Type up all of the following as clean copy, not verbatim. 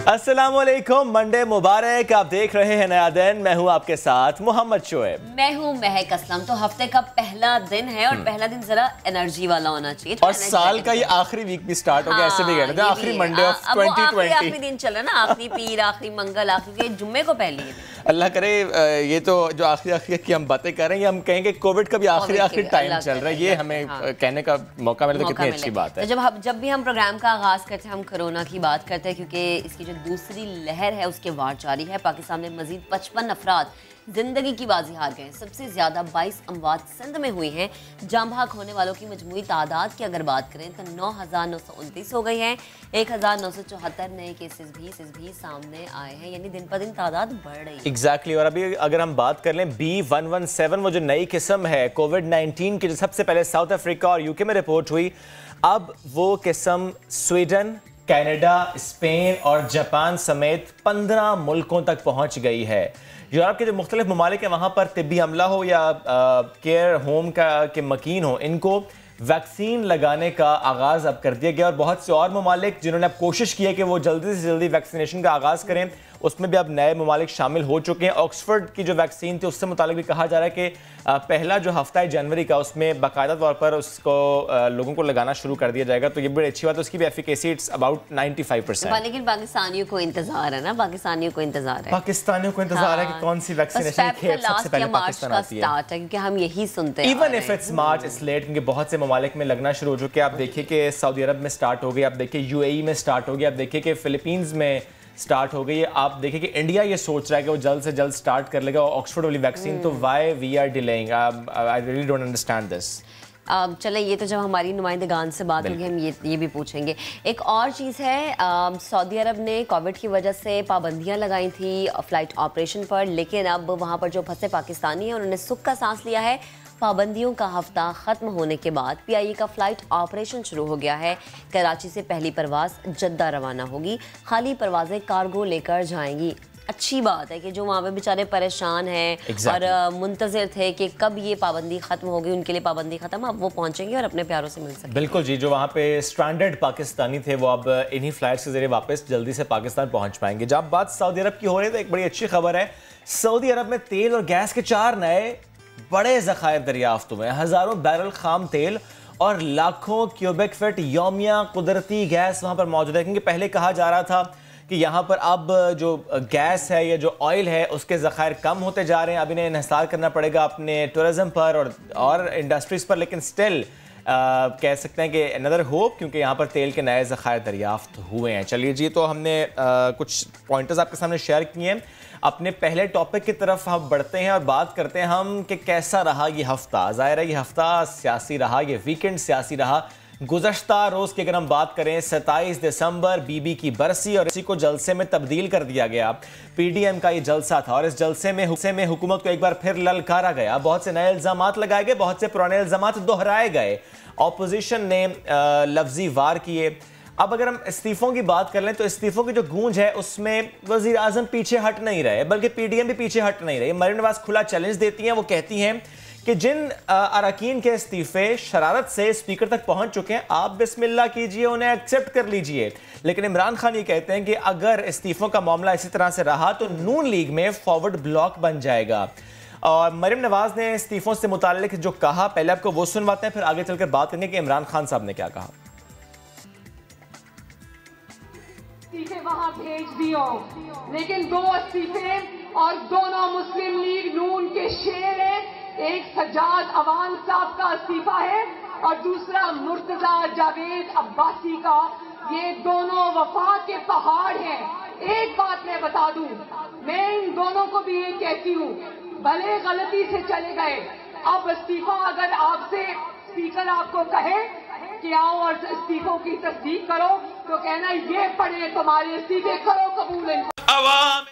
अस्सलामुअलैकुम, मंडे मुबारक। आप देख रहे हैं नया दिन। मैं हूं आपके साथ मोहम्मद शोएब। मैं हूं महक असलम। तो हफ्ते का पहला दिन है और पहला दिन जरा एनर्जी वाला होना चाहिए और साल का ये आखिरी वीक भी स्टार्ट हो गया। ऐसे भी कह रहे थे आखिरी मंडे ऑफ 2020। आखिरी दिन चल रहा ना, आखिरी पीर, आखिरी मंगल, आखिरी जुम्मे को पहली। अल्लाह करे ये तो जो आखिरी की हम बातें कर रहे हैं, हम कहेंगे कोविड का भी आखिरी टाइम चल रहा है, ये हमें कहने का मौका मिले तो कितनी अच्छी बात है। जब भी हम प्रोग्राम का आगाज करते हैं हम कोरोना की बात करते हैं, क्योंकि इसकी जो दूसरी लहर है उसके वार जारी है। पाकिस्तान में मजीद 55 अफराद जिंदगी की बाजी हार गए। सबसे ज्यादा 22 अमवात सिंध में हुई हैं। जाम बहक होने वालों की मजमूई तादाद की अगर बात करें तो 9,929 हो गई है। 1,974 नए केसेस भी सामने आए हैं, यानी दिन पर दिन तादाद बढ़ रही है। एग्जैक्टली। और अभी अगर हम बात कर लें B117, वो जो नई किस्म है कोविड-19 की, जो सबसे पहले साउथ अफ्रीका और यूके में रिपोर्ट हुई, अब वो किस्म स्वीडन, कनाडा, स्पेन और जापान समेत 15 मुल्कों तक पहुंच गई है। यूरोप के जो मुख्तलिफ ममालिक हैं, वहाँ पर तिब्बी अमला हो या केयर होम के मकीन हो, इनको वैक्सीन लगाने का आगाज़ अब कर दिया गया। और बहुत से और ममालिक जिन्होंने अब कोशिश की है कि वो जल्दी से जल्दी वैक्सीनेशन का आगाज़ करें, उसमें भी अब नए ममालिक शामिल हो चुके हैं। ऑक्सफोर्ड की जो वैक्सीन थी उससे मुतालिक भी कहा जा रहा है कि पहला जो हफ्ता है जनवरी का, उसमें बाकायदा तौर पर उसको लोगों को लगाना शुरू कर दिया जाएगा। तो ये बड़ी अच्छी बात है। उसकी भी एफिकेसी इट्स अबाउट 95%। लेकिन पाकिस्तानियों को इंतजार है ना, पाकिस्तानियों को इंतजार है कि कौन सी वैक्सीनेशन सबसे पहले पाकिस्तान आती है, क्योंकि हम यही सुनते हैं। Even if it's March it's late, क्योंकि बहुत से ममालिक में लगना शुरू हो चुके हैं। आप देखिए कि सऊदी अरब में स्टार्ट हो गई, आप देखिए यूएई में स्टार्ट हो गई, आप देखिए कि फिलीपींस में स्टार्ट हो गई है, आप देखिए कि इंडिया ये सोच रहा है कि वो जल्द से जल्द स्टार्ट कर लेगा ऑक्सफोर्ड वाली वैक्सीन। तो why we are delaying? I really don't understand this. चले, ये तो जब हमारी नुमाइंदगान से बात होगी हम ये भी पूछेंगे। एक और चीज़ है, सऊदी अरब ने कोविड की वजह से पाबंदियां लगाई थी फ्लाइट ऑपरेशन पर, लेकिन अब वहाँ पर जो फंसे पाकिस्तानी हैं उन्होंने सुख का सांस लिया है। पाबंदियों का हफ्ता ख़त्म होने के बाद PIA का फ़्लाइट ऑपरेशन शुरू हो गया है। कराची से पहली परवाज़ जद्दा रवाना होगी। खाली परवाज़ें कार्गो लेकर जाएंगी। अच्छी बात है कि जो वहाँ पे बेचारे परेशान हैं और मुंतज़िर थे कि कब ये पाबंदी ख़त्म होगी, उनके लिए पाबंदी ख़त्म, अब वो पहुँचेंगे और अपने प्यारों से मिल सकेंगे। बिल्कुल जी, जो वहाँ पे स्ट्रैंडेड पाकिस्तानी थे वो अब इन्हीं फ्लाइट्स के जरिए वापस जल्दी से पाकिस्तान पहुँच पाएंगे। जब बात सऊदी अरब की हो रही है तो एक बड़ी अच्छी खबर है। सऊदी अरब में तेल और गैस के 4 नए बड़े ज़खायर दरियाफ्त हुए हैं। हज़ारों बैरल खाम तेल और लाखों क्यूबिक फीट यौमिया कुदरती गैस वहाँ पर मौजूद है। क्योंकि पहले कहा जा रहा था कि यहाँ पर अब जो गैस है या जो ऑयल है उसके ज़खायर कम होते जा रहे हैं, अब इन्हें इन्हिसार करना पड़ेगा अपने टूरिज़म पर और इंडस्ट्रीज़ पर। लेकिन स्टिल कह सकते हैं कि अनदर होप, क्योंकि यहाँ पर तेल के नए ज़खायर दरियाफ्त हुए हैं। चलिए जी, तो हमने कुछ पॉइंटर्स आपके सामने शेयर किए हैं। अपने पहले टॉपिक की तरफ हम बढ़ते हैं और बात करते हैं हम कि कैसा रहा ये हफ्ता। ज़ाहिर है ये हफ्ता सियासी रहा, ये वीकेंड सियासी रहा। गुज़श्ता रोज़ की अगर हम बात करें, 27 दिसंबर बीबी की बरसी और इसी को जलसे में तब्दील कर दिया गया। PDM का ये जलसा था और इस जलसे में हुकूमत को एक बार फिर ललकारा गया। बहुत से नए इल्ज़ामात लगाए गए, बहुत से पुराने इल्ज़ामात दोहराए गए। ऑपोजिशन ने लफ्जी वार किए। अब अगर हम इस्तीफ़ों की बात कर लें तो इस्तीफ़ों की जो गूंज है उसमें वज़ीर आज़म पीछे हट नहीं रहे, बल्कि PDM भी पीछे हट नहीं रही। मरीम नवाज़ खुला चैलेंज देती हैं। वो कहती हैं कि जिन अरकान के इस्तीफ़े शरारत से स्पीकर तक पहुंच चुके हैं, आप बिस्मिल्लाह कीजिए, उन्हें एक्सेप्ट कर लीजिए। लेकिन इमरान खान ये कहते हैं कि अगर इस्तीफ़ों का मामला इसी तरह से रहा तो नून लीग में फॉरवर्ड ब्लॉक बन जाएगा। और मरीम नवाज़ ने इस्तीफ़ों से मुताल्लिक जो कहा, पहले आपको वो सुनवाते हैं, फिर आगे चलकर बात करेंगे कि इमरान खान साहब ने क्या कहा। इस्तीफे वहां भेज दियो, लेकिन 2 इस्तीफे और दोनों मुस्लिम लीग नून के शेर हैं। एक सज्जाद अवान साहब का इस्तीफा है और दूसरा मुर्तजा जावेद अब्बासी का। ये दोनों वफा के पहाड़ हैं। एक बात मैं बता दूं, मैं इन दोनों को भी ये कहती हूँ, भले गलती से चले गए, अब इस्तीफा अगर आपसे स्पीकर आपको कहे कि आओ और इस्तीफों की तस्दीक करो, तो कहना ये पढ़े तुम्हारे इस्तीफे, करो कबूल। अवाम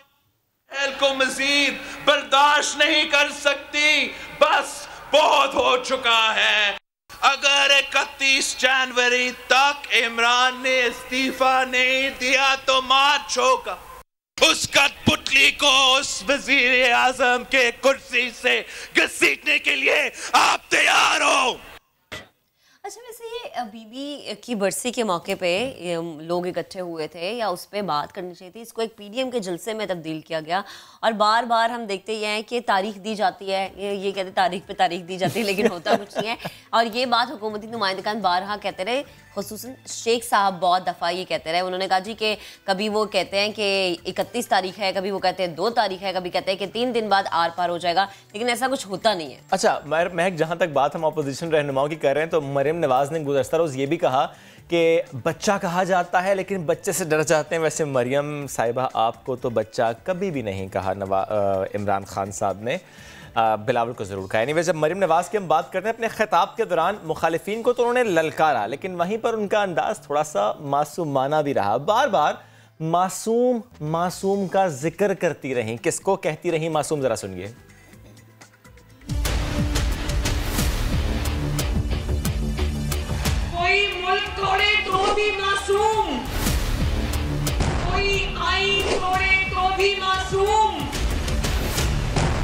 को मजीद बर्दाश्त नहीं कर सकती, बस बहुत हो चुका है। अगर 31 जनवरी तक इमरान ने इस्तीफा नहीं दिया तो मार्च होगा। उस कठपुतली को उस वजीर आजम के कुर्सी से घसीटने के लिए आप तैयार हो? अच्छा, वैसे ये बीबी की बरसी के मौके पे लोग इकट्ठे हुए थे या उस पर बात करनी चाहिए थी, इसको एक पीडीएम के जलसे में तब्दील किया गया। और बार बार हम देखते ये हैं कि तारीख दी जाती है, ये कहते तारीख पे तारीख दी जाती है, लेकिन होता कुछ नहीं है। और ये बात हुकूमती नुमाइंदगान बारहा कहते रहे, खुसूसन शेख साहब बहुत दफ़ा ये कहते रहे। उन्होंने कहा जी कि कभी वो कहते हैं कि 31 तारीख है, कभी वो कहते हैं 2 तारीख है, कभी कहते हैं कि 3 दिन बाद आर पार हो जाएगा, लेकिन ऐसा कुछ होता नहीं है। अच्छा महक, जहाँ तक बात हम अपोजिशन रहनुमाओं की कर रहे हैं, तो मरियम नवाज ने गुज़श्ता रोज़ ये भी कहा कि बच्चा कहा जाता है लेकिन बच्चे से डर जाते हैं। वैसे मरियम साहिबा आपको तो बच्चा कभी भी नहीं कहा इमरान खान साहब ने, बिलावल को ज़रूर कहा। एनीवे, जब मरियम नवाज़ की हम बात करते हैं, अपने खिताब के दौरान मुखालिफिन को तो उन्होंने ललकारा, लेकिन वहीं पर उनका अंदाज थोड़ा सा मासूमाना भी रहा। बार बार मासूम मासूम का जिक्र करती रहीं। किसको कहती रहीं मासूम, ज़रा सुनिए। कोई मुल्क तोड़े तो भी मासूम, कोई आईन तोड़े तो भी मासूम,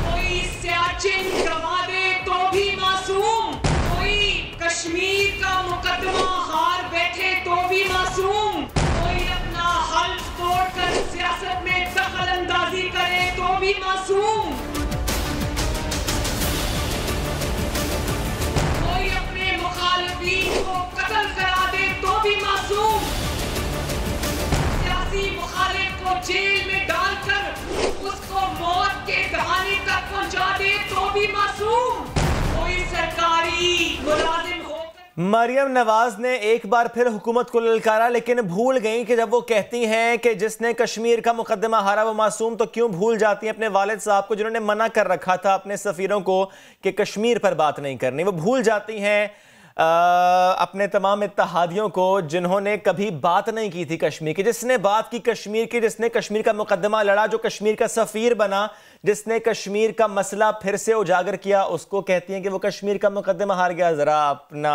कोई सियाचिन गवा दे तो भी मासूम, कोई कश्मीर का मुकदमा हार बैठे तो भी मासूम, कोई अपना हल्फ तोड़कर सियासत में दखल अंदाजी करे तो भी मासूम, कोई अपने मुखालिफिन को कत्ल करा दे तो भी मासूम, सियासी मुखालिफ को जेल में डालकर उसको मौत के दहाने तक पहुंचा दे तो भी मासूम, कोई सरकारी मुलाजिम हो। मरियम नवाज ने एक बार फिर हुकूमत को ललकारा, लेकिन भूल गई कि जब वो कहती हैं कि जिसने कश्मीर का मुकदमा हारा वो मासूम, तो क्यों भूल जाती हैं अपने वालिद साहब को जिन्होंने मना कर रखा था अपने सफीरों को कि कश्मीर पर बात नहीं करनी। वो भूल जाती हैं अपने तमाम इत्तेहादियों को जिन्होंने कभी बात नहीं की थी कश्मीर की, जिसने बात की कश्मीर की, जिसने कश्मीर का मुकदमा लड़ा, जो कश्मीर का सफीर बना, जिसने कश्मीर का मसला फिर से उजागर किया, उसको कहती हैं कि वो कश्मीर का मुकदमा हार गया। जरा अपना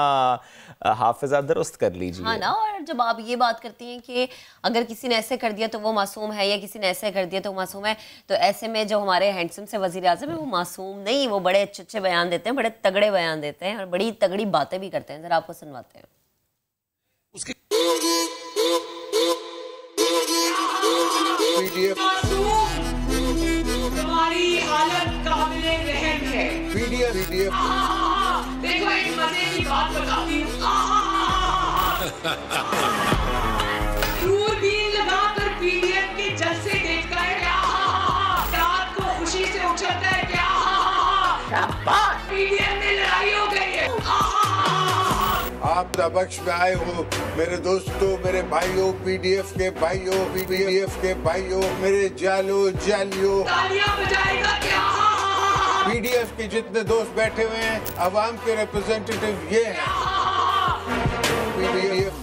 हाफिजा दुरुस्त कर लीजिए। हाँ ना, और जब आप ये बात करती हैं कि अगर किसी ने ऐसे कर दिया तो वो मासूम है, या किसी ने ऐसे कर दिया तो वो मासूम है, तो ऐसे में जो हमारे हैंडसम से वजीर आज़म है वो मासूम नहीं, वो बड़े अच्छे अच्छे बयान देते हैं, बड़े तगड़े बयान देते हैं और बड़ी तगड़ी बातें भी करते हैं। जरा आपको सुनवाते हैं। तुम्हारी हालत काबिले रहम है। देखो एक मजे की बात बताती हूँ। दूरबीन लगाकर पीडीएम के जलसे देखता है क्या? रात को खुशी से उछलता है क्या? पीडीएम में लड़ाई हो गई है। आप दबक्ष में आए हो मेरे दोस्तों, मेरे भाइयों, पीडीएफ के भाइयों, पीडीएफ के भाइयों, मेरे जालियों, तालियां बजाएगा क्या? पीडीएफ के जितने दोस्त बैठे हुए हैं, अवाम के रिप्रेजेंटेटिव ये हैं। पीडीएफ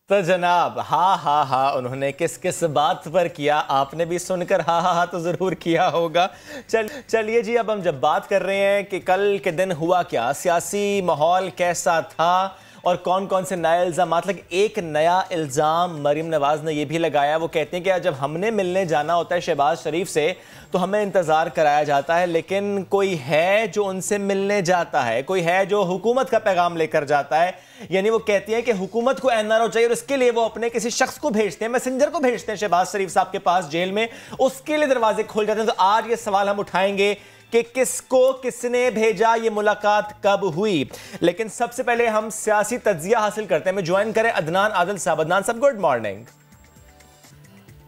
तो जनाब हाँ उन्होंने किस किस बात पर किया, आपने भी सुनकर हाँ तो ज़रूर किया होगा। चलिए जी, अब हम जब बात कर रहे हैं कि कल के दिन हुआ क्या, सियासी माहौल कैसा था और कौन कौन से नए इल्ज़ाम, मतलब एक नया इल्ज़ाम मरियम नवाज़ ने यह भी लगाया। वो कहते हैं कि जब हमने मिलने जाना होता है शहबाज शरीफ से तो हमें इंतज़ार कराया जाता है, लेकिन कोई है जो उनसे मिलने जाता है, कोई है जो हुकूमत का पैगाम लेकर जाता है। यानी वो कहती हैं कि हुकूमत को एनआरओ चाहिए और इसके लिए वो अपने किसी शख्स को भेजते हैं, मैसेंजर को भेजते हैं शहबाज शरीफ साहब के पास जेल में, उसके लिए दरवाजे खोल जाते हैं। तो आज ये सवाल हम उठाएंगे कि किसको किसने भेजा, ये मुलाकात कब हुई। लेकिन सबसे पहले हम सियासी तज्जिया हासिल करते हैं। मैं ज्वाइन करें अदनान आदिल साहब। अदनान साहब गुड मॉर्निंग।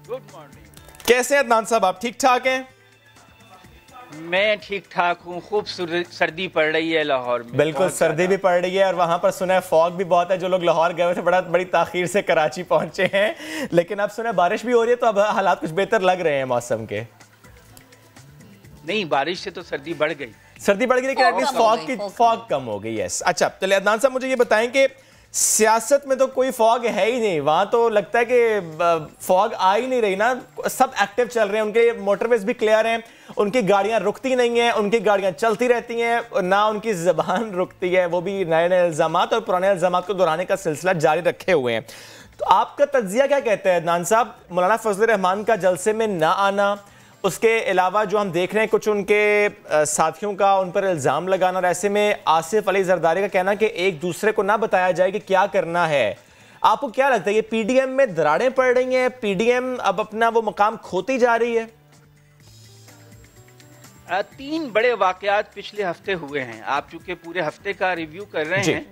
Good morning. कैसे हैं अदनान साहब, आप ठीक ठाक हैं? मैं ठीक ठाक हूँ। खूब सर्दी पड़ रही है लाहौर में। बिल्कुल सर्दी भी पड़ रही है और वहां पर सुना है फॉग भी बहुत है। जो लोग लाहौर गए हुए थे बड़ी ताखीर से कराची पहुंचे हैं, लेकिन अब सुना है बारिश भी हो रही है, तो अब हालात कुछ बेहतर लग रहे हैं मौसम के। नहीं, बारिश से तो सर्दी बढ़ गई, लेकिन एटलीस्ट फॉग कम हो गई। यस। अच्छा चलिए अदनान साहब, मुझे ये बताएं कि सियासत में तो कोई फॉग है ही नहीं, वहां तो लगता है कि फॉग आ ही नहीं रही ना, सब एक्टिव चल रहे हैं, उनके मोटरवेज भी क्लियर हैं, उनकी गाड़ियां रुकती नहीं हैं, उनकी गाड़ियां चलती रहती हैं, ना उनकी ज़बान रुकती है। वो भी नए नए इल्ज़ामात और पुराने इल्ज़ामात को दोहराने का सिलसिला जारी रखे हुए हैं। तो आपका तज्जिया क्या कहता है अदनान साहब? मौलाना फजल रहमान का जलसे में ना आना, उसके अलावा जो हम देख रहे हैं कुछ उनके साथियों का उन पर इल्ज़ाम लगाना, और ऐसे में आसिफ अली जरदारी का कहना कि एक दूसरे को ना बताया जाए कि क्या करना है। आपको क्या लगता है ये पीडीएम में दरारें पड़ रही हैं, पीडीएम अब अपना वो मकाम खोती जा रही है? 3 बड़े वाकयात पिछले हफ्ते हुए हैं। आप चूंकि पूरे हफ्ते का रिव्यू कर रहे हैं,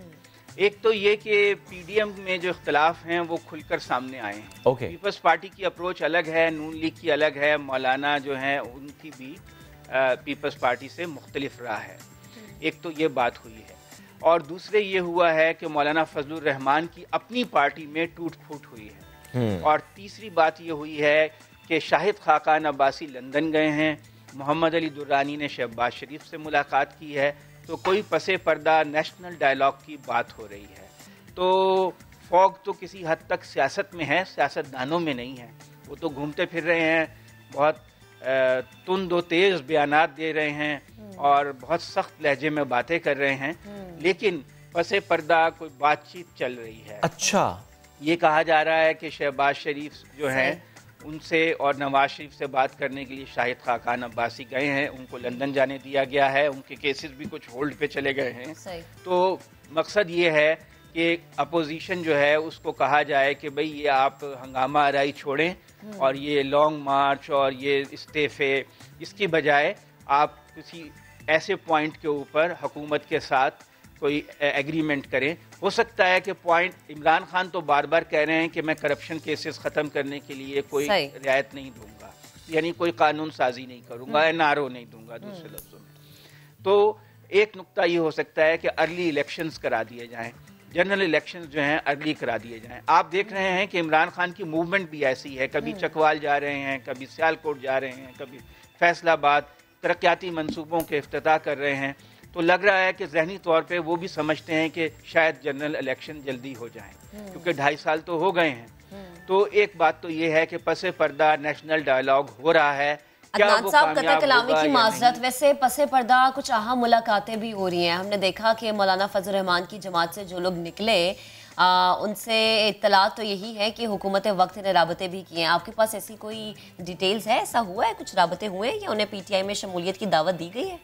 एक तो ये कि पीडीएम में जो इख्तलाफ हैं वो खुलकर सामने आए हैं। पीपल्स पार्टी की अप्रोच अलग है, नून लीग की अलग है, मौलाना जो है उनकी भी पीपल्स पार्टी से मुख्तलिफ रहा है। एक तो ये बात हुई है, और दूसरे ये हुआ है कि मौलाना फजलुर रहमान की अपनी पार्टी में टूट फूट हुई है। और तीसरी बात ये हुई है कि शाहिद खाकान अब्बासी लंदन गए हैं, मोहम्मद अली दुर्रानी ने शहबाज शरीफ से मुलाकात की है, तो कोई पसे पर्दा नेशनल डायलॉग की बात हो रही है। तो फॉग तो किसी हद तक सियासत में है, सियासतदानों में नहीं है। वो तो घूमते फिर रहे हैं, बहुत तुंद व तेज़ बयानात दे रहे हैं और बहुत सख्त लहजे में बातें कर रहे हैं, लेकिन पसे पर्दा कोई बातचीत चल रही है। अच्छा, ये कहा जा रहा है कि शहबाज शरीफ जो है उनसे और नवाज शरीफ से बात करने के लिए शाहिद खाकान अब्बासी गए हैं, उनको लंदन जाने दिया गया है, उनके केसेस भी कुछ होल्ड पे चले गए हैं। तो मकसद ये है कि अपोजिशन जो है उसको कहा जाए कि भाई ये आप हंगामा आराई छोड़ें और ये लॉन्ग मार्च और ये इस्तीफे, इसकी बजाय आप किसी ऐसे पॉइंट के ऊपर हुकूमत के साथ कोई एग्रीमेंट करें। हो सकता है कि पॉइंट, इमरान खान तो बार बार कह रहे हैं कि मैं करप्शन केसेस ख़त्म करने के लिए कोई रियायत नहीं दूंगा, यानी कोई कानून साजी नहीं करूंगा, एनआरओ नहीं दूंगा दूसरे लफ्ज़ों में। तो एक नुक्ता ये हो सकता है कि अर्ली इलेक्शंस करा दिए जाएं, जनरल इलेक्शंस जो हैं अर्ली करा दिए जाएं। आप देख रहे हैं कि इमरान खान की मूवमेंट भी ऐसी है, कभी चकवाल जा रहे हैं, कभी सियालकोट जा रहे हैं, कभी फैसलाबाद, तरक्याती मंसूबों के इफ्तिताह कर रहे हैं। तो लग रहा है कि ज़हनी तौर पे वो भी समझते हैं कि शायद जनरल इलेक्शन जल्दी हो जाएं, क्योंकि 2.5 साल तो हो गए हैं। तो एक बात तो ये है कि पसे पर्दा नेशनल डायलॉग हो रहा है। अदनान साहब, कतई कलामी की माजरत, वैसे पसे पर्दा कुछ अहम मुलाकातें भी हो रही हैं। हमने देखा कि मौलाना फजल रहमान की जमात से जो लोग निकले उनसे इत्तला तो यही है कि हुकूमत वक्त ने राबते भी किए हैं। आपके पास ऐसी कोई डिटेल्स है, ऐसा हुआ है, कुछ राबते हुए हैं या उन्हें पीटीआई में शमूलियत की दावत दी गई है?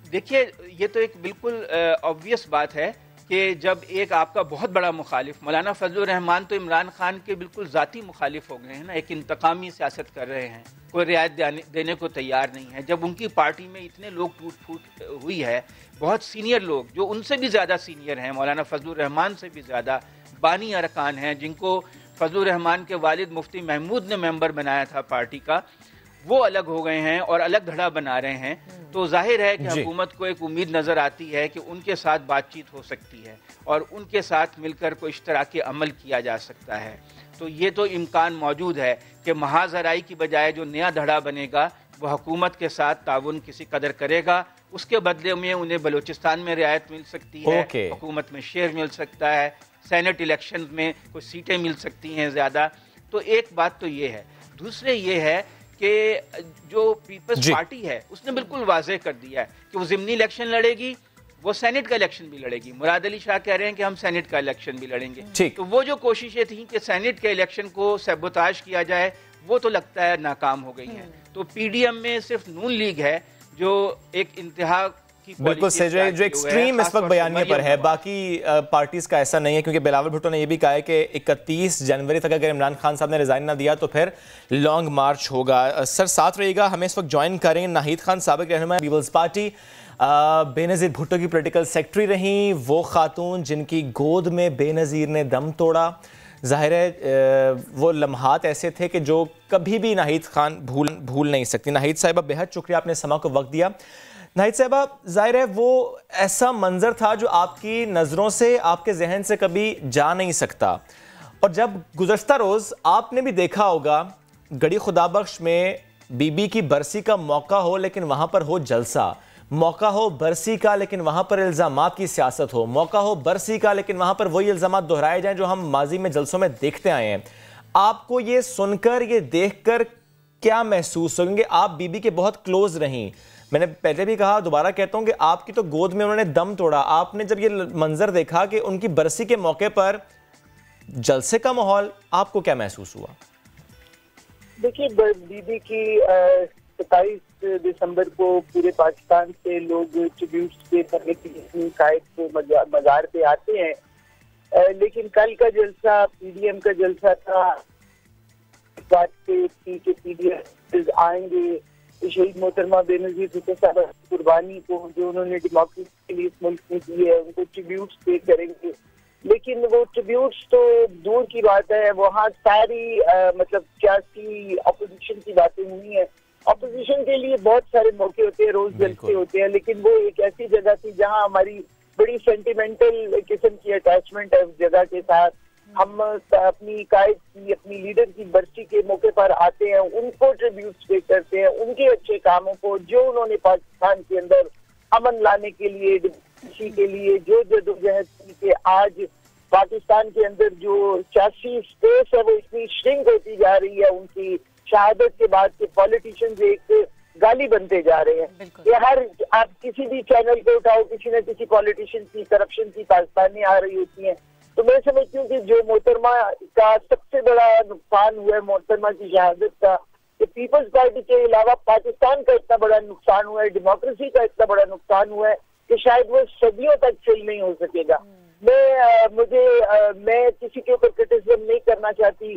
देखिए, ये तो एक बिल्कुल ऑब्वियस बात है कि जब एक आपका बहुत बड़ा मुखालिफ, मौलाना फजलुर रहमान तो इमरान खान के बिल्कुल ज़ाती मुखालिफ हो गए हैं ना, एक इंतकामी सियासत कर रहे हैं, कोई रियायत देने को तैयार नहीं है। जब उनकी पार्टी में इतने लोग टूट फूट हुई है, बहुत सीनियर लोग जो उनसे भी ज़्यादा सीनियर हैं, मौलाना फजलुर रहमान से भी ज़्यादा बानी अरकान हैं, जिनको फजलुर रहमान के वालिद मुफ्ती महमूद ने मेंबर बनाया था पार्टी का, वो अलग हो गए हैं और अलग धड़ा बना रहे हैं। तो जाहिर है कि हुकूमत को एक उम्मीद नज़र आती है कि उनके साथ बातचीत हो सकती है और उनके साथ मिलकर कोई इश्तराकी अमल किया जा सकता है। तो ये तो इम्कान मौजूद है कि महाजराई की बजाय जो नया धड़ा बनेगा वो हुकूमत के साथ ताउन किसी कदर करेगा, उसके बदले में उन्हें बलूचिस्तान में रियायत मिल सकती है, हुकूमत में शेयर मिल सकता है, सेनेट इलेक्शन में कुछ सीटें मिल सकती हैं ज़्यादा। तो एक बात तो ये है। दूसरे ये है कि जो पीपल्स पार्टी है उसने बिल्कुल वाज़ेह कर दिया है कि वो ज़िमनी इलेक्शन लड़ेगी, वो सेनेट का इलेक्शन भी लड़ेगी। मुराद अली शाह कह रहे हैं कि हम सेनेट का इलेक्शन भी लड़ेंगे। तो वो जो कोशिशें थी कि सेनेट के इलेक्शन को सैबोताज किया जाए, वो तो लगता है नाकाम हो गई हैं। तो पीडीएम में सिर्फ नून लीग है जो एक इंतहा बिल्कुल से जो एक्सट्रीम इस वक्त बयानिए पर है, बाकी पार्टीज का ऐसा नहीं है, क्योंकि बिलावल भुट्टो ने यह भी कहा है कि 31 जनवरी तक अगर इमरान खान साहब ने रिजाइन ना दिया तो फिर लॉन्ग मार्च होगा। सर साथ रहिएगा, हमें इस वक्त ज्वाइन करेंगे नाहिद खान साबिक रहनुमा पीपल्स पार्टी, बेनज़ीर भुट्टो की पॉलिटिकल सेक्रेटरी रहीं, वो खातून जिनकी गोद में बेनज़ीर ने दम तोड़ा। जाहिर है वो लम्हात ऐसे थे कि जो कभी भी नाहिद खान भूल नहीं सकती। नाहिद साहिबा, बेहद शुक्रिया, आपने समा को वक्त दिया। नाहिद साहिबा, जाहिर है वो ऐसा मंजर था जो आपकी नज़रों से, आपके जहन से कभी जा नहीं सकता। और जब गुज़श्ता रोज़ आपने भी देखा होगा गड़ी खुदाबख्श में बीबी की बरसी का मौका हो लेकिन वहाँ पर हो जलसा, मौका हो बरसी का लेकिन वहाँ पर इल्ज़ामात की सियासत हो, मौका हो बरसी का लेकिन वहाँ पर वही इल्ज़ामात दोहराए जाएं जो हम माजी में जलसों में देखते आए हैं। आपको ये सुनकर, ये देखकर क्या महसूस हो? क्योंकि आप बीबी के बहुत क्लोज रहीं, मैंने पहले भी कहा, दोबारा कहता हूं कि आपकी तो गोद में उन्होंने दम तोड़ा। आपने जब ये मंजर देखा कि उनकी बरसी के मौके पर जलसे का माहौल, आपको क्या महसूस हुआ? देखिए, बीबी की 27 दिसंबर को पूरे पाकिस्तान से लोग ट्रिब्यूट पे करने के लिए कायद को मज़ार पे आते हैं, लेकिन कल का जलसा पीडीएम का जलसा था, बात पे थी कि पीडीएम आएंगे शहीद मोहतरमा बेनज़ीर भुट्टो साहब कुर्बानी को जो उन्होंने डेमोक्रेसी के लिए इस मुल्क में की है उनको ट्रिब्यूट पे करेंगे, लेकिन वो ट्रिब्यूट्स तो दूर की बात है, वहाँ सारी मतलब सियासी अपोजिशन की बातें हुई हैं। अपोजिशन के लिए बहुत सारे मौके होते हैं, रोज जलसे होते हैं, लेकिन वो एक ऐसी जगह थी जहाँ हमारी बड़ी सेंटिमेंटल किस्म की अटैचमेंट है उस जगह के साथ। हम अपनी कायद की, अपनी लीडर की बरसी के मौके पर आते हैं, उनको ट्रिब्यूट पे करते हैं, उनके अच्छे कामों को जो उन्होंने पाकिस्तान के अंदर अमन लाने के लिए, डेमोक्रेसी के लिए जो जदोजहद की कि आज पाकिस्तान के अंदर जो सियासी स्पेस है वो इतनी श्रिंक होती जा रही है, उनकी शहादत के बाद के पॉलिटिशियंस एक गाली बनते जा रहे हैं। ये हर आप किसी भी चैनल को उठाओ, किसी न किसी पॉलिटिशियन की करप्शन की दास्तानें आ रही होती हैं। तो मैं समझती हूँ कि जो मोहतरमा का सबसे बड़ा नुकसान हुआ है, मोहतरमा की शहादत का, कि पीपल्स पार्टी के अलावा पाकिस्तान का इतना बड़ा नुकसान हुआ है, डेमोक्रेसी का इतना बड़ा नुकसान हुआ है कि शायद वो सदियों तक फिल नहीं हो सकेगा। मैं किसी के ऊपर क्रिटिसिज्म नहीं करना चाहती,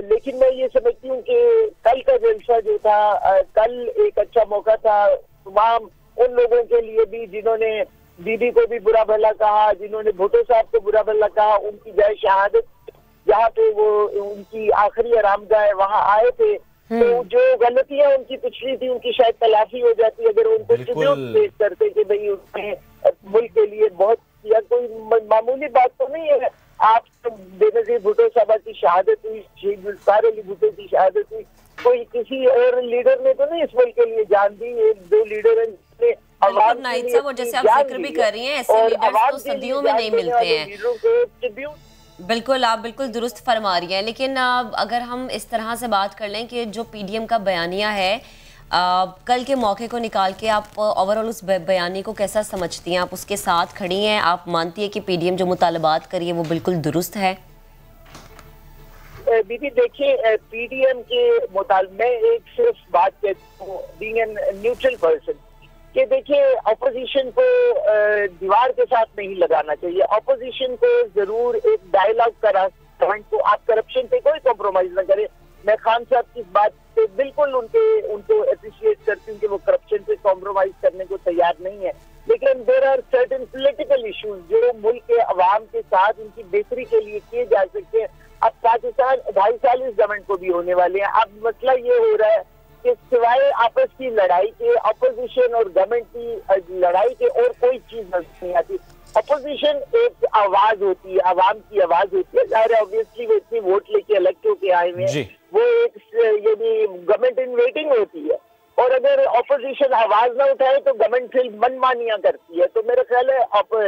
लेकिन मैं ये समझती हूँ कि कल का जलसा जो था, कल एक अच्छा मौका था तमाम उन लोगों के लिए भी जिन्होंने बीबी को भी बुरा भला कहा, जिन्होंने भुट्टो साहब को बुरा भला कहा, उनकी जाए शहादत जहाँ पे वो उनकी आखिरी आरामगाह है वहाँ आए थे, तो जो गलतियां उनकी पिछली थी उनकी शायद तलाफी हो जाती अगर उनको ट्रिब्यूट पेश करते कि भाई उसने मुल्क के लिए बहुत किया। कोई मामूली बात तो नहीं है। आप बेनज़ीर भुट्टो साहब की शहादत हुई, शहीद जुल्फ़िकार अली भुट्टो की शहादत हुई, कोई किसी और लीडर ने तो नहीं इस मुल्क के लिए जान दी। एक दो लीडर हैं जैसे आप जिक्र भी कर रही हैं, ऐसे लीडर्स तो सदियों में नहीं मिलते हैं। बिल्कुल, आप बिल्कुल दुरुस्त फरमा रही हैं, लेकिन अगर हम इस तरह से बात कर लें कि जो पीडीएम का बयानिया है, कल के मौके को निकाल के आप ओवरऑल उस बयानी को कैसा समझती हैं? आप उसके साथ खड़ी हैं? आप मानती हैं कि पीडीएम जो मुतालबात करी है वो बिल्कुल दुरुस्त है? दीदी देखिए, पीडीएम के मुताबिक मैं एक सिर्फ बात कहती हूँ, बीइंग एन न्यूट्रल पर्सन, कि देखिए अपोजिशन को दीवार के साथ नहीं लगाना चाहिए। अपोजिशन को जरूर एक डायलॉग करा, तो आप करप्शन पे कोई कॉम्प्रोमाइज ना करें। मैं खान साहब की बात पे बिल्कुल उनको अप्रिशिएट करती हूँ कि वो करप्शन पे कॉम्प्रोमाइज करने को तैयार नहीं है, लेकिन there are certain political issues जो मुल्क के अवाम के साथ उनकी बेहतरी के लिए किए जा सकते हैं। अब पाकिस्तान 2.5 साल इस गवर्नमेंट को भी होने वाले हैं। अब मसला ये हो रहा है कि सिवाय आपस की लड़ाई के, अपोजिशन और गवर्नमेंट की लड़ाई के और कोई चीज नहीं आती। अपोजिशन एक आवाज होती है, आवाम की आवाज होती है। जाहिर है ऑब्वियसली वो इतनी वोट लेके इलेक्ट होके आए हुए हैं, वो एक यानी गवर्नमेंट इन वेटिंग होती है, और अगर अपोजिशन आवाज ना उठाए तो गवर्नमेंट फिर मनमानियां करती है। तो मेरा ख्याल है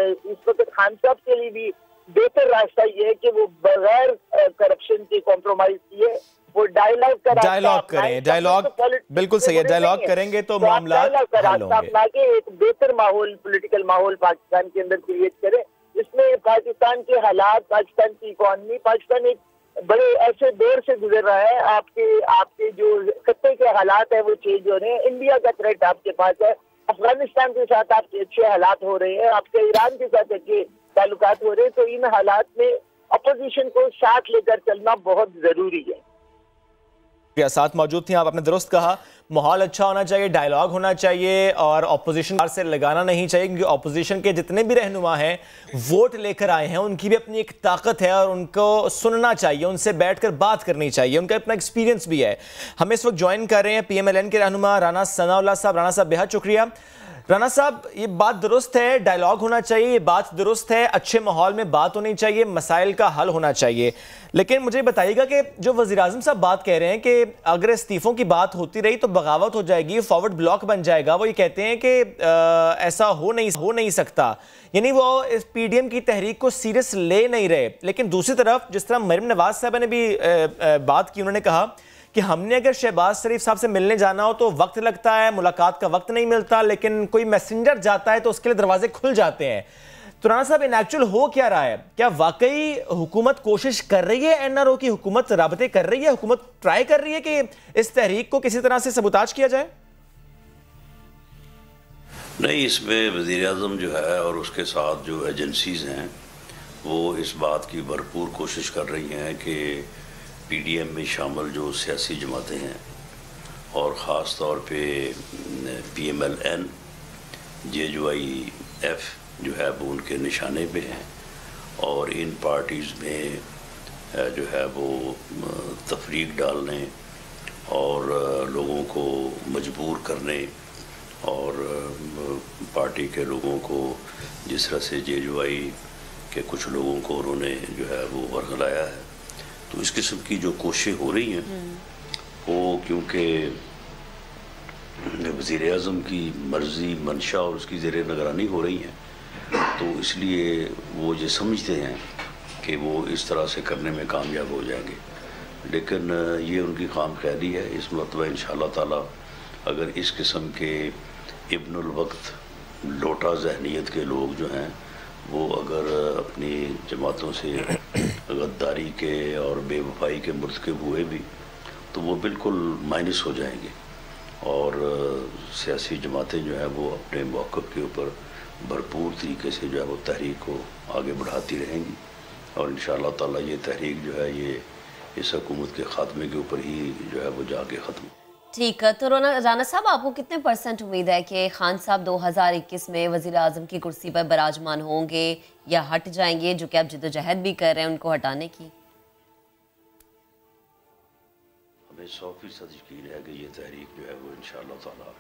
इस वक्त खान साहब के लिए भी बेहतर रास्ता ये है कि वो बगैर करप्शन के कॉम्प्रोमाइज किए वो डायलॉग करें। डायलॉग बिल्कुल सही है, डायलॉग करेंगे तो मामला हल होंगे। एक बेहतर माहौल, पॉलिटिकल माहौल पाकिस्तान के अंदर क्रिएट करें, जिसमें पाकिस्तान के हालात, पाकिस्तान की इकॉनमी, पाकिस्तान एक बड़े ऐसे दौर से गुजर रहा है। आपके जो खत्ते के हालात है वो चेंज हो रहे हैं। इंडिया का थ्रेट आपके पास है, अफगानिस्तान के साथ आपके अच्छे हालात हो रहे हैं, आपके ईरान के साथ अच्छे ताल्लुकात हो रहे हैं। तो इन हालात में अपोजिशन को साथ लेकर चलना बहुत जरूरी है। साथ मौजूद थी आप, आपने दुरुस्त कहा, माहौल अच्छा होना चाहिए, डायलॉग होना चाहिए और ऑपोजिशन से लगाना नहीं चाहिए, क्योंकि ऑपोजिशन के जितने भी रहनुमा हैं वोट लेकर आए हैं, उनकी भी अपनी एक ताकत है और उनको सुनना चाहिए, उनसे बैठकर बात करनी चाहिए, उनका अपना एक्सपीरियंस भी है। हमें इस वक्त ज्वाइन कर रहे हैं पीएमएलएन के रहनुमा राना सनाउल्लाह साहब। राना साहब बेहद शुक्रिया। राना साहब, ये बात दुरुस्त है, डायलॉग होना चाहिए, ये बात दुरुस्त है, अच्छे माहौल में बात होनी चाहिए, मसाइल का हल होना चाहिए, लेकिन मुझे बताइएगा कि जो वज़ीर-ए-आज़म साहब बात कह रहे हैं कि अगर इस्तीफ़ों की बात होती रही तो बगावत हो जाएगी, फॉरवर्ड ब्लॉक बन जाएगा, वो ये कहते हैं कि ऐसा हो नहीं सकता, यानी वो इस पीडीएम की तहरीक को सीरियस ले नहीं रहे। लेकिन दूसरी तरफ जिस तरह मरियम नवाज साहब ने भी बात की, उन्होंने कहा कि हमने अगर शहबाज शरीफ साहब से मिलने जाना हो तो वक्त लगता है, मुलाकात का वक्त नहीं मिलता, लेकिन कोई मैसेंजर जाता है तो उसके लिए दरवाजे खुल जाते हैं। तो राणा साहब, इन एक्चुअल हो क्या रहा है? क्या वाकई हुकूमत कोशिश कर रही है, एनआरओ की हुकूमत राबते कर रही है, हुकूमत ट्राई कर रही है कि इस तहरीक को किसी तरह से सबूताज किया जाए? नहीं, इसमें वज़ीर-ए-आज़म जो है और उसके साथ जो एजेंसीज हैं वो इस बात की भरपूर कोशिश कर रही हैं कि पीडीएम में शामिल जो सियासी जमातें हैं और ख़ास तौर पे पीएमएलएन, जेजेवाईएफ जो है वो उनके निशाने पे हैं और इन पार्टीज़ में जो है वो तफरीक डालने और लोगों को मजबूर करने और पार्टी के लोगों को जिस तरह से जेजेवाई के कुछ लोगों को उन्होंने जो है वो वर्गलाया है, तो इस किस्म की जो कोशिशें हो रही हैं वो क्योंकि वज़ीर-ए-आज़म की मर्ज़ी, मंशा और उसकी ज़ेरे निगरानी हो रही हैं, तो इसलिए वो ये समझते हैं कि वो इस तरह से करने में कामयाब हो जाएंगे। लेकिन ये उनकी खाम ख्याली है। इस मरतबा इंशाअल्लाह ताला अगर इस किस्म के इब्नुल वक्त लोटा ज़हनियत के लोग जो हैं वो अगर अपनी जमातों से गद्दारी के और बेवफाई के मुर्तकिब हुए भी तो वो बिल्कुल माइनस हो जाएंगे और सियासी जमातें जो है वो अपने मौक़िफ़ के ऊपर भरपूर तरीके से जो है वो तहरीक को आगे बढ़ाती रहेंगी और इंशाअल्लाह ताला ये तहरीक जो है ये इस हुकूमत के ख़ात्मे के ऊपर ही जो है वो जाके ख़त्म। ठीक है, तो राना साहब, आपको कितने % उम्मीद है कि खान साहब 2021 में वज़ीर-ए-आज़म की कुर्सी पर बराजमान होंगे या हट जाएंगे, जो कि आप जिद्दोजहद भी कर रहे हैं उनको हटाने की? हमें 100% यकीन है कि ये तहरीक जो है वो इंशाअल्लाह ताला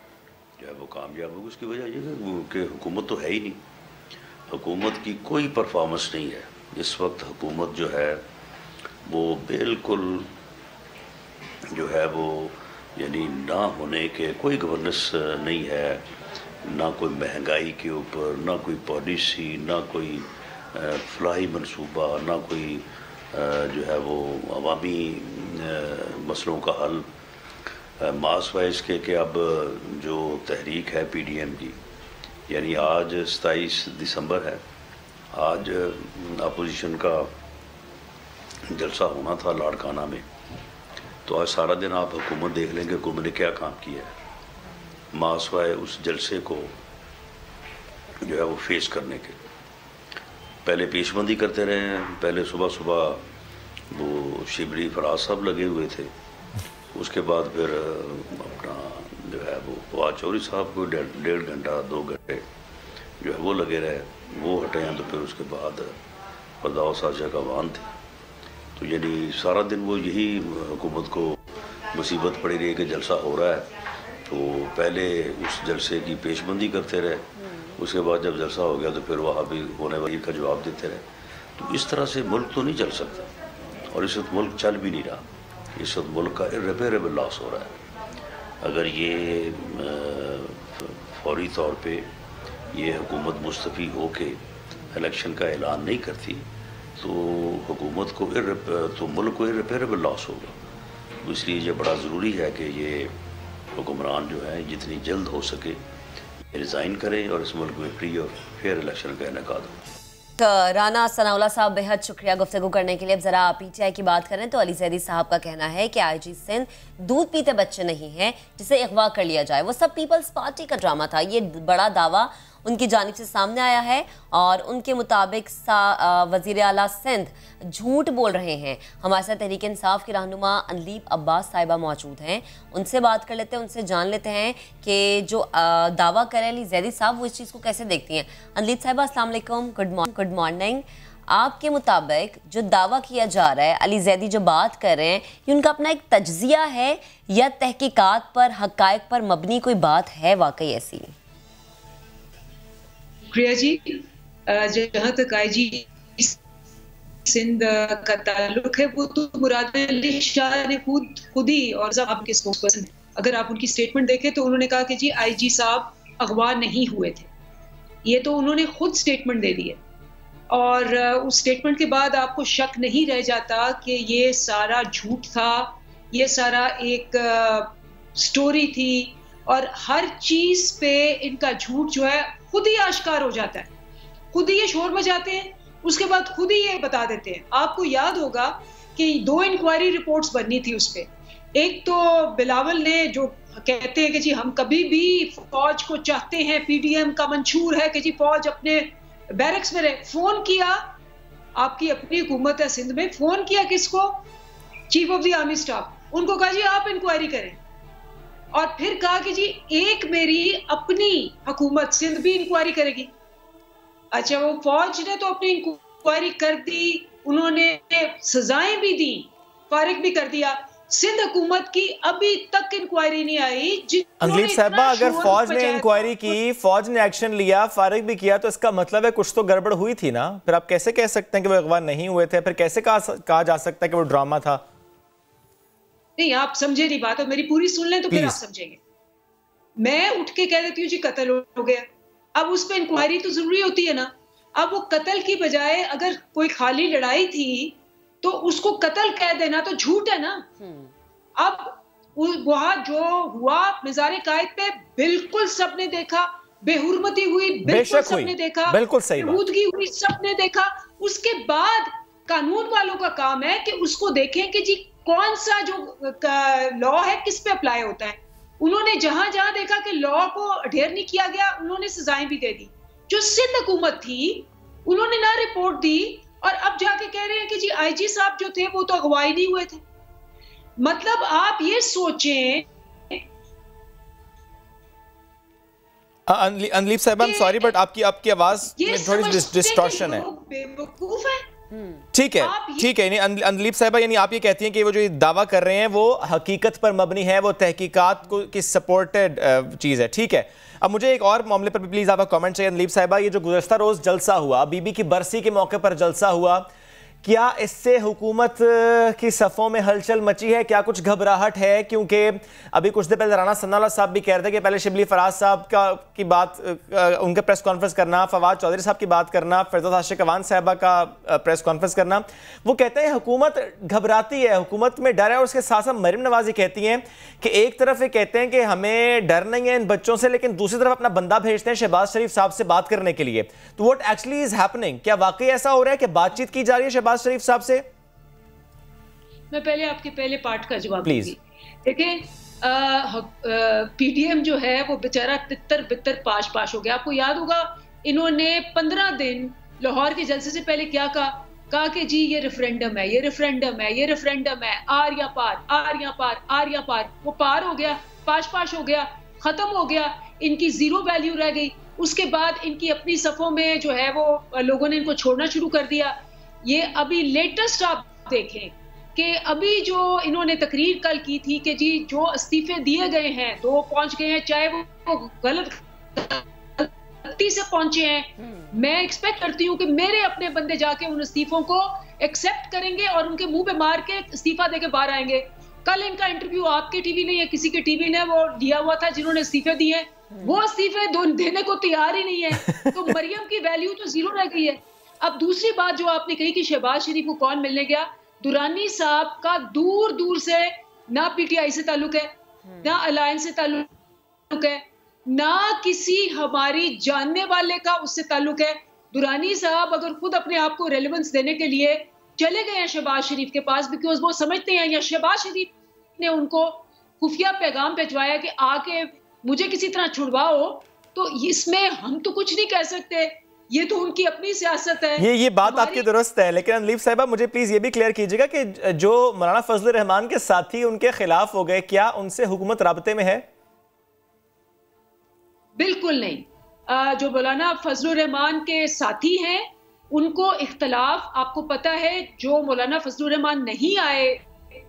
जो है वो कामयाब होगी। उसकी वजह ये है कि हुकूमत तो है ही नहीं, हुकूमत की कोई परफॉर्मेंस नहीं है इस वक्त। हुकूमत जो है वो बिल्कुल जो है वो यानी ना होने के, कोई गवर्नेंस नहीं है, ना कोई महंगाई के ऊपर, ना कोई पॉलिसी, ना कोई फलाही मनसूबा, ना कोई जो है वो अवामी मसलों का हल। मास वाइज के कि अब जो तहरीक है पीडीएम की, यानी आज 27 दिसंबर है, आज अपोजिशन का जलसा होना था लाड़काना में, तो आज सारा दिन आप हुकूमत देख लेंगे हुकूमत ने क्या काम किया है मासवाए उस जलसे को जो है वो फेस करने के। पहले पेशबंदी करते रहे हैं, पहले सुबह सुबह वो शिबली फराज साहब लगे हुए थे, उसके बाद फिर अपना जो है वो फवाद चौधरी साहब को 1.5 घंटा 2 घंटे जो है वो लगे रहे, वो हटे हैं। तो फिर उसके बाद फरदाउस साशा का वाहन थे, तो यानी सारा दिन वो यही हुकूमत को मुसीबत पड़ी रही कि जलसा हो रहा है, तो पहले उस जलसे की पेशबंदी करते रहे, उसके बाद जब जलसा हो गया तो फिर वहाँ भी होने वाली का जवाब देते रहे। तो इस तरह से मुल्क तो नहीं चल सकता और इस वक्त मुल्क चल भी नहीं रहा। इस वक्त मुल्क का इर्रेपरेबल लॉस हो रहा है। अगर ये फौरी तौर पे ये हुकूमत मुस्तफ़ी हो के इलेक्शन का ऐलान नहीं करती तो हुकूमत को तो मुल्क को इर्रेपरेबल लॉस होगा। इसलिए ये बड़ा ज़रूरी है कि ये हुक्मरान जो है जितनी जल्द हो सके रिज़ाइन करें और इस मुल्क में फ्री और फेयर इलेक्शन का इनेकाद हो। राना सनाउल्लाह साहब, बेहद शुक्रिया गुफ्तगू करने के लिए। अब ज़रा पीटीआई की बात करें तो अली ज़ैदी साहब का कहना है कि आईजी सिंध दूध पीते बच्चे नहीं हैं जिसे अगवा कर लिया जाए, वो सब पीपल्स पार्टी का ड्रामा था। ये बड़ा दावा उनकी जानिब से सामने आया है और उनके मुताबिक वज़ीर आला सिंध झूठ बोल रहे हैं। हमारे साथ तहरीक इंसाफ की रहनुमा अनलीब अब्बास साहिबा मौजूद हैं, उनसे बात कर लेते हैं, उनसे जान लेते हैं कि जो दावा करें अली ज़ैदी साहब वो इस चीज़ को कैसे देखती हैं। अनलीब साहिबा, अस्सलाम वालेकुम, गुड मॉर्निंग। आपके मुताबिक जो दावा किया जा रहा है, अली ज़ैदी जो बात कर रहे हैं, ये उनका अपना एक तज्जिया है या तहकीकात पर, हक़ाइक़ पर मबनी कोई बात है वाकई ऐसी? प्रिया जी, जहाँ तक आईजी सिंध का ताल्लुक है वो तो मुराद अली शाह ने खुद ही और आपके स्पोक्सपर्सन है, अगर आप उनकी स्टेटमेंट देखें तो उन्होंने कहा कि जी आईजी साहब अगवा नहीं हुए थे। ये तो उन्होंने खुद स्टेटमेंट दे दी है और उस स्टेटमेंट के बाद आपको शक नहीं रह जाता कि ये सारा झूठ था, ये सारा एक स्टोरी थी और हर चीज पे इनका झूठ जो है खुद ही आश्कार हो जाता है। खुद ही ये शोर मचाते हैं, उसके बाद खुद ही ये बता देते हैं। आपको याद होगा कि 2 इंक्वायरी रिपोर्ट्स बननी थी उस पर। एक तो बिलावल ने जो कहते हैं कि जी हम कभी भी फौज को चाहते हैं, पीडीएम का मंशूर है कि जी फौज अपने बैरक्स में रहे। फोन किया, आपकी अपनी हुकूमत है सिंध में, फोन किया किसको? Chief of the army staff. उनको कहा जी आप इंक्वायरी करें, और फिर कहा कि जी एक मेरी अपनी हुकूमत सिंध भी इंक्वायरी करेगी। अच्छा, वो फौज ने तो अपनी इंक्वायरी कर दी, उन्होंने सजाएं भी दी, फारिग भी कर दिया। सिंध हुकूमत की अभी तक इंक्वायरी नहीं आई। अंजलीब साहबा, अगर फौज ने इंक्वायरी की, फौज ने एक्शन लिया, फारिग भी किया, तो इसका मतलब है कुछ तो गड़बड़ हुई थी ना। फिर आप कैसे कह सकते हैं कि वो अगवा नहीं हुए थे? फिर कैसे कहा जा सकता है कि वो ड्रामा था? नहीं, आप समझे नहीं बात, और मेरी पूरी सुन लें तो फिर आप समझेंगे। मैं उठ के कह देती हूँ जी कत्ल हो गया, अब उस पर इंक्वायरी तो जरूरी होती है ना। अब वो कत्ल की बजाय अगर कोई खाली लड़ाई थी तो उसको कत्ल कह देना तो झूठ है ना। अब वहां जो हुआ मिज़ारे कायद पे, बिल्कुल सबने देखा, बेहुरमती हुई बिल्कुल सबने देखा, बिल्कुल सही बात हुई सबने देखा। उसके बाद कानून वालों का काम है कि उसको देखें कि जी कौन सा जो लॉ है किस पे अप्लाई होता है। उन्होंने जहां जहां देखा कि लॉ को अडेयर नहीं किया गया, उन्होंने सजाएं भी दे दी। जो सिंध हुकूमत थी उन्होंने ना रिपोर्ट दी, और अब जाके कह रहे हैं कि जी आईजी साहब जो थे वो तो अगवाई नहीं हुए थे। मतलब आप ये सोचें। अंजलीब साहब, आई एम सॉरी बट आपकी आवाज में थोड़ी डिस्टॉर्शन है। बेवकूफ है। ठीक है, ठीक है। अंजलीब साहबा, यानी आप ये कहती हैं कि वो जो दावा कर रहे हैं वो हकीकत पर मबनी है, वो तहकीकात की सपोर्टेड चीज़ है। ठीक है, अब मुझे एक और मामले पर भी प्लीज़ आपका कमेंट चाहिए। अंजलीब साहबा, ये जो गुज़श्ता रोज़ जलसा हुआ, बीबी की बरसी के मौके पर जलसा हुआ, क्या इससे हुकूमत की सफ़ों में हलचल मची है? क्या कुछ घबराहट है? क्योंकि अभी कुछ देर पहले राना सन्नाउल्लाह साहब भी कह रहे थे कि पहले शिबली फराज साहब की बात, उनके प्रेस कॉन्फ्रेंस करना, फवाद चौधरी साहब की बात करना, फिरदौस आशिक अवान साहबा का प्रेस कॉन्फ्रेंस करना। वो कहते हैं हुकूमत घबराती है, हुकूमत में डर है। और उसके साथ साथ मरीम नवाज़ कहती हैं कि एक तरफ ये कहते हैं कि हमें डर नहीं है इन बच्चों से, लेकिन दूसरी तरफ अपना बंदा भेजते हैं शहबाज शरीफ साहब से बात करने के लिए। तो व्हाट एक्चुअली इज हैपनिंग? क्या वाकई ऐसा हो रहा है कि बातचीत की जा रही है शहबाज शरीफ साहब से? मैं पहले आपके पहले पार्ट का जवाब प्लीज। देखें, पीडीएम जो है वो बेचारा तितर बितर पाश पाश हो गया। आपको याद होगा इन्होंने 15 दिन लाहौर के जलसे से पहले क्या कहा कि जी ये रेफरेंडम है, ये रेफरेंडम है, ये रेफरेंडम है, आर या पार, आर या पार, आर या पार। वो पार हो गया, पाश पाश हो गया, खत्म हो गया, इनकी जीरो वैल्यू रह गई। उसके बाद इनकी अपनी सफ़ों में जो है वो लोगों ने इनको छोड़ना शुरू कर दिया। ये अभी लेटेस्ट आप देखें कि अभी जो इन्होंने तकरीर कल की थी कि जी जो इस्तीफे दिए गए हैं 2 पहुंच गए हैं, चाहे वो गलती से पहुंचे हैं। मैं एक्सपेक्ट करती हूँ कि मेरे अपने बंदे जाके उन इस्तीफों को एक्सेप्ट करेंगे और उनके मुंह पे मार के इस्तीफा देके बाहर आएंगे। कल इनका इंटरव्यू आपके टीवी ने या किसी के टीवी ने वो लिया हुआ था जिन्होंने इस्तीफे दिए, वो इस्तीफे देने को तैयार ही नहीं है। तो मरियम की वैल्यू तो जीरो रह गई है। अब दूसरी बात जो आपने कही कि शहबाज शरीफ को कौन मिलने गया, दुरानी साहब का दूर दूर से ना पीटीआई से ताल्लुक है, ना अलायंस से ताल्लुक है, ना किसी हमारी जानने वाले का उससे ताल्लुक है। दुरानी साहब अगर खुद अपने आप को रेलेवेंस देने के लिए चले गए हैं शहबाज शरीफ के पास, बिकॉज वो समझते हैं या शहबाज शरीफ ने उनको खुफिया पैगाम भिजवाया कि आके मुझे किसी तरह छुड़वाओ, तो इसमें हम तो कुछ नहीं कह सकते, ये तो उनकी अपनी सियासत है। ये बात आपकी दुरुस्त है, लेकिन अंजलीब साहिबा मुझे प्लीज ये भी क्लियर कीजिएगा कि जो मौलाना फजलुर रहमान के साथी उनके खिलाफ हो गए, क्या उनसे हुकूमत राब्ते में है? बिल्कुल नहीं। जो मौलाना फजलुर रहमान के साथी हैं उनको इख्तलाफ, आपको पता है जो मौलाना फजलुर रहमान नहीं आए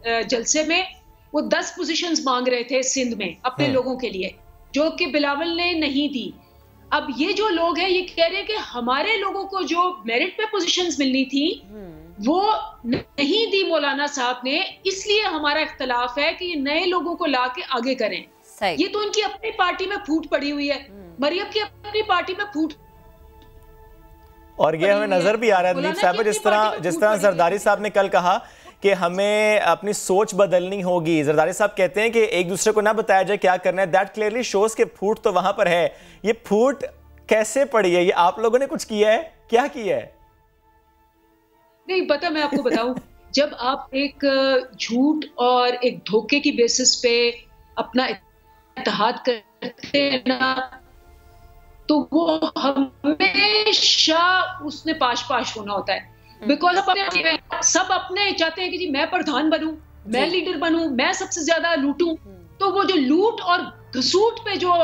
जलसे में, वो 10 पोजीशंस मांग रहे थे सिंध में अपने लोगों के लिए, जो कि बिलावल ने नहीं दी। अब ये जो लोग हैं ये कह रहे हैं कि हमारे लोगों को जो मेरिट पे पोजीशंस मिलनी थी वो नहीं दी मौलाना साहब ने, इसलिए हमारा इख्तलाफ है कि नए लोगों को ला के आगे करें। ये तो उनकी अपनी पार्टी में फूट पड़ी हुई है, मरियम की अपनी पार्टी में फूट, और ये हमें नजर भी आ रहा है अंजलीब साहब, जिस तरह जरदारी साहब ने कल कहा कि हमें अपनी सोच बदलनी होगी। जरदारी साहब कहते हैं कि एक दूसरे को ना बताया जाए क्या करना है। दैट क्लियरली शोज के फूट तो वहां पर है। ये फूट कैसे पड़ी है ये? आप लोगों ने कुछ किया है? क्या किया है? नहीं पता, मैं आपको बताऊं, जब आप एक झूठ और एक धोखे की बेसिस पे अपना इत्तेहाद करते हैं ना, तो वो हमेशा उसने पाश होना होता है। बिकॉज सब अपने चाहते हैं कि जी मैं प्रधान बनूं, मैं लीडर बनूं, मैं सबसे ज्यादा लूटूं। तो वो जो लूट और घसूट पे जो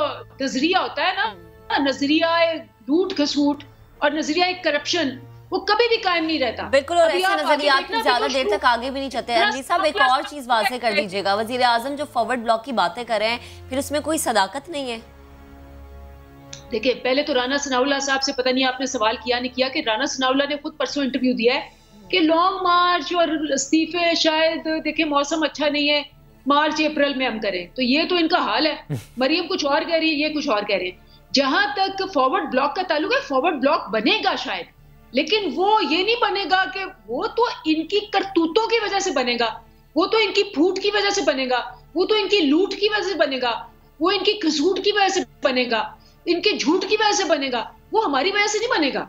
नजरिया होता है ना, नजरिया लूट घसूट और नजरिया करप्शन, वो कभी भी कायम नहीं रहता। बिल्कुल, और ऐसे नजरियात में ज्यादा देर तक आगे भी नहीं चलते। अली साहब, एक और चीज वाज़ेह कर दीजिएगा, वजीर आजम जो फॉरवर्ड ब्लॉक की बातें कर रहे हैं, फिर उसमें कोई सदाकत नहीं है? देखिए, पहले तो राना सनाउल्लाह साहब से पता नहीं आपने सवाल किया नहीं किया कि राना सनाउल्लाह ने खुद परसों इंटरव्यू दिया है कि लॉन्ग मार्च और इस्तीफे शायद देखिए मौसम अच्छा नहीं है, मार्च अप्रैल में हम करें। तो ये तो इनका हाल है। मरियम कुछ और कह रही है, ये कुछ और कह रहे हैं। जहां तक फॉरवर्ड ब्लॉक का ताल्लुक है, फॉरवर्ड ब्लॉक बनेगा शायद, लेकिन वो ये नहीं बनेगा कि वो तो इनकी करतूतों की वजह से बनेगा, वो तो इनकी फूट की वजह से बनेगा, वो तो इनकी लूट की वजह से बनेगा, वो इनकी घसूट की वजह से बनेगा, इनके झूठ की वजह से बनेगा, वो हमारी वजह से नहीं बनेगा।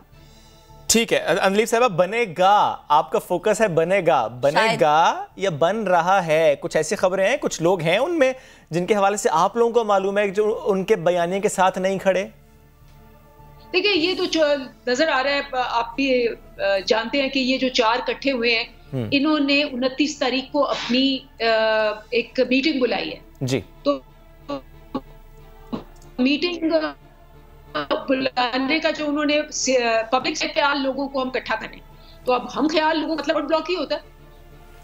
ठीक है अनलीफ साहब, बनेगा, आपका फोकस है बनेगा, बनेगा या बन रहा है? कुछ ऐसी खबरें हैं, कुछ लोग हैं उनमें जिनके हवाले से आप लोगों को मालूम है जो उनके बयानिए के साथ नहीं खड़े? देखिए, ये तो नजर आ रहा है, आप भी जानते हैं कि ये जो 4 इकट्ठे हुए हैं, इन्होंने 29 तारीख को अपनी एक मीटिंग बुलाई है जी। तो मीटिंग बुलाने का जो उन्होंने पब्लिक से ख्याल लोगों को हम इकट्ठा करें, तो अब हम ख्याल लोगों मतलब ब्लॉक ही होता है।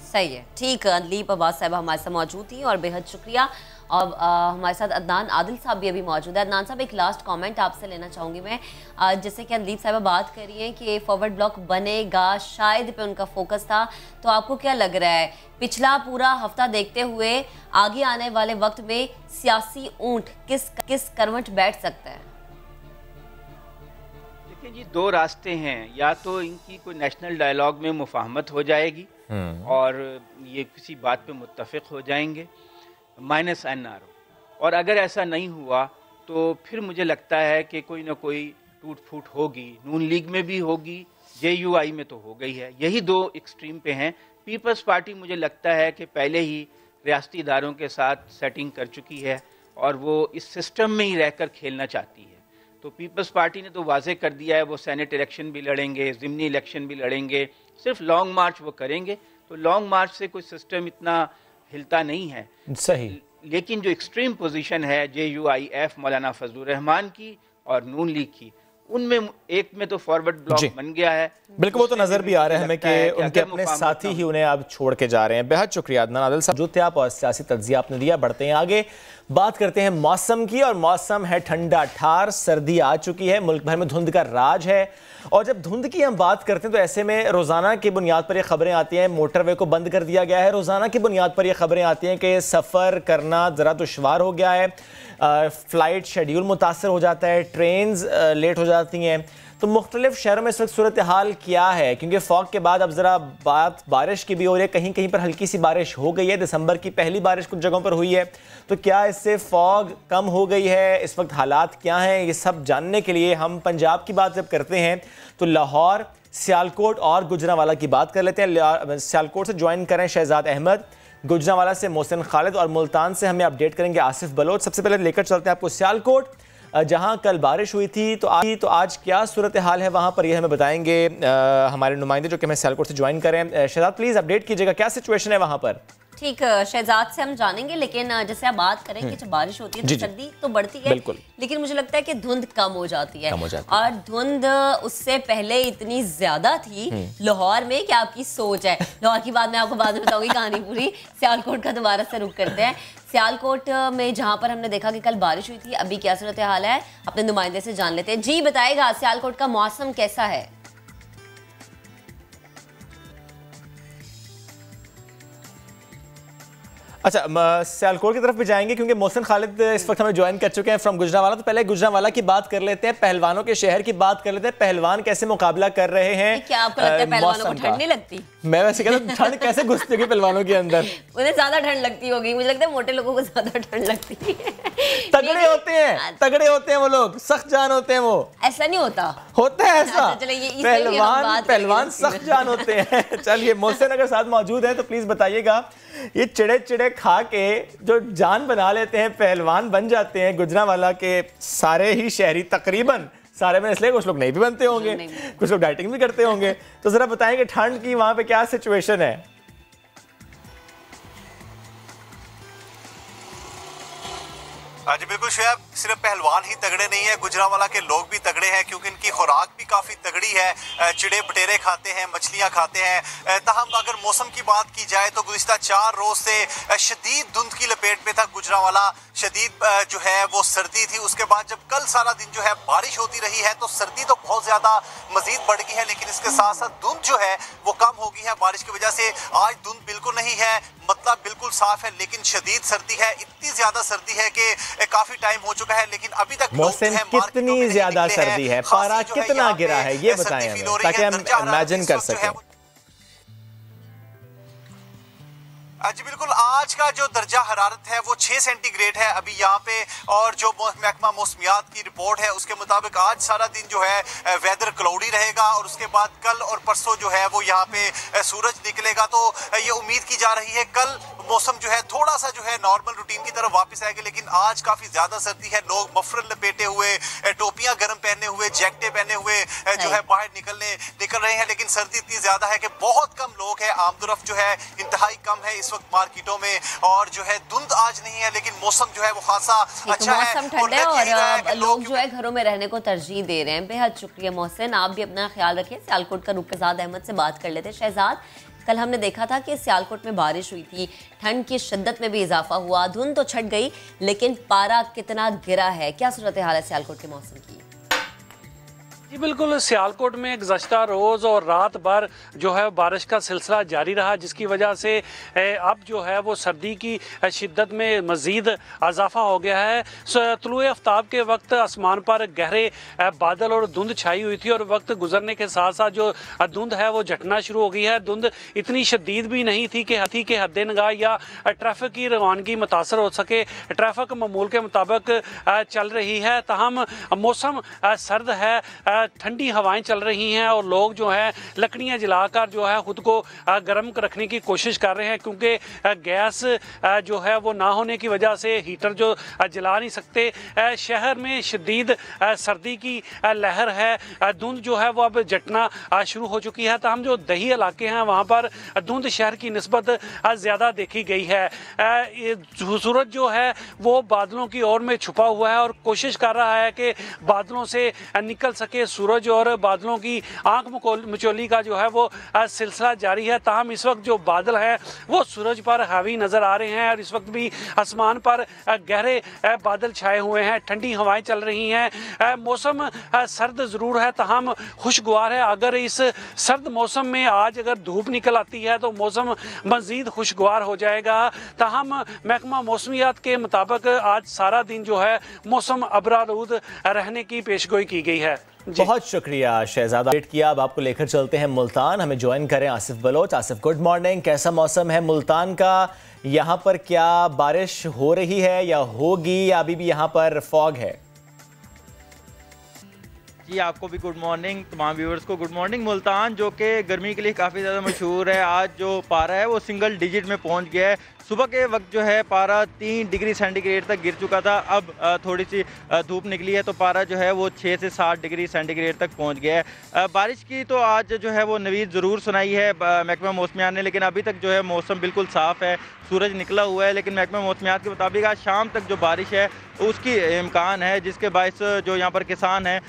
सही है, ठीक। अदलीप अब्बास साहब हमारे साथ मौजूद थी और बेहद शुक्रिया। और हमारे साथ अदनान आदिल साहब भी अभी मौजूद है। अदनान साहब, एक लास्ट कमेंट आपसे लेना चाहूँगी मैं। जैसे कि अदलीप साहब बात कर रही हैं कि फॉरवर्ड ब्लॉक बनेगा, शायद पे उनका फोकस था, तो आपको क्या लग रहा है पिछला पूरा हफ्ता देखते हुए आगे आने वाले वक्त में सियासी ऊंट किस करवट बैठ सकता है? देखिए जी, 2 रास्ते हैं। या तो इनकी कोई नेशनल डायलॉग में मुफाहमत हो जाएगी और ये किसी बात पे मुत्तफिक हो जाएंगे, -NRO। और अगर ऐसा नहीं हुआ तो फिर मुझे लगता है कि कोई ना कोई टूट फूट होगी, नून लीग में भी होगी, JUI में तो हो गई है। यही 2 एक्सट्रीम पे हैं। पीपल्स पार्टी मुझे लगता है कि पहले ही रियासती इदारों के साथ सेटिंग कर चुकी है और वो इस सिस्टम में ही रहकर खेलना चाहती है। तो पीपल्स पार्टी ने तो वाज़ेह कर दिया है वो सेनेट इलेक्शन भी लड़ेंगे, ज़िमनी इलेक्शन भी लड़ेंगे, सिर्फ लॉन्ग मार्च वो करेंगे। तो लॉन्ग मार्च से कोई सिस्टम इतना हिलता नहीं है। सही। लेकिन जो एक्सट्रीम पोजीशन है JUIF मौलाना फजलुर रहमान की और नून लीग की, उनमें एक में तो फॉरवर्ड ब्लॉक बन गया है। बिल्कुल, वो तो नजर भी आ रहा है हमें कि उनके अपने साथी ही उन्हें अब छोड़ के जा रहे हैं। बेहद शुक्रिया अदनान आदिल साहब, जो थे आप और सियासी तज्जिया आपने दिया। बढ़ते हैं आगे, बात करते हैं मौसम की। और मौसम है ठंडा ठार, सर्दी आ चुकी है, मुल्क भर में धुंध का राज है। और जब धुंध की हम बात करते हैं तो ऐसे में रोज़ाना की बुनियाद पर ये खबरें आती हैं मोटरवे को बंद कर दिया गया है। रोज़ाना की बुनियाद पर ये खबरें आती हैं कि सफ़र करना ज़रा दुश्वार हो गया है, फ़्लाइट शेड्यूल मुतासर हो जाता है, ट्रेन्स लेट हो जाती हैं। तो मुख्तलिफ शहरों में इस वक्त सूरत हाल क्या है? क्योंकि फॉग के बाद अब ज़रा बात बारिश की भी हो रही है, कहीं कहीं पर हल्की सी बारिश हो गई है। दिसंबर की पहली बारिश कुछ जगहों पर हुई है, तो क्या इससे फॉग कम हो गई है? इस वक्त हालात क्या हैं? ये सब जानने के लिए हम पंजाब की बात जब करते हैं तो लाहौर, सियालकोट और गुजरांवाला की बात कर लेते हैं। सियालकोट से ज्वाइन करें शहजाद अहमद, गुजरांवाला से मोहसिन खालिद और मुल्तान से हमें अपडेट करेंगे आसिफ बलोच। सबसे पहले लेकर चलते हैं आपको सियालकोट, जहां कल बारिश हुई थी। तो आज क्या सूरत हाल है वहां पर, ये हमें बताएंगे हमारे नुमाइंदे जो कि हमें सियालकोट से ज्वाइन करें। शहजाद प्लीज़ अपडेट कीजिएगा, क्या सिचुएशन है वहां पर? ठीक, शहजाद से हम जानेंगे, लेकिन जैसे आप बात करें कि जब बारिश होती है तो सर्दी तो बढ़ती है, लेकिन मुझे लगता है कि धुंध कम हो जाती है। और धुंध उससे पहले इतनी ज्यादा थी लाहौर में कि आपकी सोच है। लाहौर की बात मैं आपको बाद में बताऊंगी कहानी पूरी। सियालकोट का दोबारा से रुख करते हैं। सियालकोट में जहां पर हमने देखा कि कल बारिश हुई थी, अभी क्या सूरत हाल है अपने नुमाइंदे से जान लेते हैं। जी बताएगा, सियालकोट का मौसम कैसा है? अच्छा, सियालकोट की तरफ भी जाएंगे क्योंकि मोहसिन खालिद इस वक्त हमें ज्वाइन कर चुके हैं फ्रॉम गुजरांवाला। तो पहले गुजरांवाला की बात कर लेते हैं, पहलवानों के शहर की बात कर लेते हैं। पहलवान कैसे मुकाबला कर रहे हैं? क्या आपको लगता है पहलवानों को ठंड नहीं लगती? मैं वैसे कहता हूं ठंड कैसे घुसती होगी पहलवानों के अंदर? उन्हें ज्यादा ठंड लगती होगी, मुझे लगता है मोटे लोगों को ज्यादा ठंड लगती है। तगड़े होते हैं, तगड़े होते हैं वो लोग, सख्त जान होते हैं वो। ऐसा नहीं होता है ऐसा? पहलवान सख्त जान होते हैं। चलिए, मोहसिन अगर साथ मौजूद है तो प्लीज बताइएगा, ये चिड़े चिड़े खा के जो जान बना लेते हैं, पहलवान बन जाते हैं गुजरांवाला के सारे ही शहरी, तकरीबन सारे में, इसलिए कुछ लोग नहीं भी बनते होंगे, कुछ लोग डाइटिंग भी करते होंगे। तो जरा बताएं कि ठंड की वहां पे क्या सिचुएशन है? जी बिल्कुल शोएब, सिर्फ पहलवान ही तगड़े नहीं है, गुजरांवाला के लोग भी तगड़े हैं क्योंकि इनकी खुराक भी काफी तगड़ी है। चिड़े बटेरे खाते हैं, मछलियां खाते हैं। ताहम अगर मौसम की बात की जाए तो गुज़िश्ता 4 रोज से शदीद धुंध की लपेट में था गुजरांवाला। शदीद जो है वो सर्दी थी। उसके बाद जब कल सारा दिन जो है बारिश होती रही है तो सर्दी तो बहुत ज्यादा मजीद बढ़ गई है, लेकिन इसके साथ साथ धुंध जो है वो कम हो गई है बारिश की वजह से। आज धुंध बिल्कुल नहीं है, मतलब बिल्कुल साफ है, लेकिन शदीद सर्दी है। इतनी ज्यादा सर्दी है कि काफी टाइम हो चुका है, लेकिन अभी तक मोहसिन कितनी ज्यादा सर्दी है, पारा कितना गिरा है, ये बताएं हमें ताकि हम इमेजिन कर सकें। जी बिल्कुल, आज का जो दर्जा हरारत है वो 6 सेंटीग्रेड है अभी यहाँ पे, और जो महकमा मौसमियात की रिपोर्ट है उसके मुताबिक आज सारा दिन जो है वेदर क्लाउडी रहेगा और उसके बाद कल और परसों जो है वो यहाँ पे सूरज निकलेगा। तो ये उम्मीद की जा रही है कल मौसम जो है थोड़ा सा जो है नॉर्मल रूटीन की तरफ वापस आएगा, लेकिन आज काफी ज्यादा सर्दी है। लोग मफरल लपेटे हुए, टोपियां गर्म पहने हुए, जैकेटें पहने हुए जो है बाहर निकल रहे हैं, लेकिन सर्दी इतनी ज्यादा है कि बहुत कम लोग हैं। आमदोरफ्त जो है इंतहाई कम है इस वक्त मार्केटों में, और जो है धुंध आज नहीं है, लेकिन मौसम जो है वो खासा अच्छा है, मौसम ठंडा है और लोग जो है घरों में रहने को तरजीह दे रहे हैं। बेहद शुक्रिया मोहसिन, आप भी अपना ख्याल रखिए। सियालकोट का रुकसाद अहमद से बात कर लेते हैं। शहजाद, कल हमने देखा था कि सियालकोट में बारिश हुई थी, ठंड की शिद्दत में भी इजाफा हुआ, धुंध तो छट गई, लेकिन पारा कितना गिरा है? क्या सूरत हाल है सियालकोट के मौसम की? जी बिल्कुल, सियालकोट में गुज़श्ता रोज़ और रात भर जो है बारिश का सिलसिला जारी रहा, जिसकी वजह से अब जो है वो सर्दी की शिद्दत में मज़ीद इजाफा हो गया है। तुलुए आफ्ताब के वक्त आसमान पर गहरे बादल और धुंध छाई हुई थी, और वक्त गुजरने के साथ साथ जो धुंध है वो झटना शुरू हो गई है। धुंध इतनी शदीद भी नहीं थी कि हाथी के हद निगाह या ट्रैफिक की रवानगी मुतासर हो सके। ट्रैफिक मामूल के मुताबिक चल रही है, ताहम मौसम सर्द है, ठंडी हवाएं चल रही हैं और लोग जो है लकड़ियां जलाकर जो है ख़ुद को गर्म रखने की कोशिश कर रहे हैं, क्योंकि गैस जो है वो ना होने की वजह से हीटर जो जला नहीं सकते। शहर में शदीद सर्दी की लहर है। धुंध जो है वो अब जटना शुरू हो चुकी है। तमाम जो दही इलाके हैं वहाँ पर धुंध शहर की निस्बत ज़्यादा देखी गई है। सूरज जो है वो बादलों की ओर में छुपा हुआ है और कोशिश कर रहा है कि बादलों से निकल सके। सूरज और बादलों की आंख मचोली का जो है वो सिलसिला जारी है। ताहम इस वक्त जो बादल हैं वो सूरज पर हावी नज़र आ रहे हैं और इस वक्त भी आसमान पर गहरे बादल छाए हुए हैं, ठंडी हवाएं चल रही हैं। मौसम सर्द ज़रूर है, ताहम खुशगवार है। अगर इस सर्द मौसम में आज अगर धूप निकल आती है तो मौसम मज़ीद खुशगवार हो जाएगा। ताहम महकमा मौसमियात के मुताबिक आज सारा दिन जो है मौसम अबरारूद रहने की पेशगोई की गई है। बहुत शुक्रिया शहजादा, वेट किया। अब आपको लेकर चलते हैं मुल्तान, हमें ज्वाइन करें आसिफ बलोच। आसिफ, गुड मॉर्निंग, कैसा मौसम है मुल्तान का? यहाँ पर क्या बारिश हो रही है या होगी, या अभी भी यहाँ पर फॉग है? जी आपको भी गुड मॉर्निंग, तमाम व्यूअर्स को गुड मॉर्निंग। मुल्तान जो कि गर्मी के लिए काफ़ी ज़्यादा मशहूर है, आज जो पारा है वो सिंगल डिजिट में पहुंच गया है। सुबह के वक्त जो है पारा 3 डिग्री सेंटीग्रेड तक गिर चुका था, अब थोड़ी सी धूप निकली है तो पारा जो है वो 6 से 7 डिग्री सेंटीग्रेड तक पहुंच गया है। बारिश की तो आज जो है वो नवीद ज़रूर सुनाई है महकमा मौसमियात ने, लेकिन अभी तक जो है मौसम बिल्कुल साफ़ है, सूरज निकला हुआ है। लेकिन महकमा मौसमियात के मुताबिक आज शाम तक जो बारिश है उसकी इम्कान है, जिसके बायस जो यहाँ पर किसान हैं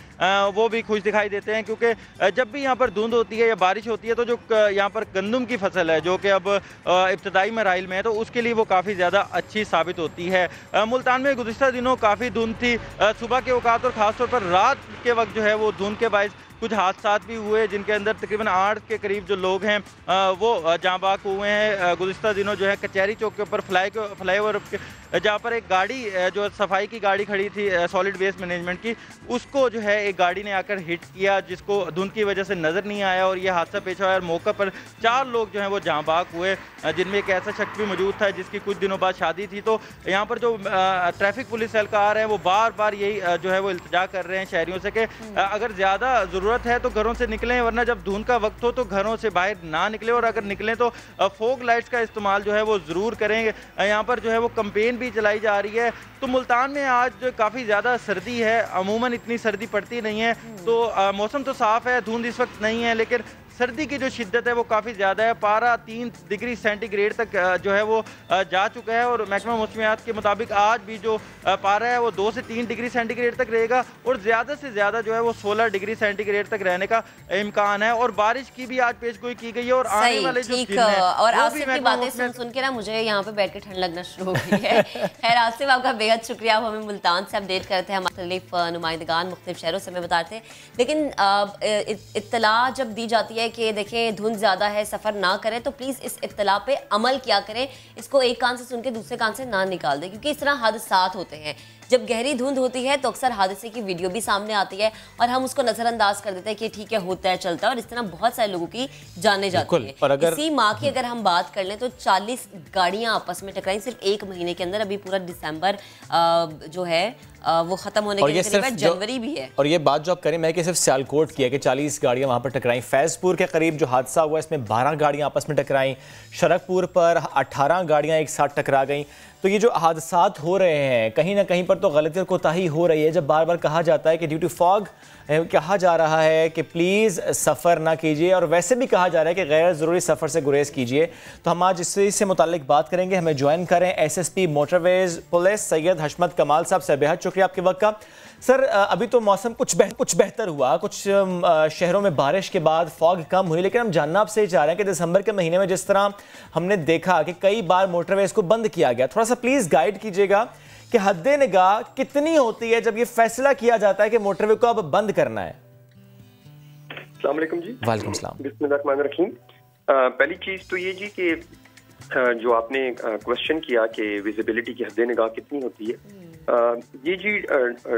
वो भी खुश दिखाई देते हैं, क्योंकि जब भी यहाँ पर धुंध होती है या बारिश होती है तो जो यहाँ पर गंदम की फसल है जो कि अब इब्तदाई मराइल में है तो उसके लिए वो काफ़ी ज़्यादा अच्छी साबित होती है। मुल्तान में गुज़िश्ता दिनों काफ़ी धुंध थी सुबह के औकात और ख़ासतौर पर रात के वक्त जो है वो धुंध के बायस कुछ हादसा भी हुए जिनके अंदर तकरीबन 8 के करीब जो लोग हैं वो जाँ बाक हुए हैं। गुज़िस्ता दिनों जो है कचहरी चौक के ऊपर फ्लाईओवर जहाँ पर एक गाड़ी जो सफाई की गाड़ी खड़ी थी सॉलिड वेस्ट मैनेजमेंट की, उसको जो है एक गाड़ी ने आकर हिट किया, जिसको धुंध की वजह से नज़र नहीं आया और ये हादसा पेश आया। और मौके पर 4 लोग जो हैं वो जाँ बाक हुए, जिनमें एक ऐसा शख्स भी मौजूद था जिसकी कुछ दिनों बाद शादी थी। तो यहाँ पर जो ट्रैफिक पुलिस एहलकार हैं वो बार बार यही जो है वो इल्तिजा कर रहे हैं शहरियों से कि अगर ज़्यादा ज़रूरत है तो घरों से निकलें, वरना जब धुंध का वक्त हो तो घरों से बाहर ना निकले, और अगर निकलें तो फोग लाइट्स का इस्तेमाल जो है वो ज़रूर करेंगे। यहाँ पर जो है वो कैंपेन भी चलाई जा रही है। तो मुल्तान में आज काफ़ी ज़्यादा सर्दी है, अमूमन इतनी सर्दी पड़ती नहीं है, तो मौसम तो साफ़ है, धुंध इस वक्त नहीं है, लेकिन सर्दी की जो शिद्दत है वो काफ़ी ज़्यादा है। पारा 3 डिग्री सेंटीग्रेड तक जो है वो जा चुका है, और महकमा मौसमियात के मुताबिक आज भी जो पारा है वो 2 से 3 डिग्री सेंटीग्रेड तक रहेगा, और ज़्यादा से ज़्यादा जो है वो 16 डिग्री सेंटीग्रेड तक रहने का इम्कान है। और बारिश की भी आज पेशगोई की गई है, और आने वाले जो दिन है, और आसिफ की बातें सुन के ना मुझे यहाँ पे बैठ के ठंड लगना शुरू हो गई है। खैर आसिफ, आपका बेहद शुक्रिया, आप हमें मुल्तान से अपडेट करते हैं, मुख्तलिफ नुमाइंदगान मुख्तलिफ शहरों से हमें बताते हैं। लेकिन इत्तला जब दी जाती है कि देखें धुंध ज़्यादा है, सफ़र ना करें, तो प्लीज़ इस इत्तला पे अमल किया करें, इसको एक कान से सुन के दूसरे कान से ना निकाल दें, क्योंकि इस तरह हादसात होते हैं। जब गहरी धुंध होती है तो अक्सर हादसे की वीडियो भी सामने आती है और हम उसको नज़रअंदाज कर देते हैं कि ठीक है, होता है, चलता है, और इस तरह बहुत सारे लोगों की जाने जाती है। और अगर इसी माह की अगर हम बात कर लें तो 40 गाड़ियां आपस में टकराई सिर्फ एक महीने के अंदर। अभी पूरा दिसंबर जो है वो खत्म होने के करीब, जनवरी भी है। और ये बात जो आप करें मैं कि सिर्फ सियालकोट की है कि 40 गाड़ियां वहां पर टकराई। फैजपुर के करीब जो हादसा हुआ इसमें 12 गाड़ियां आपस में टकराई। शरकपुर पर 18 गाड़ियां एक साथ टकरा गई। तो ये जो हादसात हो रहे हैं कहीं ना कहीं पर तो गलती और कोताही हो रही है। जब बार बार कहा जाता है कि ड्यू टू फॉग कहा जा रहा है कि प्लीज़ सफ़र ना कीजिए, और वैसे भी कहा जा रहा है कि गैर ज़रूरी सफ़र से गुरेज कीजिए। तो हम आज इससे मुताल्लिक बात करेंगे। हमें ज्वाइन करें SSP मोटरवेज पुलिस सैयद हशमत कमाल साहब से। बेहद शुक्रिया आपके वक्त का। सर, अभी तो मौसम कुछ बेहतर हुआ, कुछ शहरों में बारिश के बाद फॉग कम हुई, लेकिन हम जानना आपसे ही चाह रहे हैं कि दिसंबर के महीने में जिस तरह हमने देखा कि कई बार मोटरवेज को बंद किया गया, थोड़ा सा प्लीज़ गाइड कीजिएगा कि हद्दे निगाह कितनी होती है जब ये फैसला किया जाता है कि मोटरवे को अब बंद करना है। अस्सलाम वालेकुम जी। वालेकुम सलाम। बिस्मिल्लाहिर्रहमानिर्रहीम। पहली चीज़ तो ये जी कि जो आपने क्वेश्चन किया कि विजिबिलिटी की हद्दे निगाह कितनी होती है, ये जी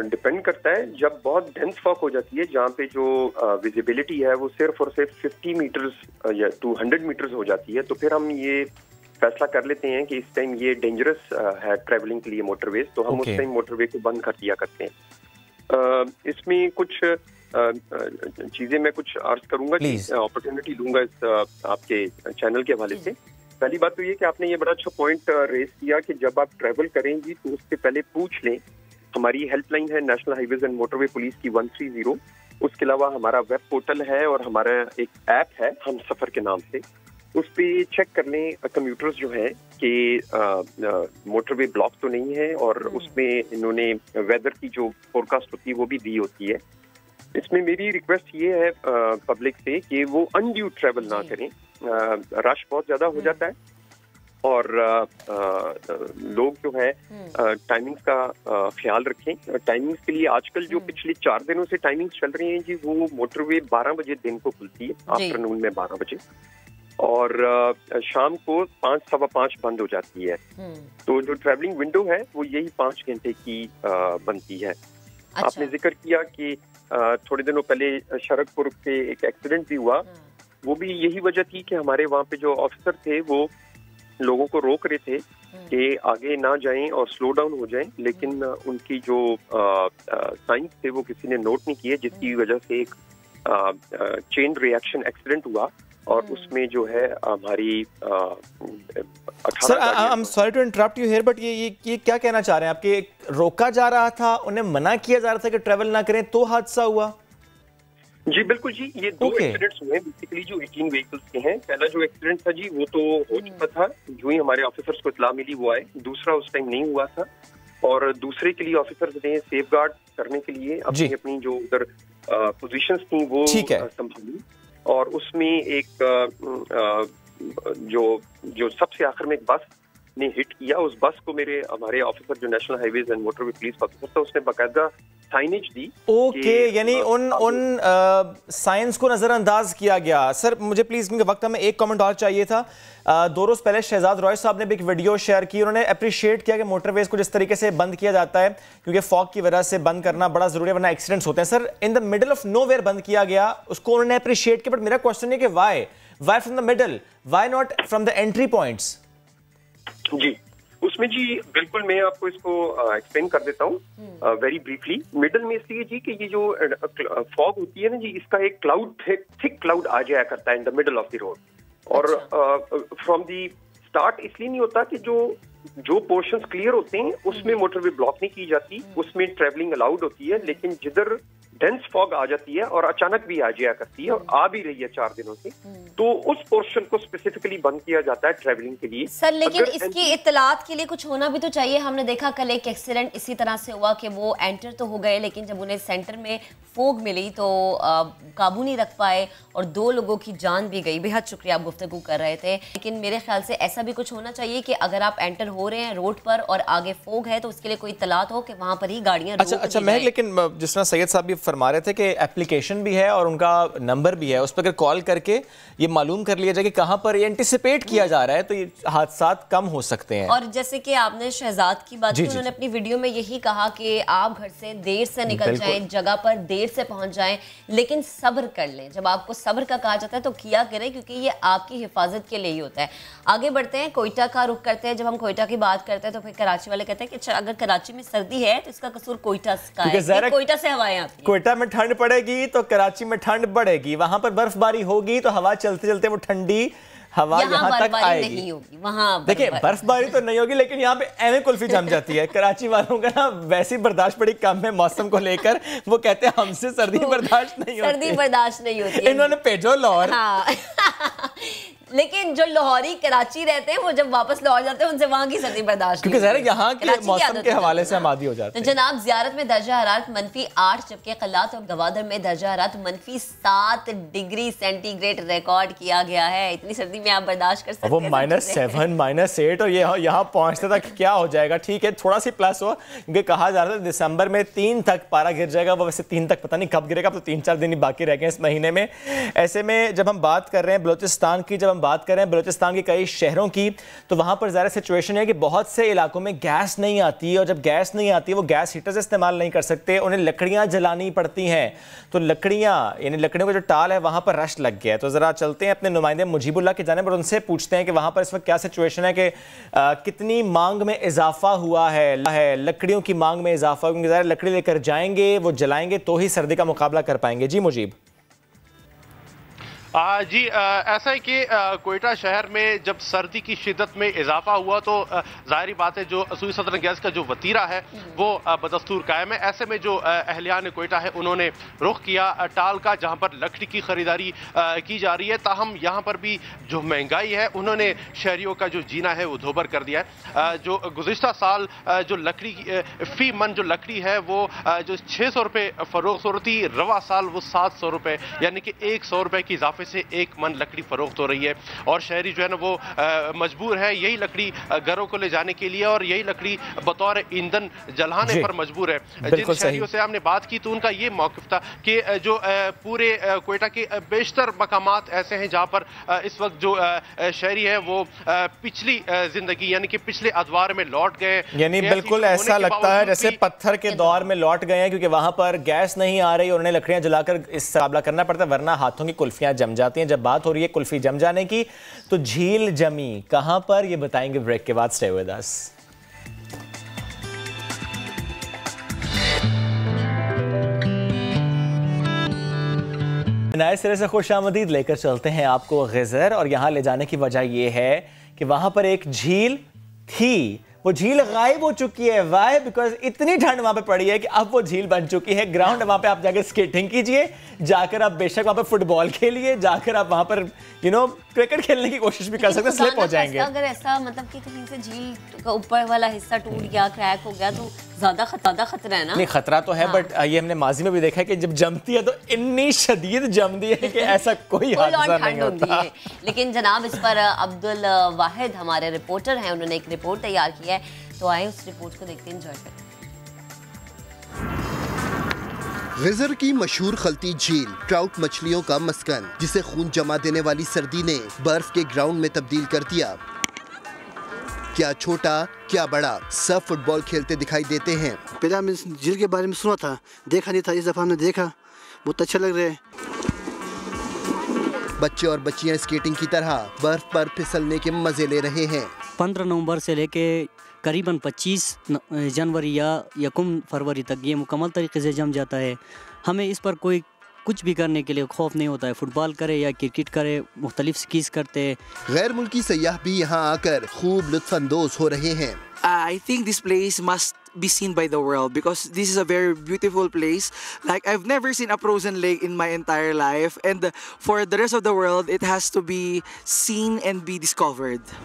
डिपेंड करता है। जब बहुत डेंस फॉग हो जाती है, जहाँ पे जो विजिबिलिटी है वो सिर्फ और सिर्फ 50 मीटर्स या 200 मीटर्स हो जाती है, तो फिर हम ये फैसला कर लेते हैं कि इस टाइम ये डेंजरस है ट्रैवलिंग के लिए मोटरवेज, तो हम उस टाइम मोटरवे को बंद कर दिया करते हैं। इसमें कुछ चीज़ें मैं कुछ अर्ज करूंगा, अपॉर्चुनिटी लूंगा इस आपके चैनल के हवाले से। पहली बात तो ये कि आपने ये बड़ा अच्छा पॉइंट रेस किया कि जब आप ट्रैवल करेंगी तो उससे पहले पूछ लें। हमारी हेल्पलाइन है national highways and motorway police की 130। उसके अलावा हमारा वेब पोर्टल है और हमारा एक ऐप है हम सफ़र के नाम से। उस पर चेक कर लें कम्यूटर्स जो है कि मोटरवे ब्लॉक तो नहीं है, और उसमें इन्होंने वेदर की जो फोरकास्ट होती है वो भी दी होती है। इसमें मेरी रिक्वेस्ट ये है पब्लिक से कि वो अनड्यू ट्रैवल ना करें। रश बहुत ज़्यादा हो जाता है, और लोग जो है टाइमिंग्स का ख्याल रखें। टाइमिंग्स के लिए आजकल जो पिछले 4 दिनों से टाइमिंग्स चल रही हैं जी, वो मोटरवे 12 बजे दिन को खुलती है, आफ्टरनून में 12 बजे, और शाम को 5, सवा 5 बंद हो जाती है। तो जो ट्रैवलिंग विंडो है वो यही 5 घंटे की बनती है। अच्छा। आपने जिक्र किया कि थोड़े दिनों पहले शरकपुर पे एक एक्सीडेंट भी हुआ, वो भी यही वजह थी कि हमारे वहाँ पे जो ऑफिसर थे वो लोगों को रोक रहे थे कि आगे ना जाएं और स्लो डाउन हो जाएं, लेकिन उनकी जो साइंस थे वो किसी ने नोट नहीं किए, जिसकी वजह से एक चेन रिएक्शन एक्सीडेंट हुआ, और उसमें जो है हमारी sir, I am sorry to interrupt you here, but ये क्या कहना चाह रहे हैं आपके? रोका जा रहा था, उन्हें मना किया जा रहा था कि ट्रेवल ना करें, तो हादसा हुआ? जी बिल्कुल जी, ये 2 एक्सीडेंट्स हुए बेसिकली जो 18 व्हीकल्स के हैं। पहला जो एक्सीडेंट था जी वो तो हो चुका था, जो ही हमारे ऑफिसर्स को इत्तला मिली वो आए। दूसरा उस टाइम नहीं हुआ था, और दूसरे के लिए ऑफिसर्स ने सेफ गार्ड करने के लिए अपनी जो उधर पोजीशंस थी वो संभाली, और उसमें एक जो सबसे आखिर में एक बस ने हिट किया। उस बस को हमारे ऑफिसर जो national highways and motorway police officer था, उसने बाकायदा साइनेज दी। ओके, यानी उन साइंस को नजरअंदाज किया गया। सर मुझे प्लीज, क्योंकि वक्त हमें एक कमेंट और चाहिए था। 2 रोज पहले शहजाद रॉय साहब ने भी एक वीडियो शेयर की, उन्होंने अप्रिशिएट किया कि मोटरवेज को जिस तरीके से बंद किया जाता है, क्योंकि फॉग की वजह से बंद करना बड़ा जरूरी है वरना एक्सीडेंट्स होते हैं। Sir in the middle of nowhere बंद किया गया, उसको उन्होंने अप्रिशिएट किया, बट मेरा क्वेश्चन है कि why from the middle, why not from the entry points? जी उसमें जी बिल्कुल मैं आपको इसको एक्सप्लेन कर देता हूँ वेरी ब्रीफली। मिडल में इसलिए जी कि ये जो फॉग होती है ना जी, इसका एक क्लाउड थिक क्लाउड आ जाया करता है in the middle of the road, और फ्रॉम दी स्टार्ट इसलिए नहीं होता कि जो पोर्शंस क्लियर होते हैं उसमें मोटरवे ब्लॉक नहीं की जाती, उसमें ट्रेवलिंग अलाउड होती है, लेकिन जिधर डेंस फॉग आ जाती है और अचानक भी आ जाया करती है और आ भी रही है 4 दिनों से, तो उस पोर्शन को स्पेसिफिकली बंद किया जाता है ट्रेवलिंग के लिए। सर लेकिन इसकी इत्तलात के लिए कुछ होना भी तो चाहिए। हमने देखा कल एक एक्सीडेंट इसी तरह से हुआ कि वो एंटर तो हो गए, लेकिन जब उन्हें सेंटर में फोग मिली तो काबू नहीं रख पाए और 2 लोगों की जान भी गई। बेहद शुक्रिया, आप गुफ्तगू कर रहे थे। लेकिन मेरे ख्याल से ऐसा भी कुछ होना चाहिए कि अगर आप एंटर हो रहे हैं रोड पर और आगे फोग है तो उसके लिए कोई इत्तलात हो कि वहां पर ही गाड़ियां अच्छा महक, लेकिन जिस तरह सैयद साहब भी फरमा रहे थे कि एप्लीकेशन भी है और उनका नंबर भी है, उस पर अगर कॉल करके ये मालूम कर लिया जाए कि कहां पर ये एंटिसिपेट किया जा रहा है तो ये हादसा कम हो सकते हैं। और जैसे कि आपने शहजाद की बात की, उन्होंने अपनी वीडियो में यही कहा कि आप घर से देर से निकल जाएं, जगह पर देर से पहुंच जाएं, लेकिन सब्र कर लें। जब आपको सब्र का कहा जाता है तो किया करें, क्योंकि ये आपकी हिफाजत के लिए ही होता है। आगे बढ़ते हैं, कोयटा का रुख करते हैं। जब हम कोयटा की बात करते हैं तो फिर कराची वाले कहते हैं कि अच्छा अगर कराची में सर्दी है तो इसका कसूर कोयटा का है, कोयटा से हवाएं आती हैं। कोयटा में ठंड पड़ेगी तो कराची में ठंड बढ़ेगी, वहां पर बर्फबारी होगी तो हवा चलते चलते वो ठंडी हवा यहाँ तक आएगी। नहीं होगी वहाँ, देखिए बर्फबारी तो नहीं होगी, लेकिन यहाँ पे एवं कुल्फी जम जाती है। कराची वालों का ना वैसी बर्दाश्त बड़ी कम है मौसम को लेकर, वो कहते हैं हमसे सर्दी बर्दाश्त नहीं होती, सर्दी बर्दाश्त नहीं होती। इन्होंने भेजो लाहौर। हाँ। लेकिन जो लाहौरी कराची रहते हैं वो जब वापस लाहौर जाते हैं उनसे वहां की सर्दी बर्दाश्त, क्योंकि ज़रा यहाँ के मौसम के हवाले से हम आदी हो जाते हैं। तो जनाब ज़ियारत में दर्जा हरारत -8, जबकि कलात और गवादर में दर्जा हरारत -7 डिग्री सेंटीग्रेड रिकॉर्ड किया गया है। इतनी सर्दी में आप बर्दाश्त कर सकते हैं? वो -7 -8 और ये यहाँ पहुँचते तक क्या हो जाएगा। ठीक है थोड़ा सी प्लस हो, क्योंकि कहा जा रहा था दिसंबर में 3 तक पारा गिर जाएगा, वो वैसे 3 तक पता नहीं कब गिरेगा, तो 3-4 दिन ही बाकी रह गए इस महीने में। ऐसे में जब हम बात कर रहे हैं बलूचिस्तान की, जब हम बात कर रहे हैं बलूचिस्तान के कई शहरों की, तो वहां पर ज़्यादा सिचुएशन है कि बहुत से इलाकों में गैस नहीं आती, और जब गैस नहीं आती वो गैस हीटर्स इस्तेमाल नहीं कर सकते, उन्हें लकड़ियां जलानी पड़ती हैं। तो लकड़ियां यानी लकड़ियों का जो टाल है वहां पर रश लग गया है। तो ज़रा चलते हैं अपने नुमाइंदे मुजीबुल्लाह की जानिब और उनसे पूछते हैं कि वहां पर इस वक्त क्या सिचुएशन है, कि कितनी मांग में इजाफा हुआ है, लकड़ियों की मांग में इजाफा, क्योंकि ज़रा लकड़ी लेकर जाएंगे, वो जलाएंगे तो ही सर्दी का मुकाबला कर पाएंगे। जी मुजीब। जी ऐसा है कि कोयटा शहर में जब सर्दी की शिद्दत में इजाफा हुआ तो ज़ाहिरी बात है जो सुई सदरन गैस का जो वतीरा है वो बदस्तूर कायम है। ऐसे में जो अहलियान कोयटा है उन्होंने रुख किया टाल का, जहां पर लकड़ी की खरीदारी की जा रही है। ताहम यहाँ पर भी जो महंगाई है उन्होंने शहरियों का जो जीना है वो धोबर कर दिया है। जो गुज़िश्ता साल जो लकड़ी फी मन जो लकड़ी है वो जो 600 रुपये फरोख्त हो रही थी, रवा साल वो 700 रुपये, यानी कि 100 रुपये की इजाफे से 1 मन लकड़ी फरोख्त हो रही है। और शहरी जो है ना वो मजबूर है यही लकड़ी घरों को ले जाने के लिए, और यही लकड़ी बतौर ईंधन जलाने पर मजबूर है। जिन शहरियों से हमने बात की तो उनका ये मौक़िफ़ था कि जो पूरे कोयटा के बेशतर मकामात ऐसे हैं जहाँ पर इस वक्त जो शहरी है वो पिछली जिंदगी यानी कि पिछले अदवार में लौट गए, यानी बिल्कुल ऐसा लगता है जैसे पत्थर के दौर में लौट गए हैं, क्योंकि वहां पर गैस नहीं आ रही और उन्हें लकड़ियां जलाकर इससे मुकाबला करना पड़ता है, वरना हाथों की कुल्फियां जम जाती हैं। जब बात हो रही है कुल्फी जम जाने की, तो झील जमी कहां पर, ये बताएंगे ब्रेक के बाद। Stay with us. नए सिरे से खुशामदीद लेकर चलते हैं आपको ग़िज़र, और यहां ले जाने की वजह यह है कि वहां पर एक झील थी, वो झील गायब हो चुकी है। वाई? बिकॉज इतनी ठंड वहां पे पड़ी है कि अब वो झील बन चुकी है ग्राउंड। वहां पे आप जाकर स्केटिंग कीजिए, जाकर आप बेशक वहां पे फुटबॉल खेलिए, जाकर आप वहां पर क्रिकेट खेलने की कोशिश भी कर सकते हैं, स्लिप हो जाएंगे। अगर ऐसा मतलब कि कहीं से झील का ऊपर वाला हिस्सा टूट गया, क्रैक हो गया, तो ज्यादा खतरा है ना? नहीं खतरा तो है, बट ये हमने माजी में भी देखा है कि जब जमती है तो इतनी शदीद जमती है कि ऐसा कोई हादसा नहीं होता। लेकिन जनाब इस पर अब्दुल वाहिद हमारे रिपोर्टर हैं, उन्होंने एक रिपोर्ट तैयार की है, तो आए उस रिपोर्ट को देखते हैं, एंजॉय करते हैं। गिजर की मशहूर खलती झील ट्राउट मछलियों का मस्कन, जिसे खून जमा देने वाली सर्दी ने बर्फ के ग्राउंड में तब्दील कर दिया। क्या छोटा क्या बड़ा, सब फुटबॉल खेलते दिखाई देते हैं। पहले हमने झील के बारे में सुना था, देखा नहीं था, इस दफा हमने देखा, बहुत अच्छा लग रहा है। बच्चे और बच्चियां स्केटिंग की तरह बर्फ पर फिसलने के मजे ले रहे हैं। 15 नवंबर से लेके करीबन 25 जनवरी या 1 फरवरी तक ये मुकम्मल तरीके से जम जाता है। हमें इस पर कोई कुछ भी करने के लिए खौफ नहीं होता है, फुटबॉल करे या क्रिकेट करे, मुख्तलिफ स्कीज करते हैं। गैर मुल्की सयाह भी यहाँ आकर खूब लुत्फानंदोज हो रहे हैं। I think this place must be seen by the world because this is a very beautiful place. Like I've never seen a frozen lake in my entire life, and for the rest of the world it has to be seen and be discovered.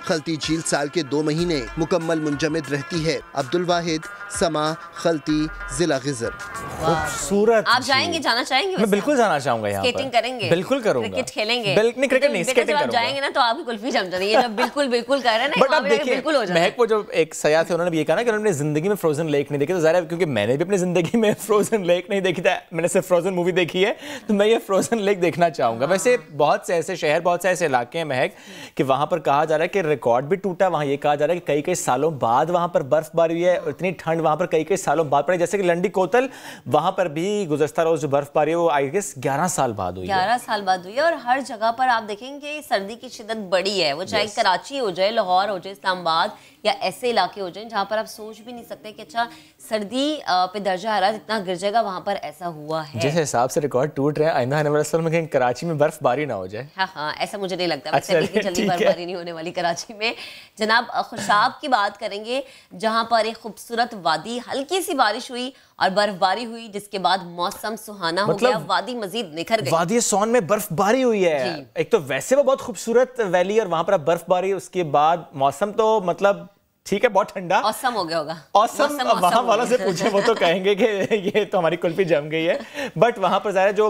खलती झील साल के 2 महीने मुकम्मल मुंजमद रहती है। अब्दुल वाहिद, समा, खलती, जिला geyser. खूबसूरत। आप जाएंगे, जाना चाहेंगे? मैं बिल्कुल जाना चाहूंगा यहाँ पर। स्केटिंग करेंगे? बिल्कुल करूंगा। क्रिकेट खेलेंगे? नहीं, क्रिकेट नहीं, स्केटिंग करूंगा। जब जाएंगे ना तो आपकी कुल्फी जम जाती है। जब बिल्कुल बिल्कुल कह रहे हैं ना, बट अब देखिए, बिल्कुल हो जाता है। महक वो जो एक सयाह थे, उन्होंने भी ये कहा ना कि उन्होंने जिंदगी में फ्रोजन लेक नहीं देखी, तो ज़ाहिर है क्योंकि मैंने भी अपनी जिंदगी में फ्रोजन लेक नहीं देखी था, मैंने सिर्फ फ्रोजन मूवी देखी है, तो मैं ये फ्रोजन लेक देखना चाहूंगा। वैसे बहुत से ऐसे शहर, बहुत से ऐसे इलाके हैं महक कि वहाँ पर कहा जा रहा है कि रिकॉर्ड भी टूटा। वहाँ ये कहा जा रहा है कि कई कई सालों बाद वहाँ पर बर्फबारी हुई है, इतनी ठंड वहाँ पर कई कई सालों बाद पड़ी। जैसे कि लंडी कोतल, वहाँ पर भी गुज़श्ता रोज जो बर्फबारी है वो आई गेस 11 साल बाद हुई है। 11 साल बाद हुई है। और हर जगह पर आप देखेंगे सर्दी की शिद्दत बड़ी है, वो चाहे कराची हो जाए, लाहौर हो जाए, इस्लामाबाद या ऐसे इलाके हो जाए जहाँ पर आप सोच भी नहीं सकते कि अच्छा सर्दी पे दर्जा हरारत इतना गिर जाएगा, वहाँ पर ऐसा हुआ है। जिस हिसाब से रिकॉर्ड टूट रहे हैं, आइंदा आने वाले साल में कहीं कराची में बर्फबारी ना हो जाए। हाँ, ऐसा मुझे नहीं लगता। वैसे भी जल्दी बर्फबारी नहीं होने वाली कराची में। जनाब खुशाब की बात करेंगे, जहाँ पर एक खूबसूरत वादी, हल्की सी बारिश हुई और बर्फबारी हुई, जिसके बाद मौसम सुहाना हो गया, वादी मजीद निखर गई। वादी सोन में बर्फबारी हुई है। एक तो वैसे वो बहुत खूबसूरत वैली और वहां पर बर्फबारी, उसके बाद मौसम तो मतलब ठीक है, बहुत ठंडा, औसम हो गया होगा। औसम वहां वालों से पूछे वो तो कहेंगे कि ये तो हमारी कुल्फी जम गई है। बट वहां पर ज़ाहिर जो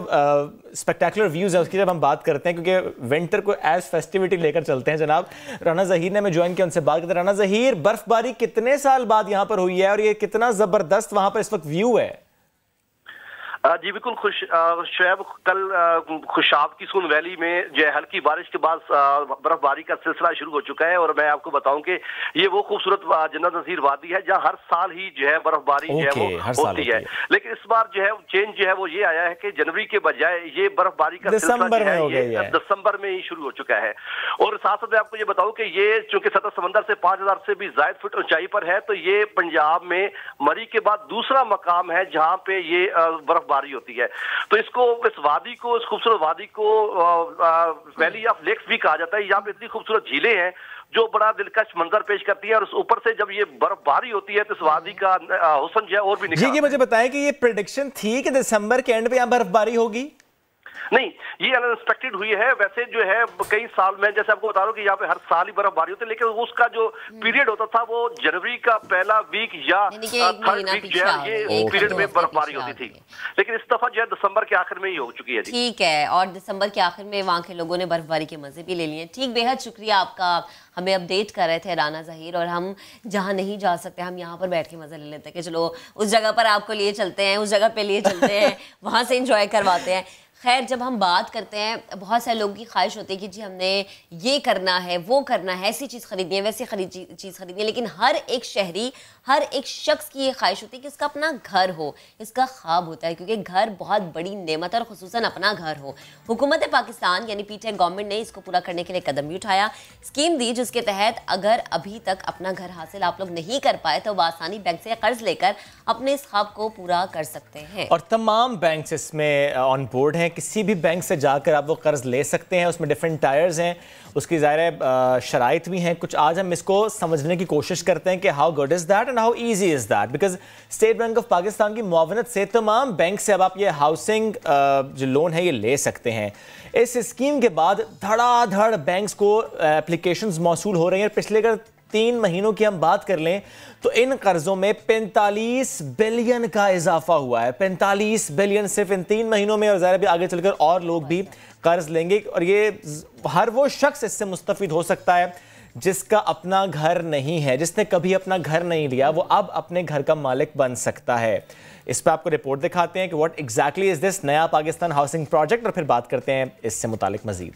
स्पेक्टेकुलर व्यूज है उसकी जब हम बात करते हैं, क्योंकि विंटर को एज फेस्टिविटी लेकर चलते हैं, जनाब राना ज़हीर ने हमें ज्वाइन किया, उनसे बात करते हैं। राना ज़हीर, बर्फबारी कितने साल बाद यहाँ पर हुई है और ये कितना जबरदस्त वहां पर इस वक्त व्यू है? जी बिल्कुल शुएब, कल खुशाब की सुन वैली में जो है हल्की बारिश के बाद बर्फबारी का सिलसिला शुरू हो चुका है। और मैं आपको बताऊं कि ये वो खूबसूरत जन्नत नज़ीर वादी है जहां हर साल ही जो है बर्फबारी जो है वो होती है। लेकिन इस बार जो है चेंज जो है वो ये आया है कि जनवरी के बजाय ये बर्फबारी का सिलसिला जो है ये दिसंबर में ही शुरू हो चुका है। और साथ साथ मैं आपको ये बताऊं कि ये चूंकि सतह समंदर से 5000 से भी ज्यादा फुट ऊंचाई पर है, तो ये पंजाब में मरी के बाद दूसरा मकाम है जहां पे ये बर्फबारी होती है। तो इसको, इस वादी को, इस खूबसूरत वादी को वैली ऑफ लेक्स भी कहा जाता है। यहाँ पे इतनी खूबसूरत झीलें हैं जो बड़ा दिलकश मंजर पेश करती है, और उस ऊपर से जब ये बर्फबारी होती है तो इस वादी का हुस्न जो है और भी निखरता है। जी, मुझे बताएं कि ये प्रेडिक्शन थी कि दिसंबर के एंड पे यहाँ बर्फबारी होगी? नहीं, ये अनएक्सपेक्टेड हुई है। वैसे जो है कई साल में, जैसे आपको बता रहा हूं कि यहाँ पे हर साल ही बर्फबारी होती है, लेकिन उसका जो पीरियड होता था वो जनवरी का पहला वीक या थर्ड वीक जो है ये पीरियड में बर्फबारी होती थी। लेकिन इस दफा जो है दिसंबर के आखिर में ही हो चुकी है। ठीक है, और दिसंबर के आखिर में वहाँ के लोगों ने बर्फबारी के मजे भी ले लिए। ठीक, बेहद शुक्रिया आपका, हमें अपडेट कर रहे थे राना ज़हीर। और हम जहाँ नहीं जा सकते, हम यहाँ पर बैठ के मजा ले लेते हैं कि चलो उस जगह पर आपको लिए चलते हैं, उस जगह पे लिए चलते हैं, वहाँ से इंजॉय करवाते हैं। खैर, जब हम बात करते हैं, बहुत सारे लोगों की ख्वाहिश होती है कि जी हमने ये करना है, वो करना है, ऐसी चीज़ खरीदनी है, वैसी चीज़ खरीदनी है, लेकिन हर एक शहरी, हर एक शख्स की ये ख्वाहिश होती है कि इसका अपना घर हो, इसका ख्वाब होता है, क्योंकि घर बहुत बड़ी नेमत है और खुसूसन अपना घर हो। हुकूमत पाकिस्तान यानी पीटीआई गवर्नमेंट ने इसको पूरा करने के लिए कदम भी उठाया, स्कीम दी, जिसके तहत अगर अभी तक अपना घर हासिल आप लोग नहीं कर पाए तो आसानी बैंक से कर्ज लेकर अपने इस ख्वाब को पूरा कर सकते हैं। और तमाम बैंक इसमें ऑन बोर्ड हैं, किसी भी बैंक से जाकर आप वो कर्ज ले सकते हैं। उसमें डिफरेंट टायर्स हैं, उसकी ज़ाहिर शराइत भी हैं कुछ। आज हम इसको समझने की कोशिश करते हैं कि how good is that and how easy is that, because state bank of Pakistan की मुआवनत से तमाम बैंक से अब आप ये हाउसिंग जो लोन है ये ले सकते हैं। इस स्कीम के बाद धड़ाधड़ बैंक्स को एप्लीकेशंस मौसूल हो रही हैं। पिछले अगर 3 महीनों की हम बात कर लें तो इन कर्जों में 45 बिलियन का इजाफा हुआ है। 45 बिलियन सिर्फ इन 3 महीनों में, और ज़ाहिर भी आगे चलकर और लोग भी कर्ज लेंगे। और ये हर वो शख्स इससे मुस्तफिद हो सकता है जिसका अपना घर नहीं है, जिसने कभी अपना घर नहीं लिया, वो अब अपने घर का मालिक बन सकता है। इस पर आपको रिपोर्ट दिखाते हैं कि व्हाट एग्जैक्टली इज दिस नया पाकिस्तान हाउसिंग प्रोजेक्ट, और फिर बात करते हैं इससे मुतालिक मजीद।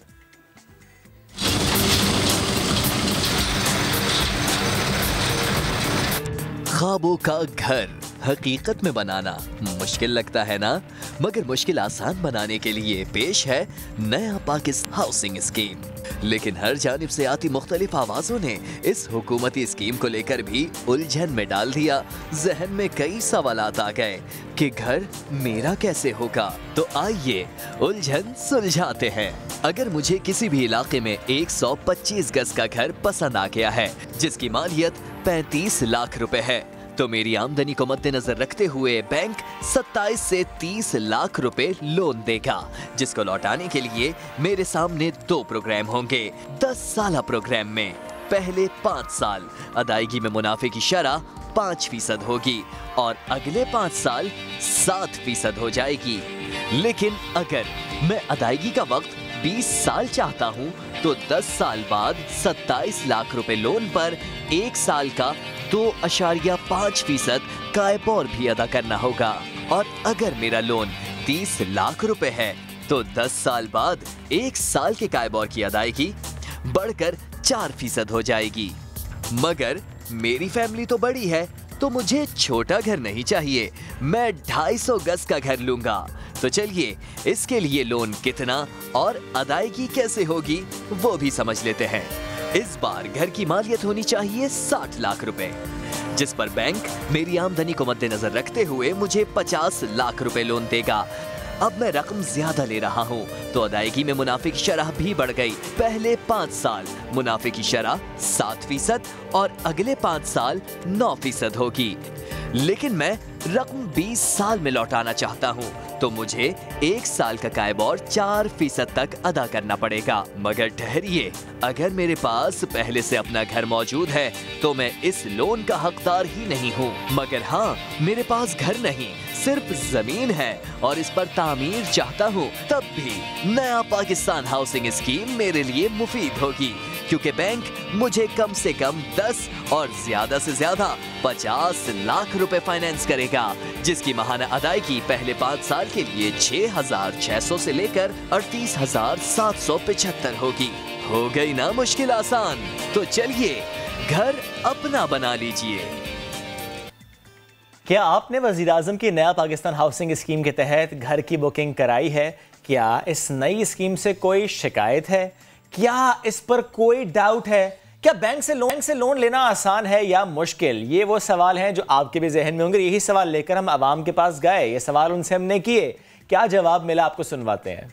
ख्वाबों का घर हकीकत में बनाना मुश्किल लगता है ना, मगर मुश्किल आसान बनाने के लिए पेश है नया पाकिस्तान हाउसिंग स्कीम। लेकिन हर जानिब से आती मुख्तलिफ आवाजों ने इस हुकूमती स्कीम को लेकर भी उलझन में डाल दिया। जहन में कई सवालात आ गए कि घर मेरा कैसे होगा। तो आइए उलझन सुलझाते हैं। अगर मुझे किसी भी इलाके में 125 गज का घर पसंद आ गया है जिसकी मालियत 35 लाख रुपए है, तो मेरी आमदनी को मद्देनजर रखते हुए बैंक 27 से 30 लाख रुपए लोन देगा, जिसको लौटाने के लिए मेरे सामने 2 प्रोग्राम होंगे। 10 साल प्रोग्राम में पहले 5 साल अदायगी में मुनाफे की शरह 5% होगी और अगले 5 साल 7% हो जाएगी। लेकिन अगर मैं अदायगी का वक्त 20 साल चाहता हूँ तो 10 साल बाद 27 लाख रुपए लोन पर 1 साल का 2.5% कायबोर भी अदा करना होगा। और अगर मेरा लोन 30 लाख रुपए है तो 10 साल बाद 1 साल के कायबोर की अदायगी बढ़कर 4% हो जाएगी। मगर मेरी फैमिली तो बड़ी है तो मुझे छोटा घर नहीं चाहिए, मैं 250 गज का घर लूंगा। तो चलिए इसके लिए लोन कितना और अदायगी कैसे होगी वो भी समझ लेते हैं। इस बार घर की मालियत होनी चाहिए 60 लाख रुपए, जिस पर बैंक मेरी आमदनी को मद्देनजर रखते हुए मुझे 50 लाख रुपए लोन देगा। अब मैं रकम ज्यादा ले रहा हूँ तो अदायगी में मुनाफे की शरह भी बढ़ गई। पहले 5 साल मुनाफे की शरह 7% और अगले 5 साल 9% होगी। लेकिन मैं रकम 20 साल में लौटाना चाहता हूँ तो मुझे 1 साल का कायबोर 4% तक अदा करना पड़ेगा। मगर ठहरिए, अगर मेरे पास पहले से अपना घर मौजूद है तो मैं इस लोन का हकदार ही नहीं हूँ। मगर हाँ, मेरे पास घर नहीं, सिर्फ जमीन है और इस पर तामीर चाहता हूँ, तब भी नया पाकिस्तान हाउसिंग स्कीम मेरे लिए मुफीद होगी, क्योंकि बैंक मुझे कम से कम 10 और ज्यादा से ज्यादा 50 लाख रुपए फाइनेंस करेगा, जिसकी माहाना अदायगी पहले 5 साल के लिए 6,600 से लेकर 38,775 होगी। हो गई ना मुश्किल आसान। तो चलिए घर अपना बना लीजिए। क्या आपने वज़ीर-ए-आज़म की नया पाकिस्तान हाउसिंग स्कीम के तहत घर की बुकिंग कराई है? क्या इस नई स्कीम से कोई शिकायत है? क्या इस पर कोई डाउट है? क्या बैंक से लोन लेना आसान है या मुश्किल? ये वो सवाल हैं जो आपके भी जहन में होंगे। यही सवाल लेकर हम आवाम के पास गए, ये सवाल उनसे हमने किए। क्या जवाब मिला आपको सुनवाते हैं।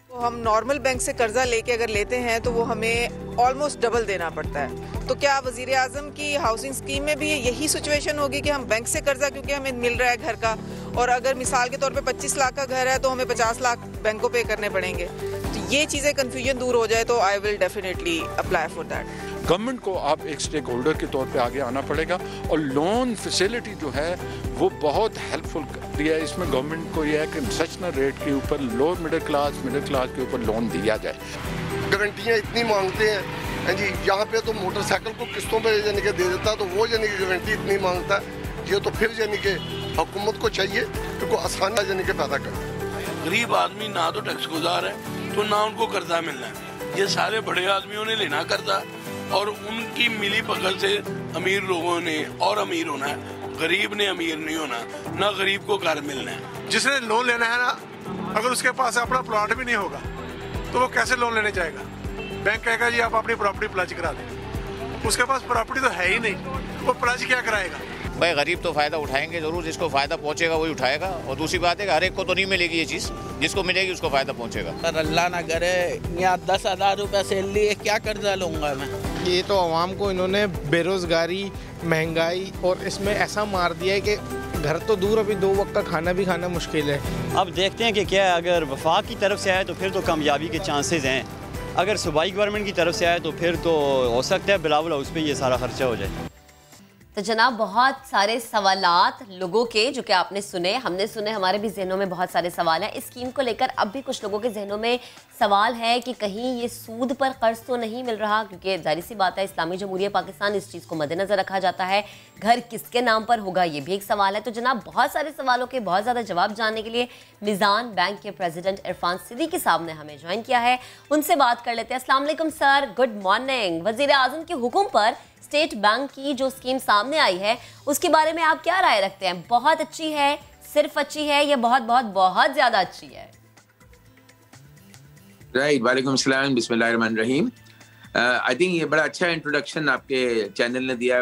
तो हम नॉर्मल बैंक से कर्जा लेके अगर लेते हैं तो वो हमें ऑलमोस्ट डबल देना पड़ता है। तो क्या वजीर आजम की हाउसिंग स्कीम में भी यही सिचुएशन होगी कि हम बैंक से कर्जा, क्योंकि हमें मिल रहा है घर का, और अगर मिसाल के तौर पे 25 लाख का घर है तो हमें 50 लाख बैंक को पे करने पड़ेंगे? तो ये चीज़ें कन्फ्यूजन दूर हो जाए तो I will definitely apply for that. Government को आप एक स्टेक होल्डर के तौर पे आगे आना पड़ेगा और लोन फैसिलिटी जो है वो बहुत हेल्पफुल दिया है। इसमें गवर्नमेंट को यह है कि सेशनल रेट के ऊपर लोअर मिडिल क्लास के ऊपर लोन दिया जाए। गारंटियाँ इतनी मांगते हैं जी, यहाँ पे तो मोटरसाइकिल को किस्तों पे यानी कि दे देता, तो वो यानी कि गारंटी इतनी मांगता है। ये तो फिर यानी कि हुकूमत को चाहिए कि कोई आसानी यानी कि पैदा करे। गरीब आदमी ना तो टैक्स गुजार है तो ना उनको कर्जा मिलना है। ये सारे बड़े आदमियों ने लेना कर्जा और उनकी मिली पकड़ से अमीर लोगों ने और अमीर होना है, गरीब ने अमीर नहीं होना, ना गरीब को घर मिलना है। जिसने लोन लेना है ना, अगर उसके पास अपना प्लॉट भी नहीं होगा तो वो कैसे लोन लेने जाएगा? बैंक कहेगा जी आप अपनी प्रॉपर्टी प्लज करा दें, उसके पास प्रॉपर्टी तो है ही नहीं, वो प्लज क्या कराएगा? भाई गरीब तो फायदा उठाएंगे जरूर, जिसको फायदा पहुंचेगा वही उठाएगा। और दूसरी बात है कि हर एक को तो नहीं मिलेगी ये चीज़, जिसको मिलेगी उसको फायदा पहुंचेगा। अल्लाह ना करे यहाँ 10,000 रुपये सैलरी है, क्या कर्जा लूँगा मैं? ये तो आवाम को इन्होंने बेरोजगारी, महंगाई और इसमें ऐसा मार दिया है कि घर तो दूर, अभी 2 वक्त का खाना भी खाना मुश्किल है। अब देखते हैं कि क्या अगर वफाक की तरफ से आए तो फिर तो कामयाबी के चांसेस हैं, अगर सूबाई गवर्नमेंट की तरफ से आए तो फिर तो हो सकता है बिलावल हाउस पे ये सारा खर्चा हो जाए। तो जनाब बहुत सारे सवालात लोगों के जो कि आपने सुने, हमने सुने, हमारे भी जहनों में बहुत सारे सवाल हैं इस स्कीम को लेकर। अब भी कुछ लोगों के जहनों में सवाल है कि कहीं ये सूद पर कर्ज तो नहीं मिल रहा, क्योंकि जाहिर सी बात है इस्लामी जमहूरिया पाकिस्तान इस चीज़ को मद्देनजर रखा जाता है। घर किसके नाम पर होगा ये भी एक सवाल है। तो जनाब बहुत सारे सवालों के बहुत ज़्यादा जवाब जानने के लिए मिज़ान बैंक के प्रेसिडेंट इरफान सिद्दीकी साहब ने हमें ज्वाइन किया है, उनसे बात कर लेते हैं। अस्सलाम वालेकुम सर, गुड मॉर्निंग। वज़ीर आज़म के हुक्म पर स्टेट बैंक की जो स्कीम सामने आई है उसके बारे में आप क्या राय रखते हैं? बहुत अच्छी है, सिर्फ अच्छी है, या बहुत बहुत बहुत ज्यादा अच्छी है? राइट, वालेकुम सलाम, बिस्मिल्लाहिर्रहमानिर्रहीम। आई थिंक ये बड़ा अच्छा इंट्रोडक्शन आपके चैनल ने दिया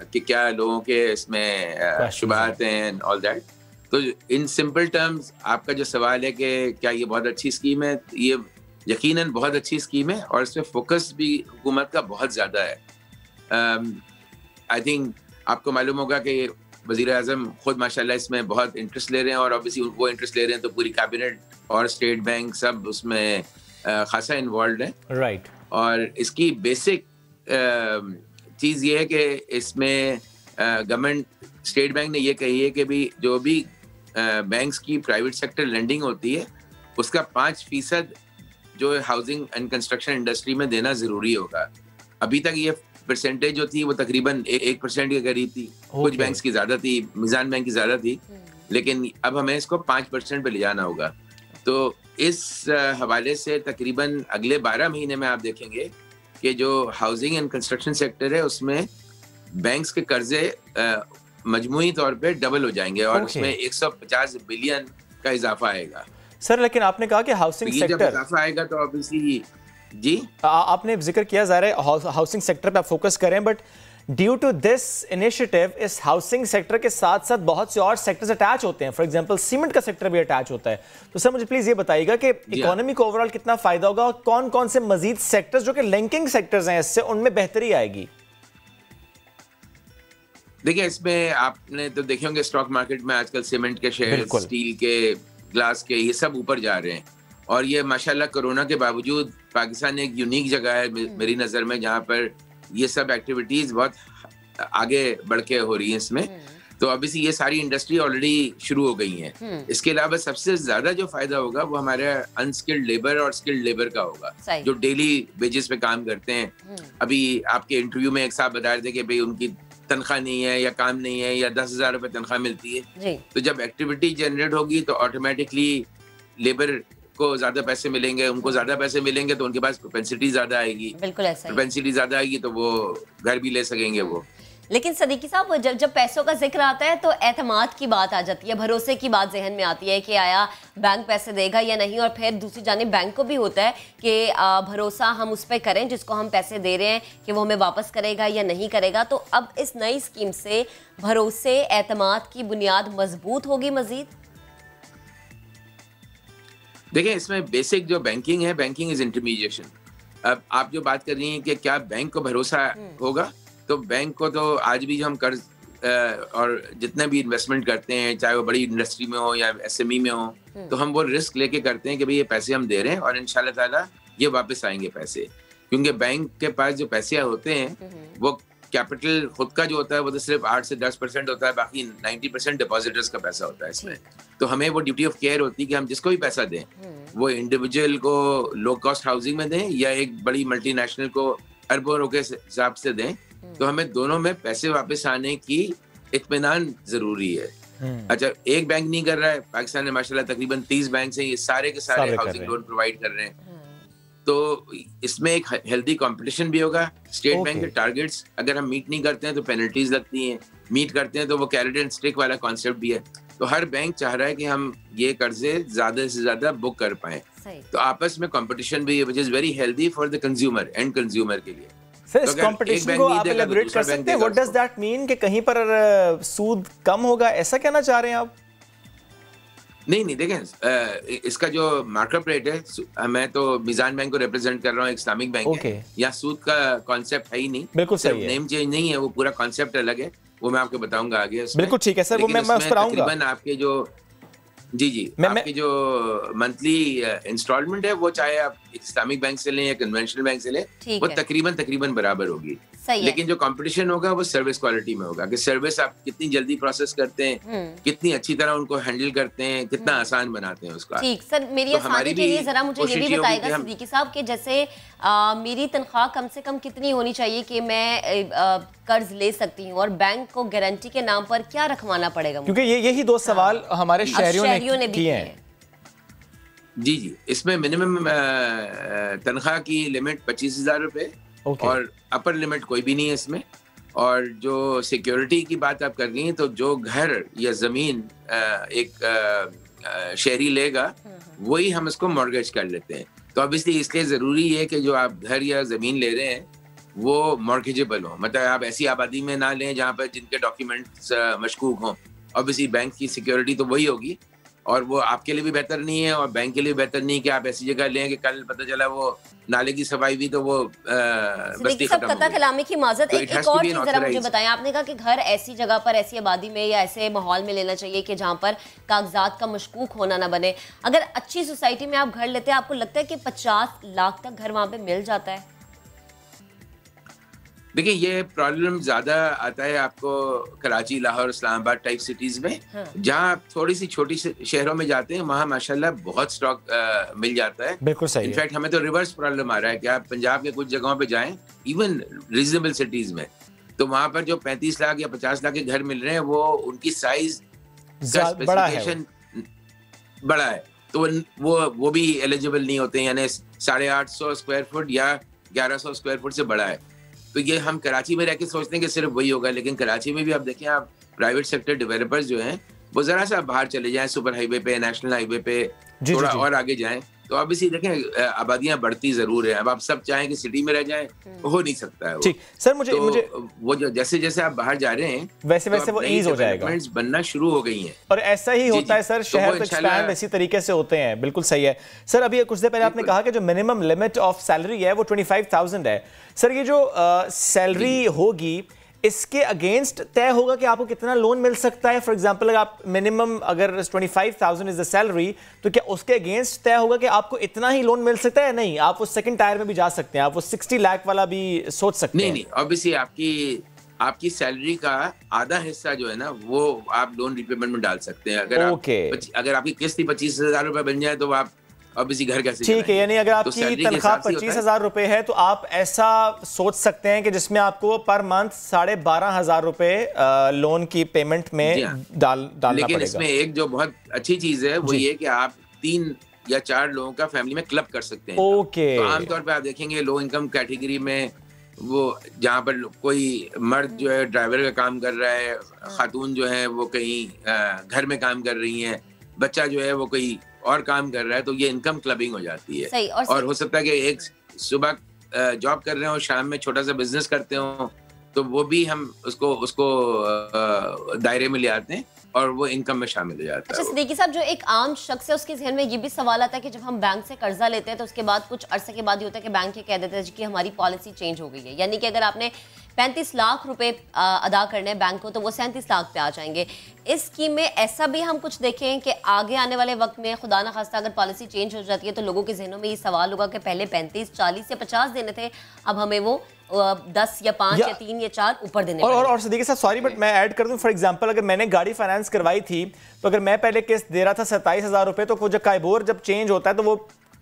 कि क्या लोगों के इसमें शुबात हैं एंड ऑल दैट। तो इन सिंपल टर्म्स आपका जो सवाल है कि क्या ये बहुत अच्छी स्कीम है, ये यकीनन बहुत अच्छी स्कीम है और इसमें फोकस भी हुकूमत का बहुत ज़्यादा है। आई थिंक आपको मालूम होगा कि वज़ीर आज़म खुद माशाल्लाह इसमें बहुत इंटरेस्ट ले रहे हैं और ऑब्वियसली वो इंटरेस्ट ले रहे हैं तो पूरी कैबिनेट और स्टेट बैंक सब उसमें खासा इन्वॉल्व है। राइट। और इसकी बेसिक चीज़ ये है कि इसमें गवर्नमेंट स्टेट बैंक ने ये कही है कि भी जो भी बैंक्स की प्राइवेट सेक्टर लेंडिंग होती है उसका 5% जो हाउसिंग एंड कंस्ट्रक्शन इंडस्ट्री में देना ज़रूरी होगा। अभी तक ये परसेंटेज जो थी वो तकरीबन 1% के करीब थी। कुछ बैंक्स की ज़्यादा थी, मिज़ान बैंक की ज़्यादा थी, लेकिन अब हमें इसको 5% पे ले जाना होगा। तो इस हवाले से तकरीबन अगले 12 महीने में आप देखेंगे कि जो हाउसिंग एंड कंस्ट्रक्शन सेक्टर है उसमें बैंक्स के कर्जे मजमूई तौर पे डबल हो जाएंगे और उसमें 150 बिलियन का इजाफा आएगा। सर लेकिन आपने कहा कि हाउसिंग सेक्टर जब इजाफा आएगा तो ऑब्वियसली जी आपने जिक्र किया जा रहा है हाउसिंग सेक्टर पे आप फोकस करें, but due to this initiative इस हाउसिंग सेक्टर के साथ साथ बहुत से और सेक्टर्स अटैच होते हैं। फॉर एग्जांपल सीमेंट का सेक्टर भी अटैच होता है। तो सर मुझे प्लीज ये बताइएगा कि इकोनॉमी को ओवरऑल कितना फायदा होगा और कौन कौन से मजीद सेक्टर्स जो कि लिंकिंग सेक्टर्स हैं इससे उनमें बेहतरी आएगी? देखिए इसमें आपने तो देखे होंगे स्टॉक मार्केट में आजकल सीमेंट के शेयर, स्टील के, ग्लास के, ये सब ऊपर जा रहे हैं और ये माशाल्लाह कोरोना के बावजूद पाकिस्तान एक यूनिक जगह है मेरी नज़र में जहाँ पर ये सब एक्टिविटीज़ बहुत आगे बढ़ के हो रही हैं इसमें। तो ऑब्वियसली ये सारी इंडस्ट्री ऑलरेडी शुरू हो गई हैं। इसके अलावा सबसे ज़्यादा जो फ़ायदा होगा वो हमारे अनस्किल्ड लेबर और स्किल्ड लेबर का होगा जो डेली वेजेस पे काम करते हैं। अभी आपके इंटरव्यू में एक साहब बता रहे थे कि भाई उनकी तनख्वाह नहीं है या काम नहीं है या 10,000 रुपये तनख्वाह मिलती है। तो जब एक्टिविटी जनरेट होगी तो ऑटोमेटिकली लेबर को ज्यादा पैसे मिलेंगे, उनको ज्यादा पैसे मिलेंगे तो उनके पास प्रोपेंसिटी ज्यादा आएगी। बिल्कुल ऐसा ही। प्रोपेंसिटी ज्यादा आएगी तो वो घर भी ले सकेंगे वो। लेकिन सदीकी साहब जब पैसों का जिक्र आता है तो एतमाद की बात आ जाती है, भरोसे की बात जहन में आती है कि आया बैंक पैसे देगा या नहीं। और फिर दूसरी जानिब बैंक को भी होता है कि भरोसा हम उस पर करें जिसको हम पैसे दे रहे हैं कि वो हमें वापस करेगा या नहीं करेगा। तो अब इस नई स्कीम से भरोसे, एतमाद की बुनियाद मजबूत होगी मजीद? देखिए इसमें बेसिक जो बैंकिंग है, बैंकिंग इज इंटरमीडिएशन। अब आप जो बात कर रही हैं कि क्या बैंक को भरोसा होगा, तो बैंक को तो आज भी जो हम कर्ज और जितने भी इन्वेस्टमेंट करते हैं चाहे वो बड़ी इंडस्ट्री में हो या एसएमई में हो, तो हम वो रिस्क लेके करते हैं कि भाई ये पैसे हम दे रहे हैं और इंशाल्लाह ताला ये वापस आएंगे पैसे। क्योंकि बैंक के पास जो पैसे होते हैं वो कैपिटल खुद का जो होता है वो तो सिर्फ 8 से 10% होता है, बाकी 90% डिपॉजिटर्स का पैसा होता है इसमें। तो हमें वो ड्यूटी ऑफ केयर होती है कि हम जिसको भी पैसा दें वो इंडिविजुअल को लो कॉस्ट हाउसिंग में दें या एक बड़ी मल्टीनेशनल को अरबों रुपए के हिसाब से दें, तो हमें दोनों में पैसे वापस आने की इत्मीनान जरूरी है। अच्छा, एक बैंक नहीं कर रहा है, पाकिस्तान में माशाल्लाह तकरीबन 30 बैंक हैं, ये सारे के सारे हाउसिंग लोन प्रोवाइड कर रहे हैं। तो इसमें एक हेल्दी कंपटीशन भी होगा। स्टेट बैंक के टारगेट्स अगर हम मीट नहीं करते हैं तो पेनल्टीज लगती हैं, मीट करते हैं तो वो कैरेट एंड स्टिक वाला कॉन्सेप्ट भी है। तो हर बैंक चाह रहा है कि हम ये कर्जे ज्यादा से ज्यादा बुक कर पाएं। तो आपस में कंपटीशन भी है which is very healthy for the consumer, and consumer के लिए। सर इस कंपटीशन को आप एलैबोरेट कर सकते हैं? व्हाट डज दैट मीन कि कहीं पर सूद कम होगा, ऐसा कहना चाह रहे हैं आप? नहीं देखें इसका जो मार्कअप रेट है, मैं तो मिजान बैंक को रिप्रेजेंट कर रहा हूँ, इस्लामिक बैंक है, यहाँ सूद का कॉन्सेप्ट है ही नहीं। बिल्कुल सही है, नेम चेंज नहीं है, वो पूरा कॉन्सेप्ट अलग है, वो मैं आपको बताऊंगा आगे। बिल्कुल ठीक है सर, वो मैं उस पर आऊंगा। तकरीबन आपके जो जी जी, आपकी जो मंथली इंस्टॉलमेंट है वो चाहे आप इस्लामिक बैंक से लें या कन्वेंशनल बैंक से लें, वो तकरीबन बराबर होगी। लेकिन जो कंपटीशन होगा वो सर्विस क्वालिटी में होगा कि सर्विस आप कितनी जल्दी प्रोसेस करते हैं, कितनी अच्छी तरह उनको हैंडल करते हैं, कितना आसान बनाते हैं उसका। ठीक सर, मेरी आसानी के लिए जरा मुझे ये भी बताएगा सिद्दीकी साहब कि जैसे मेरी तनख्वाह कम से कम कितनी होनी चाहिए कि मैं कर्ज ले सकती हूँ, और बैंक को गारंटी के नाम पर क्या रखवाना पड़ेगा? क्योंकि यही दो सवाल हमारे शहरियों ने किए हैं। जी जी, इसमें मिनिमम तनख्वाह की लिमिट 25,000 रुपए और अपर लिमिट कोई भी नहीं है इसमें। और जो सिक्योरिटी की बात आप कर रही हैं, तो जो घर या जमीन एक शहरी लेगा वही हम इसको मॉर्गेज कर लेते हैं। तो ऑब्वियसली इसलिए ज़रूरी है कि जो आप घर या ज़मीन ले रहे हैं वो मॉर्गेजेबल हो, मतलब आप ऐसी आबादी में ना लें जहाँ पर जिनके डॉक्यूमेंट्स मशकूक हों। ऑब्वियसली बैंक की सिक्योरिटी तो वही होगी, और वो आपके लिए भी बेहतर नहीं है और बैंक के लिए बेहतर नहीं कि आप ऐसी जगह लें कि कल पता चला वो नाले की सफाई भी तो वो बस्ती खत्म हो गई। कलामी की माजरत, एक और चीज जरा मुझे बताएं। आपने कहा कि घर ऐसी जगह पर, ऐसी आबादी में या ऐसे माहौल में लेना चाहिए कि जहां पर कागजात का मशकूक होना ना बने। अगर अच्छी सोसाइटी में आप घर लेते हैं, आपको लगता है कि 50 लाख तक घर वहां पे मिल जाता है? देखिए, ये प्रॉब्लम ज्यादा आता है आपको कराची, लाहौर, इस्लामाबाद टाइप सिटीज में। जहाँ आप थोड़ी सी छोटी शहरों में जाते हैं वहाँ माशाल्लाह बहुत स्टॉक मिल जाता है। बिल्कुल सही। इनफैक्ट हमें तो रिवर्स प्रॉब्लम आ रहा है कि आप पंजाब के कुछ जगहों पे जाएं, इवन रीजनेबल सिटीज में, तो वहाँ पर जो 35 लाख या 50 लाख के घर मिल रहे हैं वो उनकी साइज स्पेसिफिकेशन बड़ा है, तो वो भी एलिजिबल नहीं होते हैं, यानी 850 स्क्वायर फुट या 1100 स्क्वायर फुट से बड़ा है। तो ये हम कराची में रह के सोचते हैं कि सिर्फ वही होगा, लेकिन कराची में भी आप देखें, आप प्राइवेट सेक्टर डेवलपर्स जो हैं वो जरा सा बाहर चले जाएं, सुपर हाईवे पे, नेशनल हाईवे पे थोड़ा और आगे जाएं, तो आप इसी देखें आबादियां बढ़ती जरूर है। अब आप सब चाहें कि सिटी में रह जाएं, हो नहीं सकता है वो। ठीक सर, मुझे वो जो जैसे जैसे आप बाहर जा रहे हैं वैसे वैसे वो ईज हो जाएगा, बनना शुरू हो गई हैं। और ऐसा ही होता है सर, शहर एक्सपैंड इसी तरीके से होते हैं। बिल्कुल सही है सर। अभी कुछ देर पहले आपने कहा कि जो मिनिमम लिमिट ऑफ सैलरी है वो 25,000 है। सर, ये जो सैलरी होगी इसके अगेंस्ट तय होगा कि आपको कितना लोन मिल सकता है? फॉर एग्जांपल, अगर आप मिनिमम अगर 25,000 इज द सैलरी, तो क्या उसके अगेंस्ट तय होगा कि आपको इतना ही लोन मिल सकता है? नहीं, आप वो सेकंड टायर में भी जा सकते हैं, आप वो 60 लाख वाला भी सोच सकते हैं। नहीं, ऑब्वियसली आपकी सैलरी का आधा हिस्सा जो है ना वो आप लोन रिपेमेंट में डाल सकते हैं। अगर आपकी किस्त 25,000 रुपए बन जाए तो आप ऑब्वियसली घर कैसे? ठीक है, यानी अगर आपकी तनख्वाह 25,000 रुपए है तो आप ऐसा सोच सकते हैं कि जिसमें आपको पर मंथ 12,500 रुपए लोन की पेमेंट में डालना लेकिन पड़ेगा। इसमें एक जो बहुत अच्छी चीज है वो ये कि आप 3 या 4 लोगों का फैमिली में क्लब कर सकते हैं। ओके। तो आमतौर पे आप देखेंगे लो इनकम कैटेगरी में वो जहाँ पर कोई मर्द जो है ड्राइवर का काम कर रहा है, खातून जो है वो कहीं घर में काम कर रही हैं, बच्चा जो है वो कोई और काम कर रहा है, तो ये इनकम क्लबिंग हो जाती है। सही, और हो सकता है कि एक सुबह जॉब कर रहे हो, शाम में छोटा सा बिजनेस करते हो, तो वो भी हम उसको दायरे में ले आते हैं और वो इनकम में शामिल हो जाता है। अच्छा सिद्दीकी साहब, जो एक आम शख्स है उसके जहन में ये भी सवाल आता है कि जब हम बैंक से कर्जा लेते हैं तो उसके बाद कुछ अरसे के बाद ये होता है कि बैंक ये कह देते हैं कि हमारी पॉलिसी चेंज हो गई है, यानी कि अगर आपने 35 लाख रुपए अदा करने हैं बैंक को तो वो 37 लाख पे आ जाएंगे। इस स्कीम में ऐसा भी हम कुछ देखें कि आगे आने वाले वक्त में खुदा ना खास्ता अगर पॉलिसी चेंज हो जाती है तो लोगों के जहनों में ये सवाल होगा कि पहले 35, 40 या 50 देने थे, अब हमें वो 10 या 5 या 3 या 4 ऊपर देने और सिद्दीकी साहब सॉरी बट मैं ऐड कर दूं, फॉर एग्जांपल अगर मैंने गाड़ी फाइनेंस करवाई थी तो अगर मैं पहले किस्त दे रहा था 27,000 रुपए, तो जब काइबोर जब चेंज होता है तो वो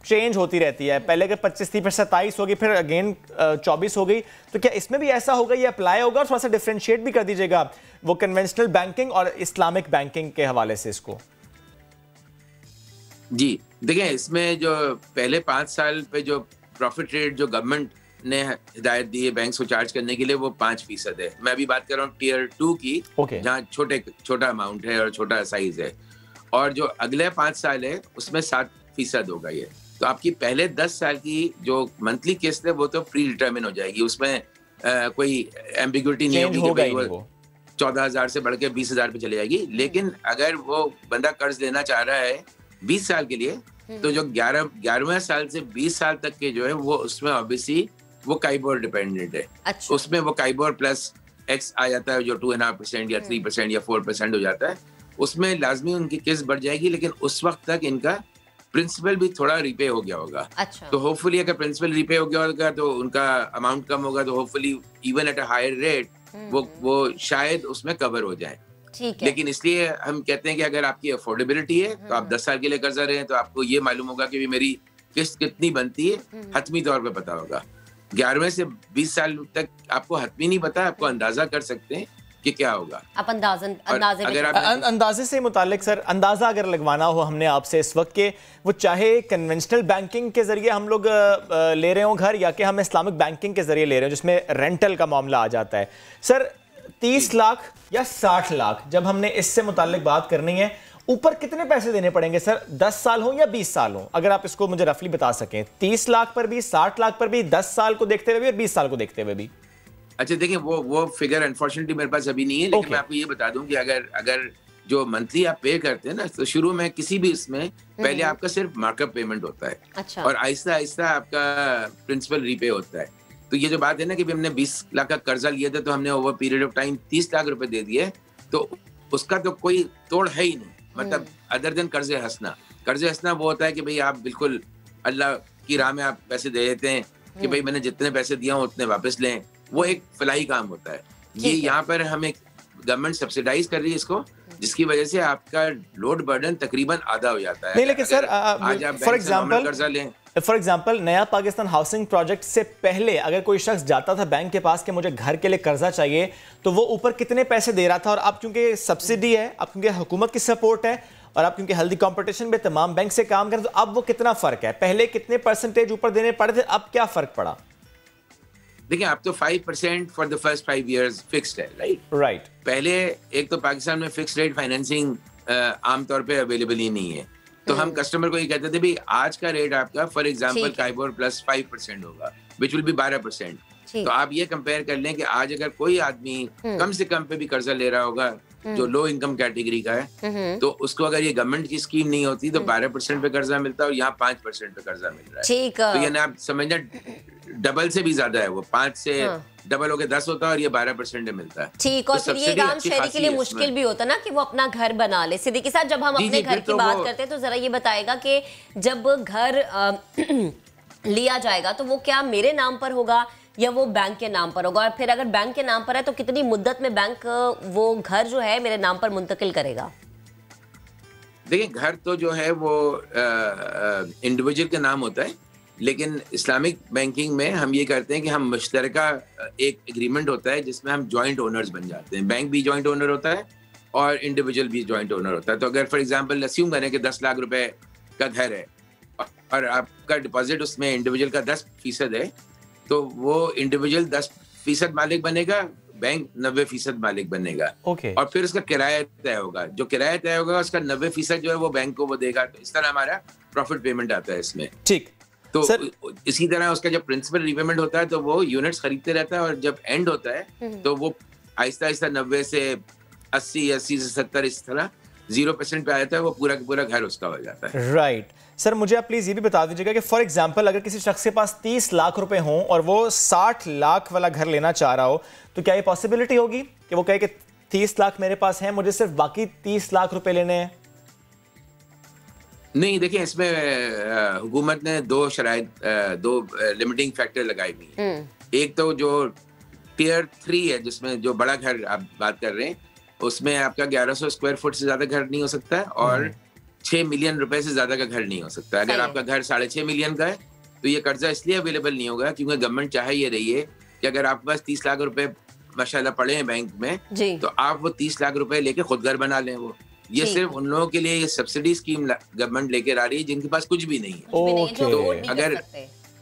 चेंज होती रहती है, पहले अगर 25 थी फिर 27 होगी, फिर अगेन 24 हो गई, तो क्या इसमें भी ऐसा होगा, ये अप्लाई होगा? और थोड़ा सा डिफरेंशिएट भी कर दीजिएगा वो कन्वेंशनल बैंकिंग और इस्लामिक बैंकिंग के हवाले से इसको। जी देखिए, इसमें जो पहले 5 साल पे जो प्रॉफिट रेट जो गवर्नमेंट ने हिदायत दी है बैंक को चार्ज करने के लिए वो 5% है। मैं अभी बात कर रहा हूँ टियर 2 की, जहाँ छोटा अमाउंट है और छोटा साइज है, और जो अगले 5 साल है उसमें 7% होगा ये। तो आपकी पहले 10 साल की जो मंथली किस्त है वो तो प्री डिटरमिन हो जाएगी, उसमें कोई एम्बिग्युइटी नहीं होगी कि भाई वो 14,000 से बढ़ के 20,000 पे चली जाएगी। लेकिन अगर वो बंदा कर्ज लेना चाह रहा है 20 साल के लिए, तो जो 11वें साल से 20 साल तक के जो है वो उसमें ऑब्वियसली वो काइबोर डिपेंडेंट है। उसमें वो काइबोर प्लस एक्स आ जाता है जो 2.5% या 3% या 4% हो जाता है। उसमें लाजमी उनकी किस्त बढ़ जाएगी, लेकिन उस वक्त तक इनका प्रिंसिपल भी थोड़ा रिपे हो गया होगा। अच्छा। तो होपफुली अगर प्रिंसिपल रिपे हो गया होगा तो उनका अमाउंट कम होगा, तो hopefully even at a higher rate वो शायद उसमें कवर हो जाए। ठीक है। लेकिन इसलिए हम कहते हैं कि अगर आपकी अफोर्डेबिलिटी है तो आप 10 साल के लिए कर्जा रहे हैं तो आपको ये मालूम होगा कि मेरी किस्त कितनी बनती है, हतमी तौर पे पता होगा। 11वें से 20 साल तक आपको हतमी नहीं पता, आपको अंदाजा कर सकते हैं कि क्या होगा। आप अंदाजे से मुतालिक सर, अंदाजा अगर लगवाना हो हमने आपसे इस वक्त के वो चाहे कन्वेंशनल बैंकिंग के जरिए हम लोग ले रहे हो घर, या कि हम इस्लामिक बैंकिंग के जरिए ले रहे हो जिसमें रेंटल का मामला आ जाता है, सर 30 लाख या 60 लाख जब हमने इससे मुतालिक बात करनी है, ऊपर कितने पैसे देने पड़ेंगे सर? 10 साल हो या 20 साल हो, अगर आप इसको मुझे रफली बता सकें। 30 लाख पर भी, 60 लाख पर भी, 10 साल को देखते हुए भी और 20 साल को देखते हुए भी। अच्छा देखिए, वो फिगर अनफॉर्चुनेटली मेरे पास अभी नहीं है, लेकिन मैं आपको ये बता दूं कि अगर जो मंथली आप पे करते हैं ना, तो शुरू में किसी भी इसमें पहले आपका सिर्फ मार्कअप पेमेंट होता है। अच्छा। और आहिस्ता आहिस्ता आपका प्रिंसिपल रीपे होता है। तो ये जो बात है ना कि हमने 20 लाख का कर्जा लिया था तो हमने over period of time 30 lakh रुपए दे दिए, तो उसका तो कोई तोड़ है ही नहीं। मतलब अदर देन कर्जे हंसना वो होता है कि भाई आप बिल्कुल अल्लाह की राह में आप पैसे दे देते हैं कि भाई मैंने जितने पैसे दिया हूँ उतने वापस लें, वो एक फलाही काम होता है। ये यहाँ पर हमें गवर्नमेंट सब्सिडाइज कर रही है इसको, जिसकी वजह से आपका लोड बर्डन तकरीबन आधा हो जाता है। नहीं, लेकिन सर आज आप फॉर एग्जांपल कर्जा लें, फॉर एग्जाम्पल नया पाकिस्तान हाउसिंग प्रोजेक्ट से पहले अगर कोई शख्स जाता था बैंक के पास कि मुझे घर के लिए कर्जा चाहिए, तो वो ऊपर कितने पैसे दे रहा था? और अब क्योंकि सब्सिडी है, अब क्योंकि हुकूमत की सपोर्ट है, और अब क्योंकि हेल्दी कंपटीशन में तमाम बैंक से काम करें, तो अब वो कितना फर्क है? पहले कितने परसेंटेज ऊपर देने पड़े थे, अब क्या फर्क पड़ा? देखिए, अब तो 5% for the first 5 years fixed है, राइट। पहले एक तो पाकिस्तान में फिक्स्ड रेट फाइनेंसिंग आमतौर पे अवेलेबल ही नहीं है, तो हम कस्टमर को ये कहते थे भाई आज का रेट आपका फॉर एग्जांपल काइबोर प्लस 5% होगा, विच विल बी 12%। तो आप ये कंपेयर कर लें कि आज अगर कोई आदमी कम से कम पे भी कर्जा ले रहा होगा जो लो इनकम कैटेगरी का है, तो उसको अगर ये गवर्नमेंट की स्कीम नहीं होती तो 12% पे कर्जा मिलता है और यहाँ 5% पे कर्जा मिल रहा है। तो ये ना आप समझना डबल से भी ज्यादा है, वो 5 से डबल होके 10 होता है और ये 12% मिलता है। ठीक, और फिर ये काम शहरी के लिए मुश्किल भी होता ना कि वो अपना घर बना ले। सिद्दीकी साहब, जब हम अपने घर की बात करते हैं तो जरा ये बताएगा कि जब घर लिया जाएगा तो वो क्या मेरे नाम पर होगा या वो बैंक के नाम पर होगा? और फिर अगर बैंक के नाम पर है तो कितनी मुद्दत में बैंक वो घर जो है मेरे नाम पर मुंतकिल करेगा? देखिए, घर तो जो है वो इंडिविजुअल के नाम होता है, लेकिन इस्लामिक बैंकिंग में हम ये करते हैं कि हम मुश्तरका एक एग्रीमेंट होता है जिसमें हम जॉइंट ओनर्स बन जाते हैं। बैंक भी जॉइंट ओनर होता है और इंडिविजुअल भी जॉइंट ओनर होता है। तो अगर फॉर एग्जांपल अस्यूम करें कि 10 लाख रुपए का घर है और आपका डिपॉजिट उसमें इंडिविजुअल का 10% है, तो वो इंडिविजुअल 10% मालिक बनेगा, बैंक 90% मालिक बनेगा। और फिर उसका किराया तय होगा, जो किराया तय होगा उसका 90% जो है वो बैंक को वो देगा। तो इस तरह हमारा प्रॉफिट पेमेंट आता है इसमें। ठीक। तो इसी तरह उसका जब प्रिंसिपल रीपेमेंट होता है तो वो यूनिट्स खरीदते रहता है, और जब एंड होता है तो वो आहिस्ता आहिस्ता 90 से 80, 80 से 70 इस तरह 0% पे आ जाता है, वो पूरा का पूरा घर उसका हो जाता है। राइट। सर, मुझे आप प्लीज ये भी बता दीजिएगा कि फॉर एग्जांपल अगर किसी शख्स के पास 30 लाख रुपए हों और वो 60 लाख वाला घर लेना चाह रहा हो, तो क्या ये पॉसिबिलिटी होगी कि वो कहे कि 30 लाख मेरे पास है, मुझे सिर्फ बाकी 30 लाख रुपए लेने हैं? नहीं, देखिए, इसमें हुकूमत ने दो लिमिटिंग फैक्टर लगाई हुई हैं। एक तो जो टियर 3 है, जिसमें जो बड़ा घर आप बात कर रहे हैं, उसमें आपका 1100 स्क्वायर फुट से ज्यादा घर नहीं हो सकता है और 6 मिलियन रुपए से ज्यादा का घर नहीं हो सकता। अगर आपका घर 6.5 मिलियन का है तो ये कर्जा इसलिए अवेलेबल नहीं होगा क्योंकि गवर्नमेंट चाह ये रही है कि अगर आपके पास 30 लाख रुपए माशाल्लाह पड़े हैं बैंक में, तो आप वो 30 लाख रुपए लेके खुद घर बना लें। वो ये सिर्फ उन लोगों के लिए ये सब्सिडी स्कीम गवर्नमेंट लेकर आ रही है जिनके पास कुछ भी नहीं है। तो अगर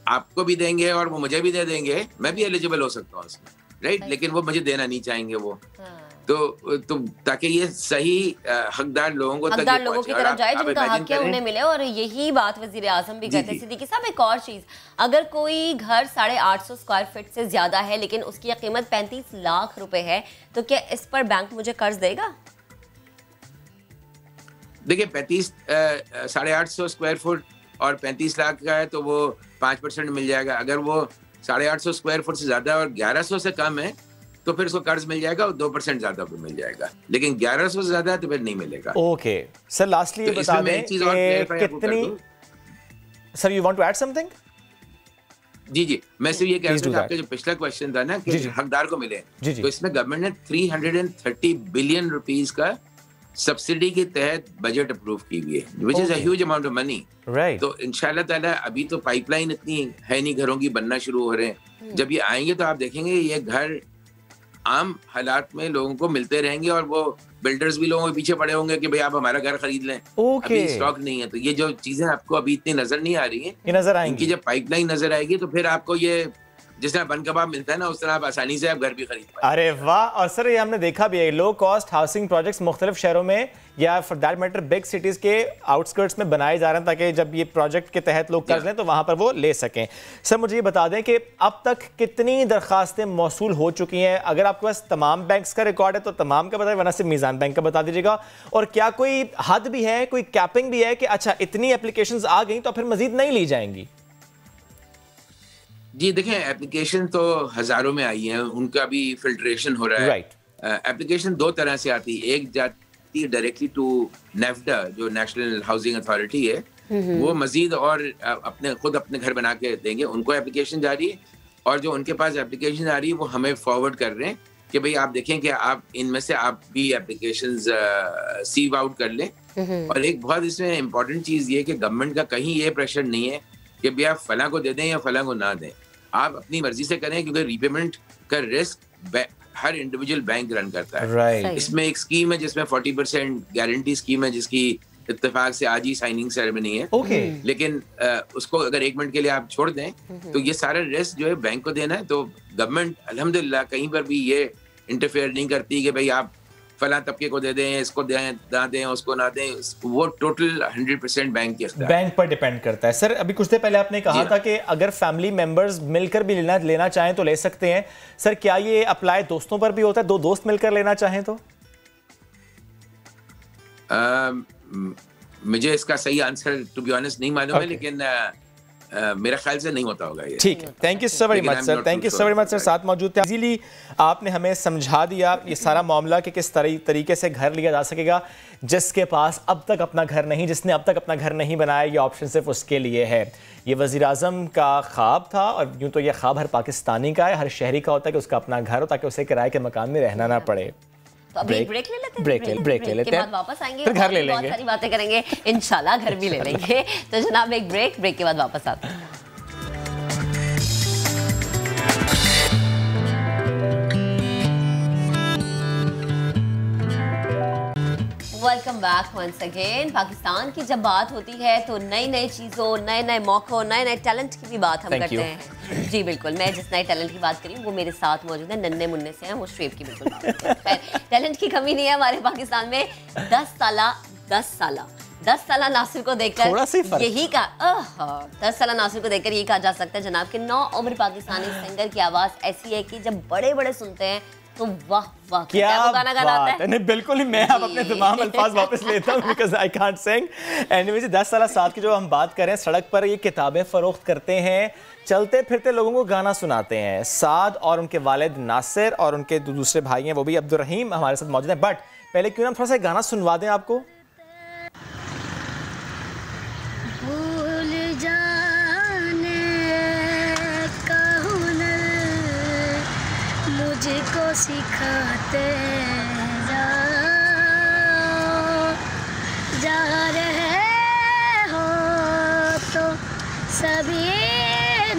आपको भी देंगे और वो मुझे भी दे देंगे, मैं भी एलिजिबल हो सकता हूँ उसमें, राइट। लेकिन वो मुझे देना नहीं चाहेंगे वो, तो ताकि ये सही हकदार लोगों को की तरफ जाए जिनका हक है उन्हें मिले। और यही बात वजीर आजम भी कहते हैं। सिद्दीकी साहब, एक और चीज, अगर कोई घर 850 स्क्वायर फीट से ज्यादा है लेकिन उसकी कीमत 35 लाख रुपए है, तो क्या इस पर बैंक मुझे कर्ज देगा? देखिए, 850 स्क्वायर फुट और 35 लाख का है तो वो 5% मिल जाएगा। अगर वो 850 स्क्वायर फुट से ज्यादा और 1100 से कम है तो फिर उसको कर्ज मिल जाएगा और 2% ज्यादा पे मिल जाएगा, लेकिन 1100 से ज्यादा तो फिर नहीं मिलेगा। ओके सर, लास्टली ये बता दें कि कितनी, sir you want to add something? जी मैं सिर्फ ये कह रहा था कि आपका जो पिछला क्वेश्चन था ना कि हकदार को मिले, तो इसमें गवर्नमेंट ने 330 बिलियन रुपीस का सब्सिडी के तहत बजट अप्रूव की हुई है, which is a huge amount of money. तो इंशाल्लाह ताला अभी तो पाइपलाइन इतनी है नहीं, घरों की बनना शुरू हो रहे हैं। जब ये आएंगे तो आप देखेंगे ये घर आम हालात में लोगों को मिलते रहेंगे और वो बिल्डर्स भी लोगों के पीछे पड़े होंगे कि भाई आप हमारा घर खरीद लें। अभी स्टॉक नहीं है, तो ये जो चीजें आपको अभी इतनी नजर नहीं आ रही है, ये नजर आएंगी। इनकी जब पाइपलाइन नजर आएगी तो फिर आपको ये जिस तरह बन कबाब मिलता है ना, उस तरह आप आसानी से आप घर भी खरीद पाएंगे। अरे वाह। और सर ये हमने देखा भी है, लो कॉस्ट हाउसिंग प्रोजेक्ट्स मुख्तलिफ शहरों में या for that matter big cities के आउटस्कर्ट्स में बनाए जा रहे हैं, ताकि जब ये प्रोजेक्ट के तहत लोग कर्ज लें तो वहां पर वो ले सकें। सर मुझे ये बता दें कि अब तक कितनी दरखास्तें मौसूल हो चुकी हैं? अगर आपके पास तमाम बैंक्स का रिकॉर्ड है तो तमाम का बताइए, वरना सिर्फ मीज़ान बैंक का बता दीजिएगा। और क्या कोई हद भी है, कोई कैपिंग भी है कि अच्छा इतनी एप्लीकेशंस आ गई तो फिर मजीद नहीं ली जाएंगी? जी देखें, एप्लीकेशन तो हजारों में आई हैं, उनका भी फिल्ट्रेशन हो रहा है। एप्लीकेशन दो तरह से आती है, एक जाती है डायरेक्टली टू नेफ्डा जो नेशनल हाउसिंग अथॉरिटी है, वो मजीद और अपने घर बना के देंगे, उनको एप्लीकेशन जा रही है। और जो उनके पास एप्लीकेशन आ रही है वो हमें फॉरवर्ड कर रहे हैं कि भाई आप देखें कि आप इनमें से आप भी एप्लीकेशन सीव आउट कर लें। और एक बहुत इसमें इम्पोर्टेंट चीज़ ये कि गवर्नमेंट का कहीं ये प्रेशर नहीं है कि भाई आप फलां को दे दें या फलां को ना दें, आप अपनी मर्जी से करें, क्योंकि रीपेमेंट का रिस्क हर इंडिविजुअल बैंक रन करता है। इसमें एक स्कीम है जिसमें 40% गारंटी स्कीम है, जिसकी इत्तेफाक से आज ही साइनिंग सेरेमनी है। लेकिन उसको अगर 1 मिनट के लिए आप छोड़ दें तो ये सारा रिस्क जो है बैंक को देना है। तो गवर्नमेंट अल्हम्दुलिल्लाह कहीं पर भी ये इंटरफेयर नहीं करती कि भाई आप फला तबके को दे दें, इसको दें ना दें, उसको ना दें, वो टोटल 100% बैंक के बैंक पर डिपेंड करता है। सर अभी कुछ देर पहले आपने कहा था कि अगर फैमिली मेंबर्स मिलकर भी लेना चाहें तो ले सकते हैं। सर क्या ये अप्लाई दोस्तों पर भी होता है, दो दोस्त मिलकर लेना चाहें तो? मुझे इसका सही आंसर टू बी ऑनेस्ट नहीं मालूम है, लेकिन मेरा ख्याल से नहीं होता होगा ये। ठीक है, thank you so very much sir, thank you so very much sir, साथ मौजूद थे। इजीली आपने हमें समझा दिया ये सारा मामला कि किस तरीके से घर लिया जा सकेगा। जिसके पास अब तक अपना घर नहीं, जिसने अब तक अपना घर नहीं बनाया, ये ऑप्शन सिर्फ उसके लिए है। ये वज़ीर आज़म का ख्वाब था और यूँ तो ये ख्वाब हर पाकिस्तानी का है, हर शहरी का होता है कि उसका अपना घर हो ताकि उसे किराए के मकान में रहना ना पड़े। तो अभी ब्रेक ले लेते हैं, ब्रेक ले लेते हैं, वापस आएंगे, फिर घर ले लेंगे, बहुत सारी बातें करेंगे, इंशाल्लाह घर भी ले लेंगे। तो जनाब एक ब्रेक के बाद वापस आते हैं। Welcome back once again. Pakistan की जब बात होती है तो नई नई चीज़ों, नए नए मौक़ों, नए नए टैलेंट की भी बात हम करते हैं। जी बिल्कुल, मैं जिस नए टैलेंट की बात करी वो मेरे साथ मौजूद है, नन्हे मुन्ने से हैं, वो शुएब की बिल्कुल बात। टैलेंट की कमी नहीं है हमारे पाकिस्तान में। 10 साल नासिर को देखकर यही का 10 साल नासिर को देखकर यही कहा जा सकता है जनाब कि 9 उम्र पाकिस्तानी सिंगर की आवाज़ ऐसी है कि जब बड़े बड़े सुनते हैं तो वाह वाह क्या गाना गाता है। नहीं बिल्कुल ही, मैं अब अपने तमाम अल्फाज वापस लेता हूँ because I can't Singh. Anyways 10 साल साथ की जो हम बात करें, सड़क पर ये किताबें फरोख्त करते हैं, चलते फिरते लोगों को गाना सुनाते हैं। साद और उनके वालिद नासिर और उनके दूसरे भाई हैं वो भी अब्दुल रहीम हमारे साथ मौजूद हैं। बट पहले क्यों ना थोड़ा सा गाना सुनवा दें आपको। मुझको सिखाते जा रहे हो तो सभी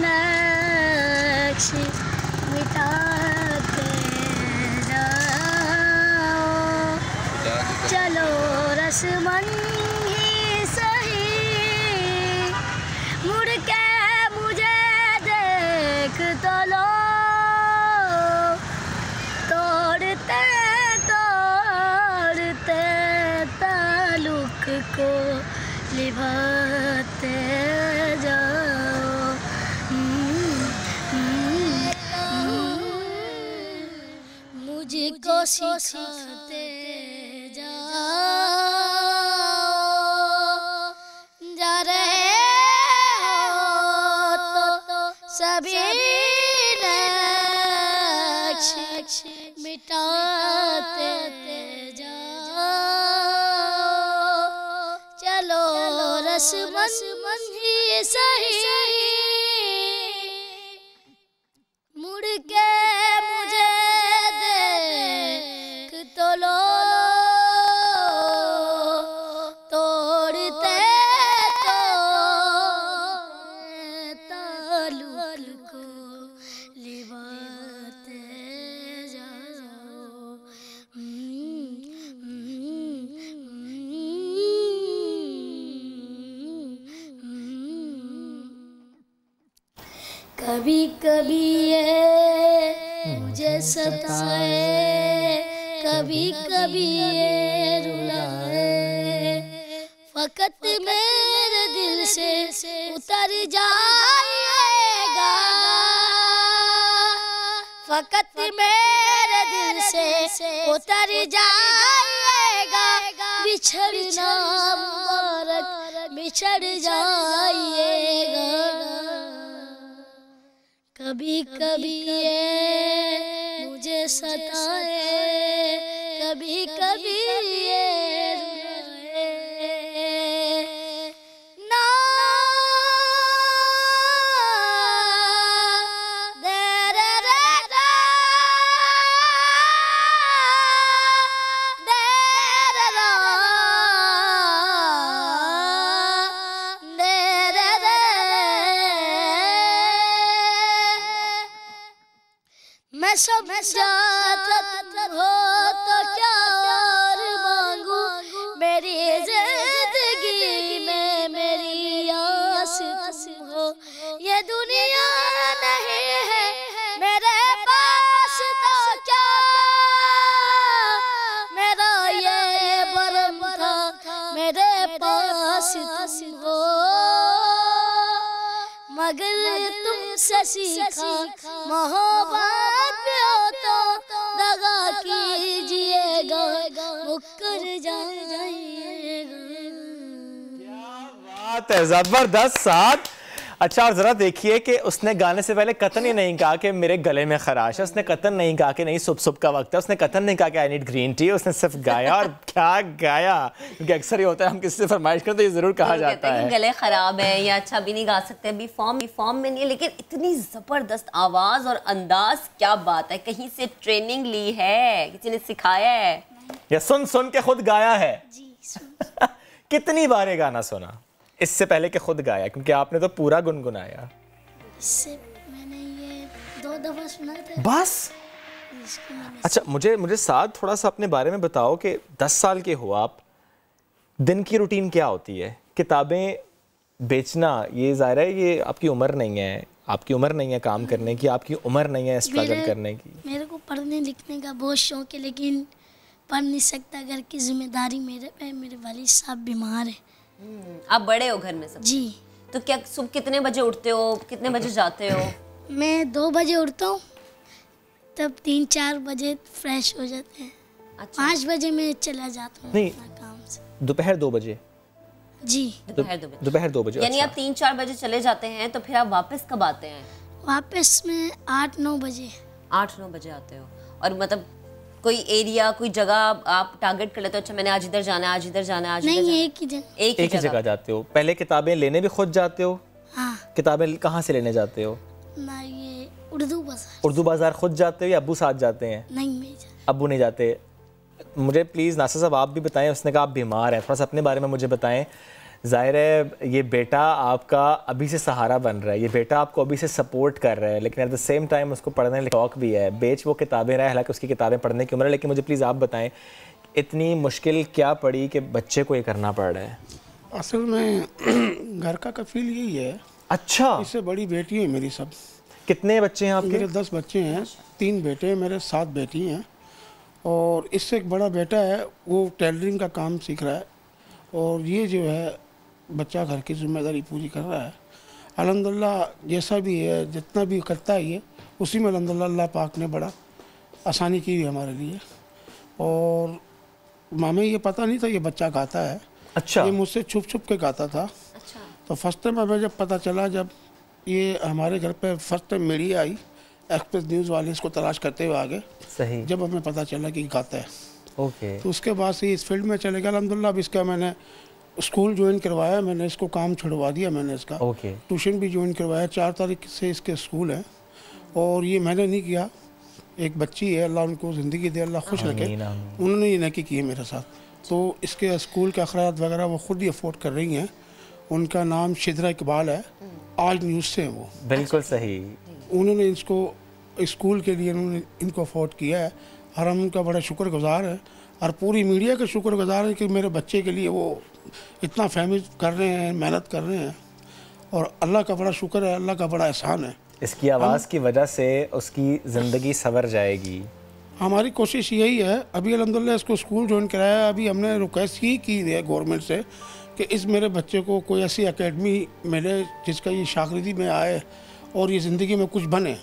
नक्श मिटाते जाओ, चलो रस्मन ही सही मुड़ के मुझे देख तो लो, ताल्लुक को निभाते जाओ, मुझको सिखाते जाओ, जा रहे हो तो सभी नक्श ही सही, मुड़ के मुझे देख तो लो, तोड़ते तो ताल्लुक को लिबाते जाओ। कभी कभी ये मुझे सताए, कभी कभी ये रुलाए, फकत मेरे दिल से उतर जाएगा, फकत मेरे दिल से उतर जाएगा, बिछड़ना मुबारक बिछड़ जाइएगा। कभी कभी ये मुझे सताए, कभी कभी ये रुलाए, ना दे रे रे रा, दे रे रा, दे रे रे। मैं सब जाता हो तो क्या और मांगू, मेरी जिंदगी में मेरी आस तुम हो। ये दुनिया नहीं है मेरे पास तो क्या, मेरा ये बरम था मेरे पास तुम हो। मगर तुमसे सीखा मोहब्बत हो तो दगा कीजिएगा, मुकर जाइएगा। बात है, जबरदस्त साथ। अच्छा, और जरा देखिए कि उसने गाने से पहले कतन ही नहीं कहा कि मेरे गले में खराश है, उसने कतन नहीं कहा कि नहीं सुबह सुबह का वक्त है, उसने कतन नहीं कहा कि आई नीड ग्रीन टी, उसने सिर्फ गाया। और क्या गाया, क्योंकि अक्सर ये होता है हम किसी से फरमाइश करें तो ये जरूर कहा जाता है गले खराब है या अच्छा भी नहीं गा सकते, अभी फॉर्म में नहीं है, लेकिन इतनी जबरदस्त आवाज और अंदाज, क्या बात है। कहीं से ट्रेनिंग ली है, किसी ने सिखाया है या सुन सुन के खुद गाया है? कितनी बार ये गाना सुना इससे पहले कि खुद गाया, क्योंकि आपने तो पूरा गुनगुनाया? इससे मैंने ये 2 दफा सुना था बस। अच्छा, मुझे साथ थोड़ा सा अपने बारे में बताओ कि 10 साल के हो आप, दिन की रूटीन क्या होती है? किताबें बेचना, ये ज़ाहिर है ये आपकी उम्र नहीं है, आपकी उम्र नहीं है काम करने की, आपकी उम्र नहीं है स्ट्रगल करने की। मेरे को पढ़ने लिखने का बहुत शौक है, लेकिन पढ़ नहीं सकता, घर की जिम्मेदारी मेरे पे। मेरे वालिद साहब बीमार है। आप बड़े हो घर में सब? जी। तो क्या सुबह कितने बजे उठते हो, कितने बजे जाते हो? मैं 2 बजे उठता हूँ, तब 3-4 बजे फ्रेश हो जाते हैं। अच्छा। 5 बजे मैं चला जाता हूँ काम से। दोपहर 2 बजे? जी, दोपहर 2 बजे। यानी आप 3-4 बजे चले जाते हैं, तो फिर आप वापस कब आते हैं? वापस में 8-9 बजे। 8-9 बजे आते हो। और मतलब कोई एरिया, कोई जगह आप टारगेट कर लेते हो? अच्छा, मैंने आज इधर जाना है, आज इधर जाना है, आज नहीं, इधर जाना है? एक ही जगह जाते हो? पहले किताबें लेने भी खुद जाते हो? हाँ। किताबें कहाँ से लेने जाते हो? ना, ये उर्दू बाजार। उर्दू बाजार खुद जाते हो या अब्बू साथ जाते हैं? नहीं, मैं अब्बू नहीं जाते। मुझे प्लीज़ नासिर साहब आप भी बताएं, उसने कहा आप बीमार हैं, थोड़ा सा अपने बारे में मुझे बताएं। ज़ाहिर है ये बेटा आपका अभी से सहारा बन रहा है, ये बेटा आपको अभी से सपोर्ट कर रहा है, लेकिन एट द सेम टाइम उसको पढ़ने का शौक भी है। बेच वो किताबें रहा है, हालांकि उसकी किताबें पढ़ने की उम्र है, लेकिन मुझे प्लीज़ आप बताएं इतनी मुश्किल क्या पड़ी कि बच्चे को ये करना पड़ रहा है? असल में घर का कफील यही है। अच्छा। इससे बड़ी बेटी है मेरी। सब कितने बच्चे हैं आपके? मेरे 10 बच्चे हैं, 3 बेटे हैं मेरे, 7 बेटी हैं। और इससे एक बड़ा बेटा है, वो टेलरिंग का काम सीख रहा है, और ये जो है बच्चा घर की जिम्मेदारी पूरी कर रहा है। अल्हम्दुलिल्लाह जैसा भी है, जितना भी करता है ये, उसी में अल्हम्दुलिल्लाह अल्लाह पाक ने बड़ा आसानी की है हमारे लिए। और हमें ये पता नहीं था ये बच्चा गाता है। अच्छा। ये मुझसे छुप छुप के गाता था। अच्छा। तो फर्स्ट टाइम हमें जब पता चला, जब ये हमारे घर पे फर्स्ट टाइम मीडिया आई, एक्सप्रेस न्यूज़ वाले इसको तलाश करते हुए आगे, सही, जब हमें पता चला कि गाता है, ओके, तो उसके बाद से इस फील्ड में चले गया। अल्हम्दुलिल्लाह अब इसका मैंने स्कूल ज्वाइन करवाया मैंने, इसको काम छुड़वा दिया मैंने इसका। ट्यूशन भी ज्वाइन करवाया, 4 तारीख से इसके स्कूल है। और ये मैंने नहीं किया, एक बच्ची है, अल्लाह उनको ज़िंदगी दे, अल्लाह खुश रखे, उन्होंने ये नेकी की है मेरे साथ। तो इसके स्कूल के अखराज वगैरह वो खुद ही अफोर्ड कर रही हैं। उनका नाम शिद्रा इकबाल है, आज न्यूज़ से है वो। बिल्कुल सही। उन्होंने इसको स्कूल के लिए उन्होंने इनको अफोर्ड किया है और हम उनका बड़ा शुक्रगुजार है और पूरी मीडिया का शुक्रगुजार है कि मेरे बच्चे के लिए वो इतना फेमस कर रहे हैं, मेहनत कर रहे हैं और अल्लाह का बड़ा शुक्र है, अल्लाह का बड़ा एहसान है। इसकी आवाज़ की वजह से उसकी ज़िंदगी संवर जाएगी। हमारी कोशिश यही है, अभी अल्हम्दुलिल्लाह इसको स्कूल ज्वाइन कराया, अभी हमने रिक्वेस्ट ही की है गवर्नमेंट से कि इस मेरे बच्चे को कोई ऐसी एकेडमी मिले जिसका ये शागिर्दी में आए और ये ज़िंदगी में कुछ बने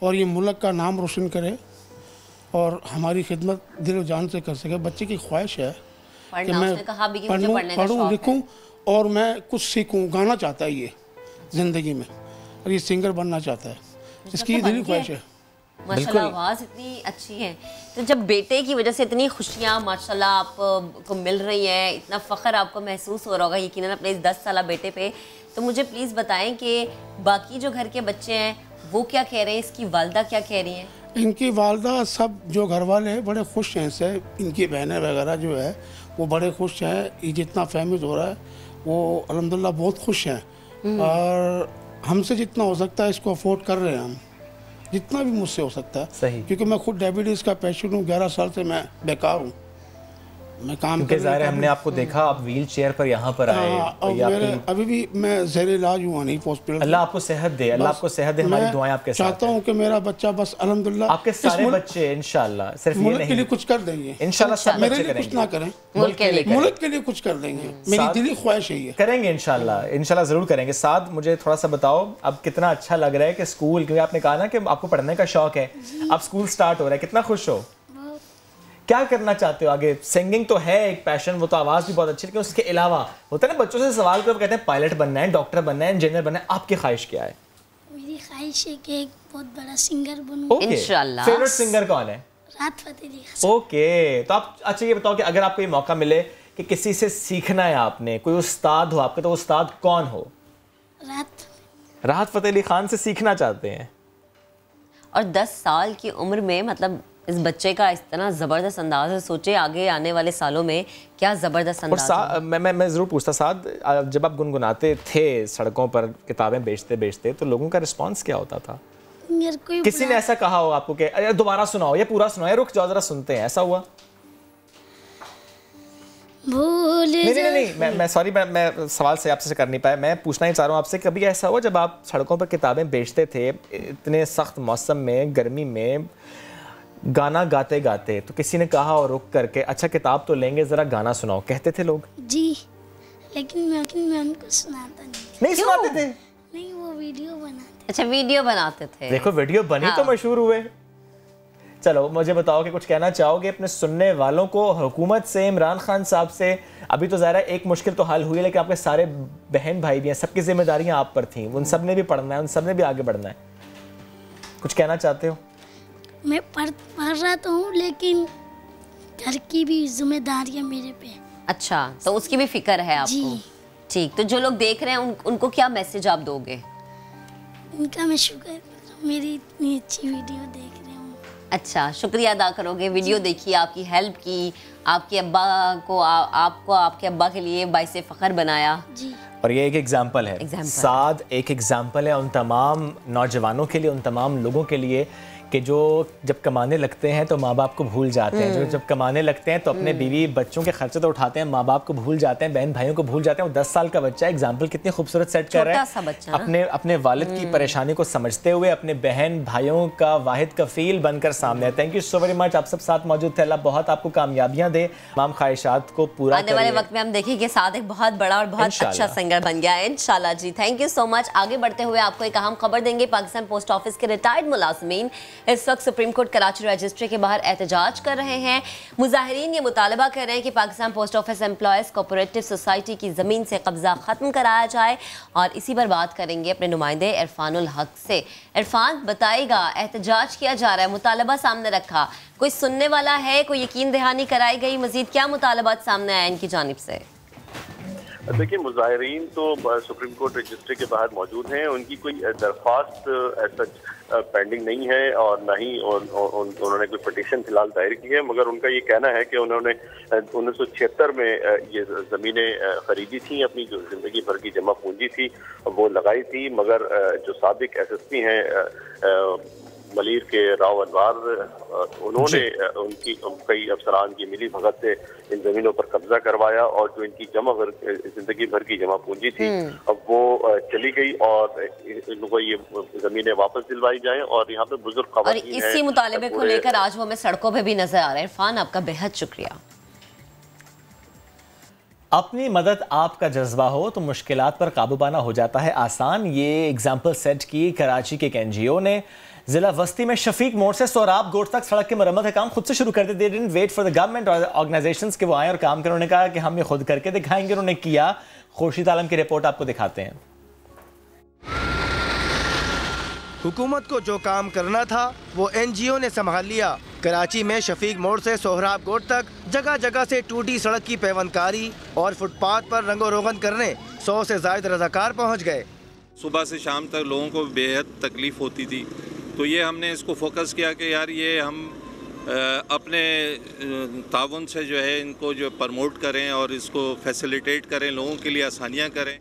और ये मुल्क का नाम रोशन करे और हमारी खिदमत दिल जान से कर सके। बच्चे की ख्वाहिश है कि मैं पढ़ूँ लिखूँ और मैं कुछ सीखूँ। गाना चाहता है ये ज़िंदगी में और ये सिंगर बनना चाहता है, इसकी दिली ख्वाहिश है। माशाल्लाह आवाज़ इतनी अच्छी है। तो जब बेटे की वजह से इतनी खुशियाँ माशाल्लाह आपको मिल रही हैं, इतना फ़ख्र आपको महसूस हो रहा होगा यकीनन अपने इस 10 साला बेटे पे, तो मुझे प्लीज़ बताएं कि बाकी जो घर के बच्चे हैं वो क्या कह रहे हैं, इसकी वालदा क्या कह रही हैं? इनकी वालदा सब जो घर वाले हैं बड़े खुश हैं इससे, इनकी बहनें वगैरह जो है वो बड़े खुश हैं। ये जितना फेमस हो रहा है वो अल्हम्दुलिल्लाह बहुत खुश हैं और हमसे जितना हो सकता है इसको अफोर्ड कर रहे हैं हम, जितना भी मुझसे हो सकता है। सही। क्योंकि मैं खुद डायबिटीज़ का पेशेंट हूँ, 11 साल से मैं बेकार हूँ, मैं काम क्योंकि ज़ाहिर है हमने आपको देखा आप व्हील चेयर पर यहाँ पर आए और मेरे अभी भी मैं ज़ेर इलाज हुआ नहीं हॉस्पिटल। अल्लाह आपको सेहत दे, अल्लाह आपको सेहत दे, हमारी दुआएं आपके साथ। चाहता हूँ कि मेरा बच्चा बस अल्हम्दुलिल्लाह आपके सारे बच्चे इंशाल्लाह सिर्फ ये मुल्क के लिए कुछ कर देंगे इंशाल्लाह, सब मेरे लिए कुछ ना करें, मुल्क के लिए कुछ कर देंगे, मेरी दिली ख्वाहिश है ये। करेंगे इंशाल्लाह, इंशाल्लाह ज़रूर करेंगे। साथ मुझे थोड़ा सा बताओ अब कितना अच्छा लग रहा है कि स्कूल, क्योंकि आपने कहा ना कि आपको पढ़ने का शौक है, अब स्कूल स्टार्ट हो रहा है, कितना खुश हो? क्या करना चाहते हो आगे? सिंगिंग तो है एक पैशन, वो तो आवाज़ भी बहुत अच्छी, लेकिन उसके अलावा होता है ना बच्चों से सवाल करो, कहते हैं पायलट बनना है, डॉक्टर बनना है, इंजीनियर बनना है, आपकी ख्वाहिश क्या है? मेरी ख्वाहिश है कि एक बहुत बड़ा सिंगर बनूं। इंशाल्लाह। फेवरेट सिंगर कौन है? राहत फ़तेह अली खान। ओके, तो आप अच्छा ये बताओ कि अगर आपको ये मौका मिले कि किसी से सीखना है आपने, कोई उस्ताद हो आपके, तो उस्ताद कौन हो? राहत फ़तेह अली खान से सीखना चाहते हैं। और 10 साल की उम्र में मतलब इस बच्चे का इतना ज़बरदस्त अंदाज़ है, सोचे आगे आने वाले सालों में क्या ज़बरदस्त अंदाज़ है। मैं ज़रूर पूछता साथ, जब आप गुनगुनाते थे सड़कों पर किताबें बेचते बेचते, तो लोगों का रिस्पांस क्या होता था? किसी ने ऐसा कहा हो आपको कि अरे दोबारा सुनाओ या पूरा सुनाओ, रुक जाओ जरा सुनते हैं, ऐसा हुआ? नहीं, मैं सॉरी, मैं सवाल से आपसे कर नहीं पाया। मैं पूछना ही चाह रहा हूँ आपसे, कभी ऐसा हुआ जब आप सड़कों पर किताबें बेचते थे इतने सख्त मौसम में, गर्मी में, गाना गाते गाते, तो किसी ने कहा और रुक करके अच्छा किताब तो लेंगे, जरा गाना सुनाओ, कहते थे लोग? जी, लेकिन मैं उनको सुनाता नहीं सुनाते थे? नहीं, वो वीडियो बनाते। अच्छा, वीडियो बनाते थे। देखो वीडियो बनी तो मशहूर हुए। चलो मुझे बताओ कि कुछ कहना चाहोगे अपने सुनने वालों को, हुकूमत से, इमरान खान साहब से? अभी तो ज़रा एक मुश्किल तो हल हुई है, लेकिन आपके सारे बहन भाई भी हैं, सबकी जिम्मेदारियां आप पर थी, उन सब ने भी पढ़ना है, उन सब ने भी आगे बढ़ना है, कुछ कहना चाहते हो? मैं पढ़ रहा तो हूँ, लेकिन घर की भी जिम्मेदारियां मेरे पे। अच्छा, तो उसकी भी फिक्र है आपको? ठीक, तो जो लोग देख रहे हैं उनको क्या मैसेज आप दोगे? उनका मैं शुक्र, मेरी इतनी अच्छी वीडियो देख रहे हूँ। अच्छा, शुक्रिया अदा करोगे, वीडियो देखी, आपकी हेल्प की, आपके अब्बा को आपको आपके अब्बा के लिए बाइसे फ़ख्र बनाया जी। और ये एक एग्जाम्पल है, साद एक एग्जाम्पल है उन तमाम नौजवानों के लिए, उन तमाम लोगों के लिए कि जो जब कमाने लगते हैं तो माँ बाप को भूल जाते हैं, जो जब कमाने लगते हैं तो अपने बीवी बच्चों के खर्चे तो उठाते हैं, माँ बाप को भूल जाते हैं, बहन भाइयों को भूल जाते हैं। वो 10 साल का बच्चा एग्जाम्पल कितनी खूबसूरत सेट कर रहा है, अपने वालिद की परेशानी को समझते हुए अपने बहन भाइयों का वाहिद कफील बनकर सामने है। Thank you so very much, आप सब साथ मौजूद थे। अल्लाह बहुत आपको कामयाबियाँ दे, तमाम ख्वाहिशात को पूरा आने वाले वक्त में हम देखेंगे साथ एक बहुत बड़ा और बहुत अच्छा सिंगर बन गया है इंशाल्लाह जी। Thank you so much. आगे बढ़ते हुए आपको एक अहम खबर देंगे, पाकिस्तान पोस्ट ऑफिस के रिटायर्ड मुलाजमीन इस वक्त सुप्रीम कोर्ट कराची रजिस्ट्री के बाहर एहतजाज कर रहे हैं। मुजाहिरीन ये मुतालबा कर रहे हैं कि Pakistan post office employees cooperative society की ज़मीन से कब्जा ख़त्म कराया जाए, और इसी पर बात करेंगे अपने नुमाइंदे इरफानुल हक से। इरफान बताएगा, एहतजाज किया जा रहा है, मुतालबा सामने रखा, कोई सुनने वाला है, कोई यकीन दहानी कराई गई, मजीद क्या मुतालबात सामने आए इनकी जानिब से? देखिए, मुजाहिरीन तो सुप्रीम कोर्ट रजिस्ट्री के बाहर मौजूद हैं। उनकी कोई दरख्वास्त सच पेंडिंग नहीं है और ना ही उन्होंने कोई पटिशन फिलहाल दायर की है, मगर उनका ये कहना है कि उन्होंने 1976 में ये ज़मीनें खरीदी थी, अपनी जो ज़िंदगी भर की जमा पूंजी थी वो लगाई थी, मगर जो साबिक SSP हैं मलीर के राव अनवार, उन्होंने उनकी कई अफसरान की मिली भगत से इन जमीनों पर कब्जा करवाया और जो इनकी जिंदगी भर की जमा पूंजी थी अब वो चली गई और इनको ये जमीनें वापस दिलवाई जाएं। और यहाँ पे बुजुर्ग ख़वातीन हैं। इसी मुतालबे को लेकर आज वो हमें सड़कों पे भी नजर आ रहे हैं। इरफान, आपका बेहद शुक्रिया। अपनी मदद आपका जज्बा हो तो मुश्किलात पर काबू पाना हो जाता है आसान। ये एग्जाम्पल सेट की कराची के एक NGO ने। जिला वस्ती में शफीक मोड़ से सोहराब गोट तक सड़क की मरम्मत का काम खुद से शुरू कर दिया। They didn't wait for the government और ऑर्गेनाइजेशंस के वो आए और काम करें। उन्होंने कहा कि हम ये खुद करके दिखाएंगे। उन्होंने किया। खुर्शीद आलम की रिपोर्ट आपको दिखाते हैं। हुकूमत को जो काम करना था वो NGO ने संभाल लिया। कराची में शफीक मोड़ से सोहराब गोट तक जगह जगह से टूटी सड़क की पैवंदकारी और फुटपाथ पर रंगो रोगन करने 100 से ज्यादा रज़ाकार पहुँच गए। सुबह से शाम तक लोगों को बेहद तकलीफ होती थी, तो ये हमने इसको फोकस किया कि यार ये हम अपने ताउन से जो है इनको जो प्रमोट करें और इसको फैसिलिटेट करें, लोगों के लिए आसानियाँ करें।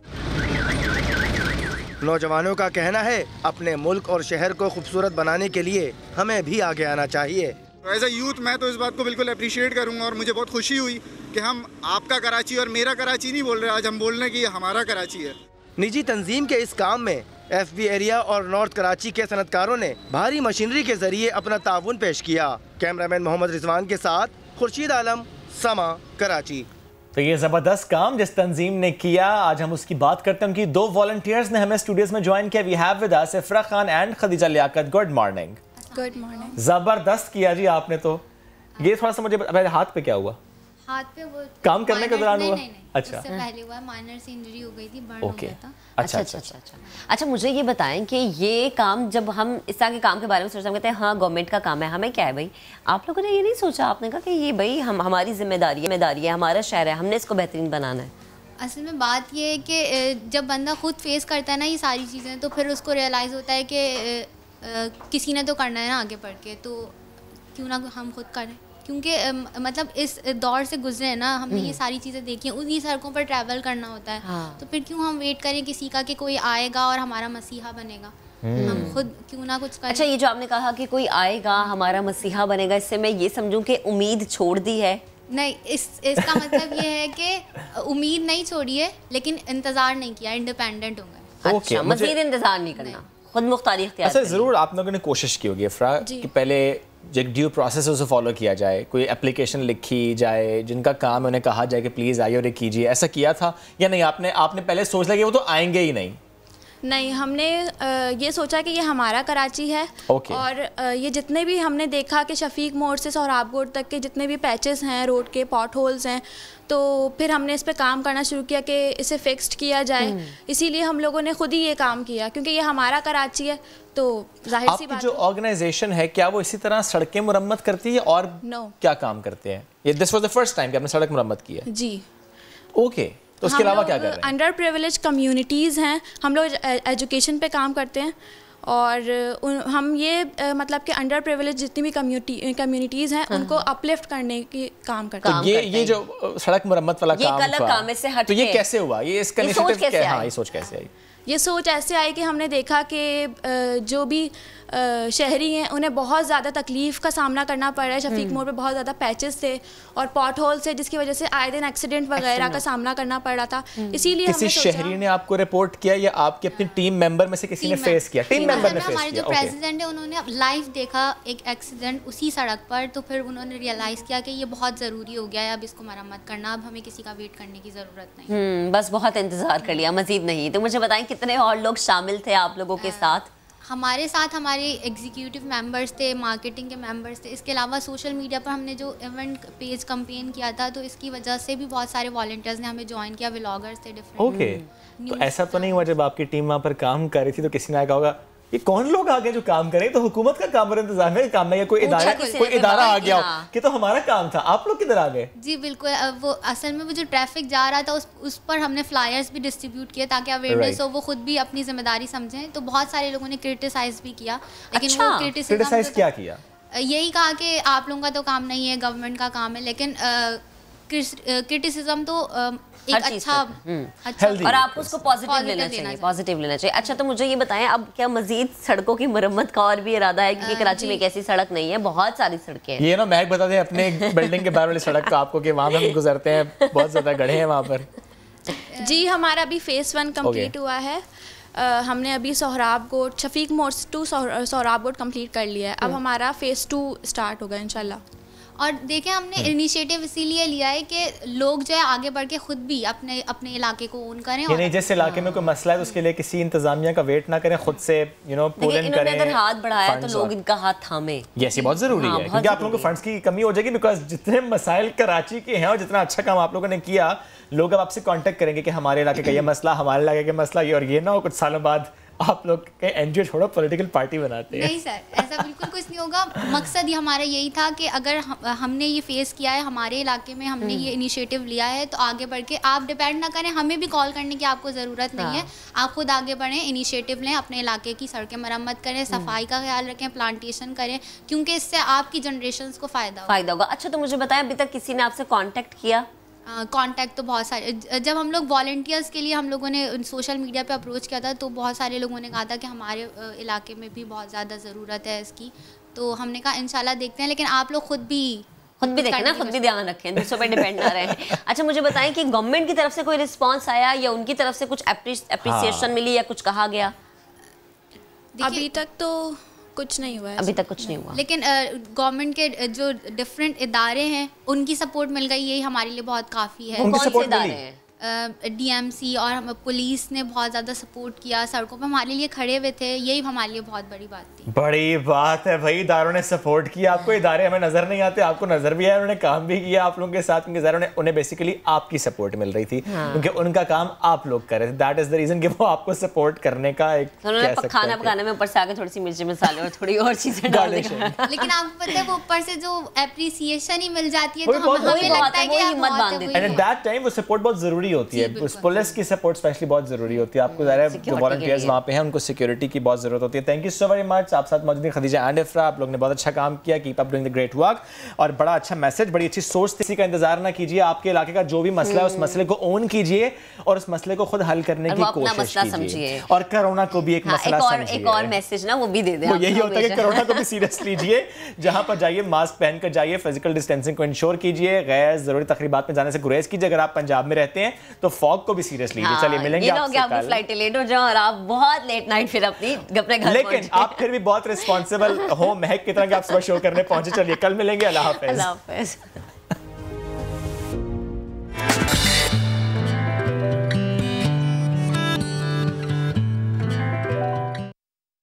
नौजवानों का कहना है अपने मुल्क और शहर को खूबसूरत बनाने के लिए हमें भी आगे आना चाहिए। एज अ यूथ मैं तो इस बात को बिल्कुल अप्रिशिएट करूंगा और मुझे बहुत खुशी हुई कि हम आपका कराची और मेरा कराची नहीं बोल रहे, आज हम बोल रहे हैं कि ये हमारा कराची है। निजी तंजीम के इस काम में FB एरिया और नॉर्थ कराची के सनतकारों ने भारी मशीनरी के जरिए अपना ताउन पेश किया। कैमरामैन मोहम्मद रिजवान के साथ खुर्शीद आलम, समा, कराची। तो ये जबरदस्त काम जिस तंजीम ने किया, आज हम उसकी बात करते हैं। उनकी 2 वॉलंटियर्स ने हमें स्टूडियोज में ज्वाइन किया। We have with us Ifra Khan and Khadija Liaquat. Good morning. Good morning. जबरदस्त किया जी आपने। तो ये थोड़ा सा मुझे हाथ पे क्या हुआ? हाथ पे वो काम करने के दौरान हुआ? नहीं, अच्छा, उससे पहले हुआ, माइनर से इंजरी हो गई थी, बर्न हो गया था। अच्छा, मुझे ये बताएं कि ये काम जब हम इस तरह के काम के बारे में सोचते हैं हाँ गवर्नमेंट का काम है, हमें क्या है भाई, आप लोगों ने ये नहीं सोचा? आपने कहा कि ये भाई हमारी जिम्मेदारी है, हमारा शहर है, हमने इसको बेहतरीन बनाना है। असल में बात ये है कि जब बंदा खुद फेस करता है ना ये सारी चीज़ें, तो फिर उसको रियलाइज़ होता है कि किसी ने तो करना है ना आगे बढ़ के, तो क्यों ना हम खुद करें। क्योंकि मतलब इस दौर से गुजरे हैं ना, हमने ये सारी चीज़ें देखी हैं, उन्हीं सड़कों पर ट्रैवल करना होता है। तो फिर क्यों हम वेट करें किसी का कि कोई आएगा और हमारा मसीहा बनेगा, हम खुद क्यों ना कुछ करें। अच्छा, ये जो आपने कहा कि कोई आएगा हमारा मसीहा बनेगा, इससे मैं ये समझूं कि उम्मीद छोड़ दी है? नहीं, इसका मतलब ये है कि उम्मीद नहीं छोड़ी है, लेकिन इंतज़ार नहीं किया, इंडिपेंडेंट हो गए। अच्छा, मज़ीद इंतज़ार नहीं करना, खुद मुख्तारी इख्तियार। अच्छा, ज़रूर आप लोगों ने कोशिश की होगी इफ्रा कि पहले जो ड्यू प्रोसेस है उसे फॉलो किया जाए, कोई एप्लीकेशन लिखी जाए, जिनका काम है उन्हें कहा जाए कि प्लीज़ आइए और ये कीजिए, ऐसा किया था या नहीं? आपने पहले सोच लिया कि वो तो आएंगे ही नहीं? नहीं, हमने ये सोचा कि ये हमारा कराची है। और ये जितने भी हमने देखा कि शफीक मोड़ से सोहराब गोट तक के जितने भी पैचेस हैं, रोड के पॉट होल्स हैं, तो फिर हमने इस पे काम करना शुरू किया कि इसे फिक्स्ड किया जाए। इसीलिए हम लोगों ने खुद ही ये काम किया, क्योंकि ये हमारा कराची है, तो जाहिर सी बात। जो ऑर्गेनाइजेशन है क्या वो इसी तरह सड़कें मुरम्मत करती है और क्या काम करते हैं? ये this was the first time कि आपने सड़क मुरम्मत की है? जी। ओके, तो उसके अलावा क्या कर रहे हैं? अंडर प्रिविलेज कम्युनिटीज़ हैं, हम लोग एजुकेशन पे काम करते हैं और हम ये मतलब कि अंडर प्रिविलेज जितनी भी कम्युनिटीज़ हैं उनको अपलिफ्ट करने की काम करते हैं। तो ये जो सड़क मुरम्मत वाला काम था, तो ये कैसे हुआ? ये इसका इनिशिएटिव क्या है? ये सोच कैसे आई? ये सोच ऐसे आई कि हमने देखा कि जो भी शहरी हैं उन्हें बहुत ज़्यादा तकलीफ़ का सामना करना पड़ रहा है। शफीक मोड़ पे बहुत ज़्यादा पैचेस थे और पॉट होल से, जिसकी वजह से आए दिन एक्सीडेंट वगैरह का सामना करना पड़ रहा था। इसीलिए किसी शहरी ने आपको रिपोर्ट किया या आपकी अपनी टीम मेंबर में से किसी ने फेस किया? टीम मेंबर ने फेस किया। हमारे जो प्रेसिडेंट है उन्होंने लाइव देखा एक एक्सीडेंट उसी सड़क पर, तो फिर उन्होंने रियलाइज़ किया कि ये बहुत ज़रूरी हो गया है, अब इसको मरम्मत करना, अब हमें किसी का वेट करने की ज़रूरत नहीं। बस बहुत इंतज़ार कर लिया, मज़ीद नहीं। तो मुझे बताएं कितने और लोग शामिल थे आप लोगों के साथ? हमारे साथ हमारे एग्जीक्यूटिव मेंबर्स थे, मार्केटिंग के मेंबर्स थे, इसके अलावा सोशल मीडिया पर हमने जो इवेंट पेज कैंपेन किया था, तो इसकी वजह से भी बहुत सारे वॉलंटियर्स ने हमें ज्वाइन किया, व्लॉगर्स थे डिफरेंट। ओके, तो ऐसा तो नहीं हुआ जब आपकी टीम वहाँ पर काम कर रही थी तो किसी ने कहा होगा ये कौन लोग आ गए जो काम करें? तो हुकूमत का काम और इंतजामिया का काम है या कोई इदारा आ गया कि तो हमारा काम था, आप लोग किधर आ गए? जी बिल्कुल, वो असल में वो जो ट्रैफिक जा रहा था उस पर हमने फ्लायर्स भी डिस्ट्रीब्यूट किए ताकि अवेयरनेस हो, वो खुद भी अपनी जिम्मेदारी समझें। तो बहुत सारे लोगों ने क्रिटिसाइज भी किया, लेकिन वो क्रिटिसाइज क्या किया? यही कहा कि आप लोगों का तो काम नहीं है, गवर्नमेंट का काम है। लेकिन क्रिटिसिज्म तो एक अच्छा और आप उसको पॉजिटिव लेना चाहिए। अच्छा, तो मुझे ये बताएं, अब क्या मजीद सड़कों की मरम्मत का और भी इरादा है? क्योंकि कराची में एक ऐसी सड़क नहीं है, बहुत सारी सड़कें हैं। ये ना महक बता दें अपने बिल्डिंग के बाहर वाली सड़क का आपको, कि वहाँ पे हम गुजरते हैं, बहुत ज्यादा गड्ढे हैं वहाँ पर। जी, हमारा अभी फेज़ 1 कंप्लीट हुआ है। हमने अभी सोहराब गोट, शफीक मोड़ टू सोहराब गोट कंप्लीट कर लिया है। अब हमारा फेज़ 2 स्टार्ट होगा इंशाल्लाह। और देखें, हमने इनिशिएटिव इसीलिए लिया है कि लोग जो है आगे बढ़ के खुद भी अपने अपने इलाके को ओन करें। यानी जिस इलाके में कोई मसला है तो उसके लिए किसी इंतजामिया का वेट ना करें, खुद से पुल इन करें। अगर हाथ बढ़ाया तो लोग इनका हाथ थामे। ये बहुत जरूरी है, क्योंकि आप लोगों को फंड्स की कमी हो जाएगी। बिकॉज जितने मसाइल कराची के हैं और जितना अच्छा काम आप लोगों ने किया, लोग अब आपसे कांटेक्ट करेंगे कि हमारे इलाके का ये मसला, हमारे इलाके का मसला ये, और ये ना हो कुछ सालों बाद आप लोग के एनजीओ छोड़ो पॉलिटिकल पार्टी बनाते हैं। नहीं सर, ऐसा बिल्कुल कुछ नहीं होगा। मकसद ही हमारा यही था कि अगर हमने ये फेस किया है हमारे इलाके में, हमने ये इनिशिएटिव लिया है, तो आगे बढ़ के आप डिपेंड ना करें, हमें भी कॉल करने की आपको ज़रूरत नहीं है। आप खुद आगे बढ़ें, इनिशिएटिव लें, अपने इलाके की सड़कें मरम्मत करें, सफाई का ख्याल रखें, प्लांटेशन करें, क्योंकि इससे आपकी जनरेशन को फ़ायदा होगा। अच्छा, तो मुझे बताएं, अभी तक किसी ने आपसे कॉन्टेक्ट किया? कांटेक्ट तो बहुत सारे, जब हम लोग वॉलंटियर्स के लिए हम लोगों ने सोशल मीडिया पे अप्रोच किया था, तो बहुत सारे लोगों ने कहा था कि हमारे इलाके में भी बहुत ज़्यादा ज़रूरत है इसकी। तो हमने कहा इंशाल्लाह देखते हैं, लेकिन आप लोग खुद भी देखें ना, खुद भी ध्यान रखें, दूसरों पे डिपेंड ना रहें। अच्छा, मुझे बताएं कि गवर्नमेंट की तरफ से कोई रिस्पॉन्स आया या उनकी तरफ से कुछ एप्रिसिएशन मिली या कुछ कहा गया? अभी तक तो कुछ नहीं हुआ है। अभी तक कुछ नहीं हुआ, लेकिन गवर्नमेंट के जो डिफरेंट इदारे हैं उनकी सपोर्ट मिल गई, यही हमारे लिए बहुत काफ़ी है। कौन से इदारे हैं? डीएमसी और हम पुलिस ने बहुत ज़्यादा सपोर्ट किया, सड़कों पे हमारे लिए खड़े हुए थे, यही हमारे लिए बहुत बड़ी बात थी। बड़ी बात है भाई, इदारों ने सपोर्ट किया आपको। इदारे हमें नजर नहीं आते, आपको नजर भी आया, उन्होंने काम भी किया आप लोगों के साथ, क्योंकि उन्हें बेसिकली आपकी सपोर्ट मिल रही थी, क्योंकि उनका काम आप लोग कर रहे थे। दैट इज द रीजन कि वो आपको सपोर्ट करने का एक खाना पकाने में ऊपर से आके थोड़ी सी मिर्ची मसाले और थोड़ी और चीजें डाल दिया। लेकिन आपको पता है वो ऊपर से जो एप्रिसिएशन ही मिल जाती है, तो हमें लगता है कि हिम्मत बांध देती है। एंड एट दैट टाइम वो सपोर्ट बहुत जरूरी होती है, पुलिस की सपोर्ट स्पेशली बहुत जरूरी होती है। आपको जो वॉलंटियर्स वहाँ पे हैं उनको सिक्योरिटी की बहुत जरूरत होती है। Thank you so very much. आप साथ मौजूद खदीजा एंड इफ्रा, आप लोग ने बहुत अच्छा काम किया, keep up doing the great work, और बड़ा अच्छा मैसेज, बड़ी अच्छी सोच। किसी का इंतजार ना कीजिए, आपके इलाके का जो भी मसला है उस मसले को ओन कीजिए और उस मसले को खुद हल करने की कोशिश कीजिए, और कोरोना को भी एक मसला समझिए। एक और मैसेज ना वो भी दे दें, वो यही होता है कि कोरोना को भी सीरियस लीजिए, जहां पर जाइए मास्क पहनकर जाइए, फिजिकल डिस्टेंसिंग को इंश्योर कीजिए, गैर जरूरी तकरीबात में जाने से गुरेज कीजिए। अगर आप पंजाब में रहते हैं तो फॉग को भी सीरियस लीजिए। चलिए मिलेंगे आपकी फ्लाइट लेट हो जाओ और आप बहुत लेट नाइट फिर अपने घर, लेकिन आप फिर भी बहुत रिस्पॉन्सिबल हो महक की तरह कि आप सुबह शो करने पहुंचे। चलिए कल मिलेंगे, अल्लाह हाफिज।